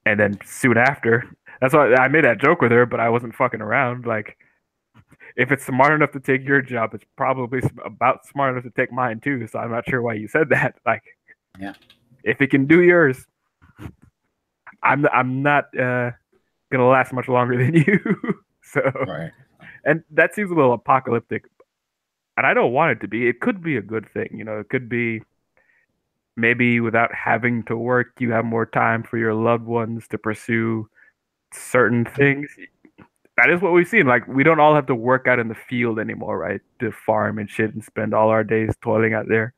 And then soon after, that's why I made that joke with her, but I wasn't fucking around. Like, if it's smart enough to take your job, it's probably about smart enough to take mine too. So I'm not sure why you said that. Like, yeah, if it can do yours, I'm not gonna last much longer than you. So, right. And that seems a little apocalyptic, and I don't want it to be. It could be a good thing, It could be maybe without having to work, you have more time for your loved ones to pursue certain things. That is what we've seen. Like, we don't all have to work out in the field anymore, right? To farm and shit and spend all our days toiling out there.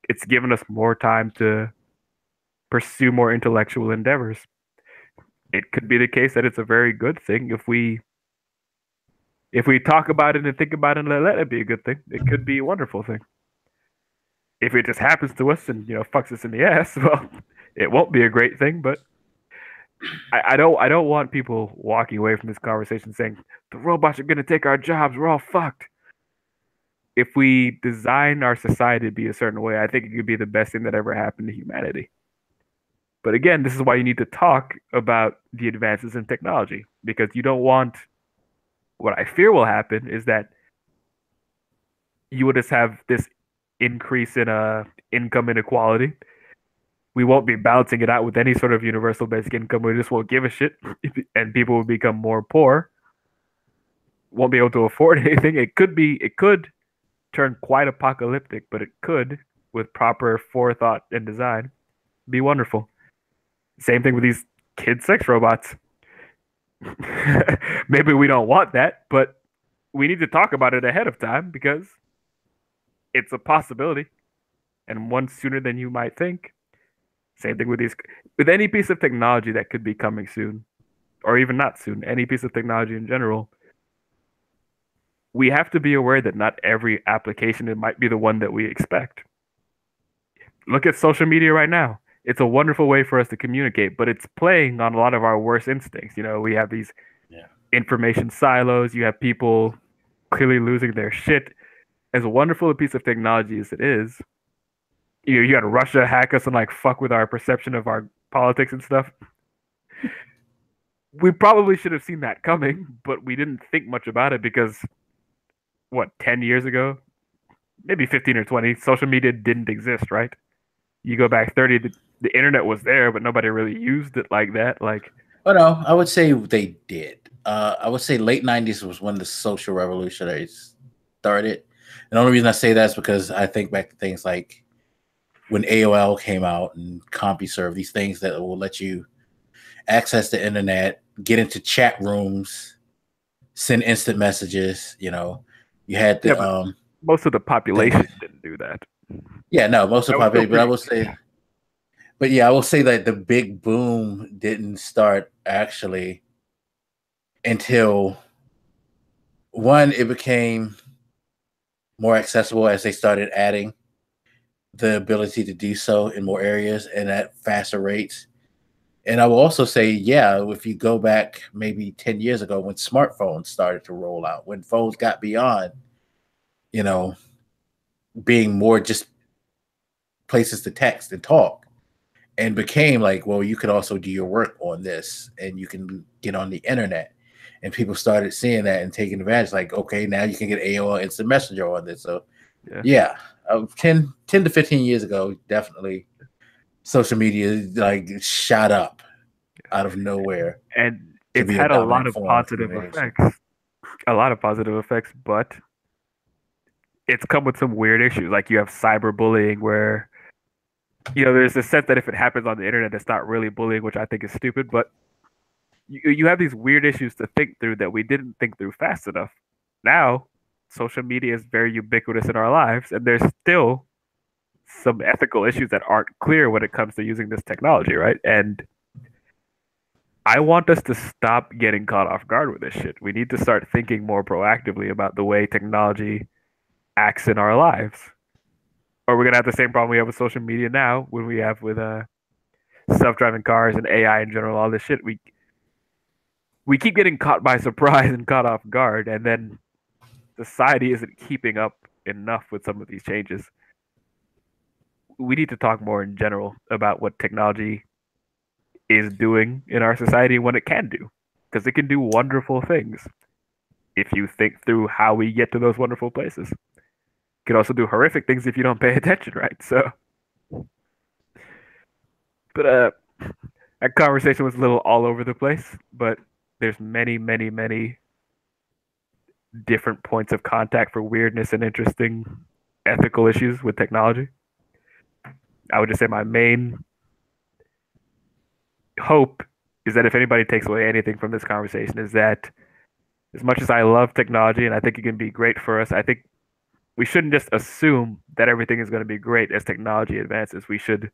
It's given us more time to pursue more intellectual endeavors. It could be the case that it's a very good thing if we talk about it and think about it and let it be a good thing. It could be a wonderful thing. If it just happens to us and fucks us in the ass, well, it won't be a great thing. But I don't want people walking away from this conversation saying the robots are gonna take our jobs. We're all fucked. If we design our society to be a certain way, I think it could be the best thing that ever happened to humanity. But again, this is why you need to talk about the advances in technology, because you don't want what I fear will happen is that you will just have this increase in income inequality. We won't be balancing it out with any sort of universal basic income. We just won't give a shit, and people will become more poor. Won't be able to afford anything. It could turn quite apocalyptic, but it could, with proper forethought and design, be wonderful. Same thing with these kid sex robots. Maybe we don't want that, but we need to talk about it ahead of time because it's a possibility, and one sooner than you might think. Same thing with any piece of technology that could be coming soon, or even not soon. Any piece of technology in general, we have to be aware that not every application it might be the one that we expect. Look at social media right now. It's a wonderful way for us to communicate, but it's playing on a lot of our worst instincts. We have these information silos. You have people clearly losing their shit. As wonderful a piece of technology as it is, you got Russia hack us and fuck with our perception of our politics and stuff. We probably should have seen that coming, but we didn't think much about it because 10 years ago, maybe 15 or 20, social media didn't exist, right? You go back 30, the internet was there, but nobody really used it like that. Oh no, I would say they did. I would say late 90s was when the social revolutionaries started. And the only reason I say that is because I think back to things like when AOL came out and CompuServe, these things that will let you access the internet, get into chat rooms, send instant messages. You had the most of the population didn't do that. Yeah, no, most of the population. But I will say, I will say that the big boom didn't start actually until it became more accessible as they started adding the ability to do so in more areas and at faster rates. And I will also say, if you go back maybe 10 years ago when smartphones started to roll out, when phones got beyond, being more just places to text and talk and became you can also do your work on this and you can get on the internet. And people started seeing that and taking advantage. Okay, now you can get AOL Instant Messenger on this. So, 10 to 15 years ago, definitely social media shot up out of nowhere. And it's had a lot of positive effects. A lot of positive effects, but it's come with some weird issues. You have cyberbullying where, there's a sense that if it happens on the internet, it's not really bullying, which I think is stupid, but you have these weird issues to think through that we didn't think through fast enough. Now, social media is very ubiquitous in our lives, and there's still some ethical issues that aren't clear when it comes to using this technology, right? And I want us to stop getting caught off guard with this shit. We need to start thinking more proactively about the way technology acts in our lives. Or we're going to have the same problem we have with social media now when we have with self-driving cars and AI in general, all this shit. We keep getting caught by surprise and caught off guard, and then society isn't keeping up enough with some of these changes. We need to talk more in general about what technology is doing in our society and what it can do, because it can do wonderful things if you think through how we get to those wonderful places. It can also do horrific things if you don't pay attention, right? So, but that conversation was a little all over the place, but there's many, many, many different points of contact for weirdness and interesting ethical issues with technology. I would just say my main hope is that if anybody takes away anything from this conversation is that as much as I love technology and I think it can be great for us, I think we shouldn't just assume that everything is going to be great as technology advances. We should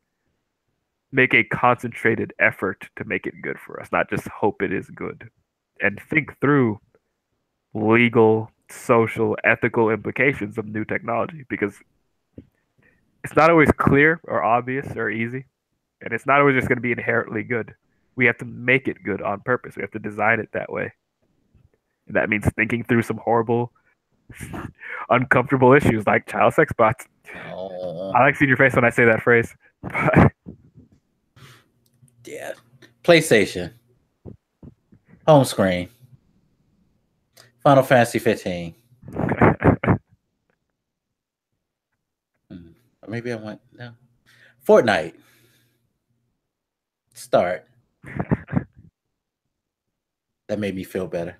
make a concentrated effort to make it good for us, not just hope it is good. And think through legal, social, ethical implications of new technology because it's not always clear or obvious or easy. And it's not always just going to be inherently good. We have to make it good on purpose. We have to design it that way. And that means thinking through some horrible, uncomfortable issues like child sex bots. Oh, I like seeing your face when I say that phrase. But yeah. PlayStation, home screen, Final Fantasy 15. Or maybe I went no. Fortnite. Start. That made me feel better.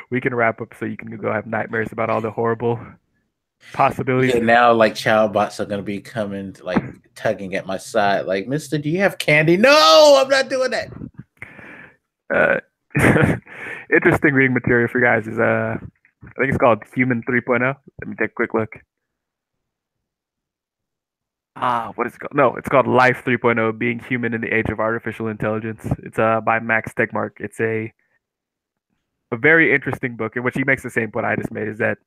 we can wrap up so you can go have nightmares about all the horrible possibilities. Yeah, now like child bots are gonna be coming, like tugging at my side, like, Mister, do you have candy? No, I'm not doing that. Interesting reading material for you guys is I think it's called Human 3.0. Let me take a quick look. What is it called? No, it's called Life 3.0, Being Human in the Age of Artificial Intelligence. It's by Max Tegmark. It's a very interesting book in which he makes the same point I just made, is that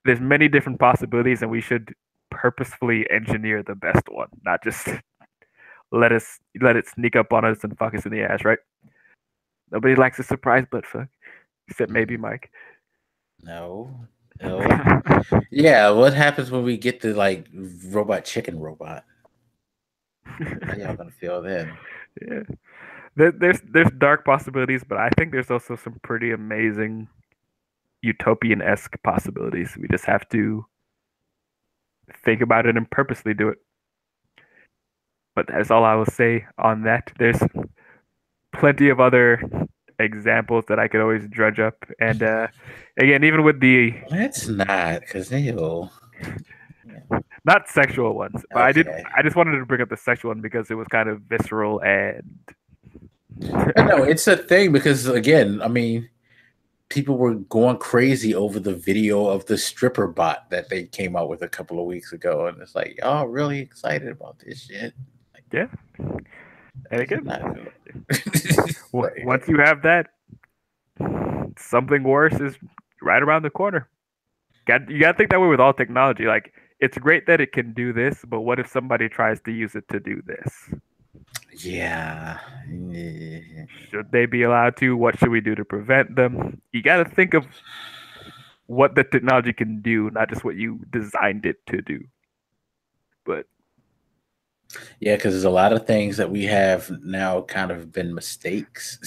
there's many different possibilities and we should purposefully engineer the best one, not just let it sneak up on us and fuck us in the ass, right? Nobody likes a surprise butt fuck, except maybe Mike. No. Yeah, what happens when we get the like robot chicken robot? How y'all gonna feel then? Yeah, there's dark possibilities, but I think there's also some pretty amazing utopian-esque possibilities. We just have to think about it and purposely do it. But that's all I will say on that. There's plenty of other examples that I could always drudge up, and again, even with the Let's not, because they'll not sexual ones, but okay. I just wanted to bring up the sexual one because it was kind of visceral and. No, it's a thing because again, I mean, people were going crazy over the video of the stripper bot that they came out with a couple of weeks ago, and it's like, y'all really excited about this shit? Like, yeah. And again, like, once you have that, something worse is right around the corner. You got to think that way with all technology. Like, it's great that it can do this, but what if somebody tries to use it to do this? yeah. Should they be allowed to? What should we do to prevent them? You got to think of what the technology can do, not just what you designed it to do. But yeah, because there's a lot of things that we have now kind of been mistakes.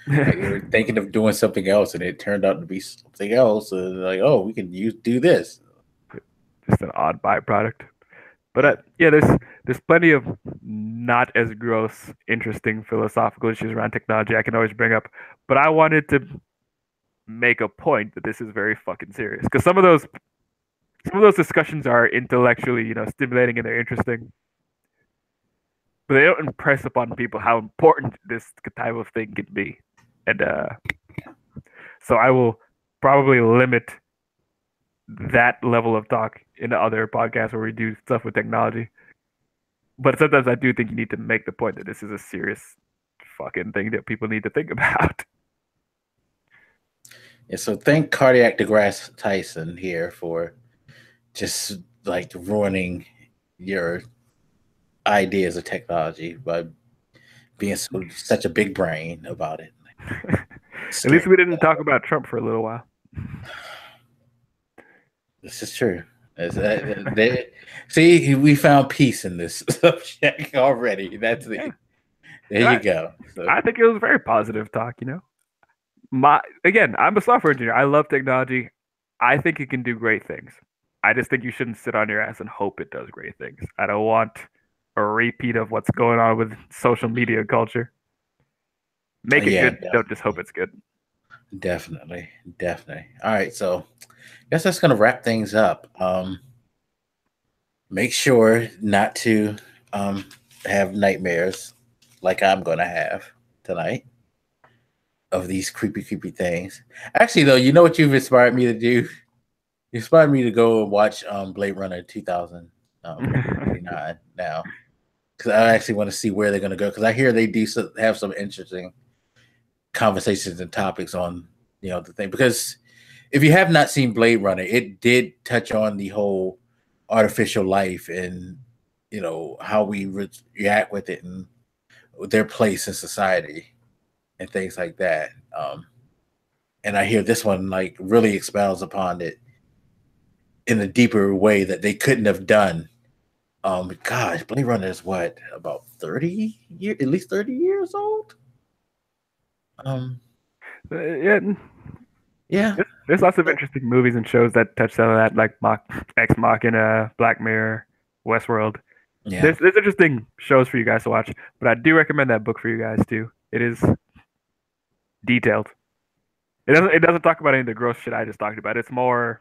Like we were thinking of doing something else, and it turned out to be something else. And like, oh, we can do this. Just an odd byproduct. But yeah, there's plenty of not as gross, interesting philosophical issues around technology I can always bring up. But I wanted to make a point that this is very fucking serious because some of those discussions are intellectually, stimulating and they're interesting, but they don't impress upon people how important this type of thing can be. And so I will probably limit that level of talk in other podcasts where we do stuff with technology. But sometimes I do think you need to make the point that this is a serious fucking thing that people need to think about. Yeah, so thank Cardiac DeGrasse Tyson here for just like ruining your ideas of technology by being such a big brain about it. At least we didn't talk about Trump for a little while. This is true. See, we found peace in this subject already. That's the. Yeah. There you go. So. I think it was very positive talk. Again, I'm a software engineer. I love technology. I think it can do great things. I just think you shouldn't sit on your ass and hope it does great things. I don't want a repeat of what's going on with social media culture. Make it good. Definitely. Don't just hope it's good. Definitely. All right, so I guess that's gonna wrap things up. Make sure not to have nightmares like I'm gonna have tonight of these creepy things. Actually, though, you know what you've inspired me to do? You inspired me to go and watch Blade Runner 2099 now, because I actually want to see where they're going to go. Because I hear they do have some interesting conversations and topics on the thing. Because if you have not seen Blade Runner, it did touch on the whole artificial life and how we react with it and their place in society and things like that. And I hear this one like really expounds upon it in a deeper way that they couldn't have done. Gosh, Blade Runner is what, about 30 years, at least 30 years old. Yeah, Yeah. there's lots of interesting movies and shows that touch some of that, like Ex Machina, Black Mirror, Westworld. Yeah. There's interesting shows for you guys to watch, but I do recommend that book for you guys too. It is detailed. It doesn't talk about any of the gross shit I just talked about. It's more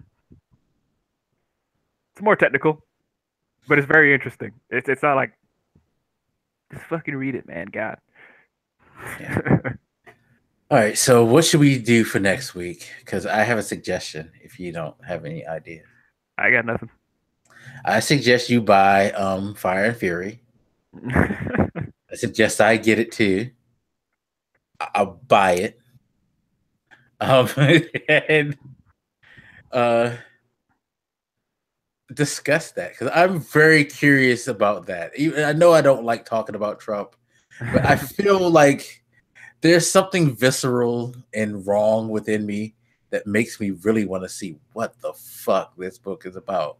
technical, but it's very interesting. It's not like just fucking read it, man. God. Yeah. All right, so what should we do for next week? Because I have a suggestion if you don't have any ideas. I got nothing. I suggest you buy Fire and Fury. I suggest I get it too. I'll buy it. And discuss that, because I'm very curious about that. I know I don't like talking about Trump, but I feel like there's something visceral and wrong within me that makes me really want to see what the fuck this book is about.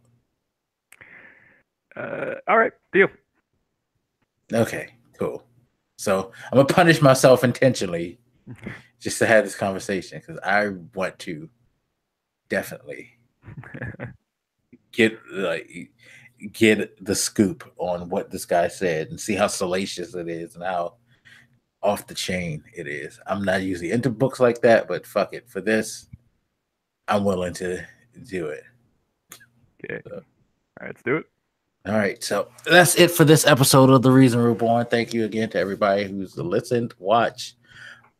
All right, deal. Okay, cool. So I'm gonna punish myself intentionally just to have this conversation, because I want to definitely get the scoop on what this guy said and see how salacious it is and how off the chain it is. I'm not usually into books like that, but fuck it. For this, I'm willing to do it. Okay. So. All right, let's do it. All right. So that's it for this episode of The Reason Reborn. Thank you again to everybody who's listened, watched.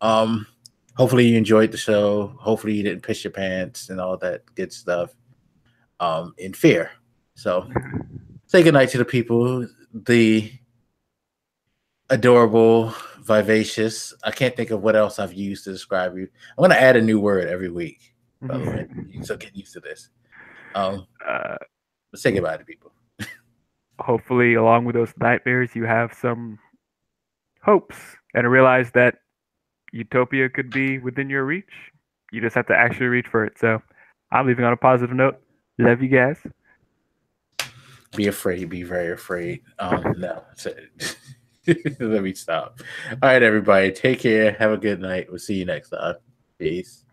Hopefully you enjoyed the show. Hopefully you didn't piss your pants and all that good stuff in fear. So say goodnight to the people. The adorable, vivacious. I can't think of what else I've used to describe you. I'm going to add a new word every week, by the way. So get used to this. Say goodbye to people. Hopefully, along with those nightmares, you have some hopes and realize that utopia could be within your reach. You just have to actually reach for it. So I'm leaving on a positive note. Love you guys. Be afraid. Be very afraid. No. Let me stop. All right, everybody. Take care. Have a good night. We'll see you next time. Peace.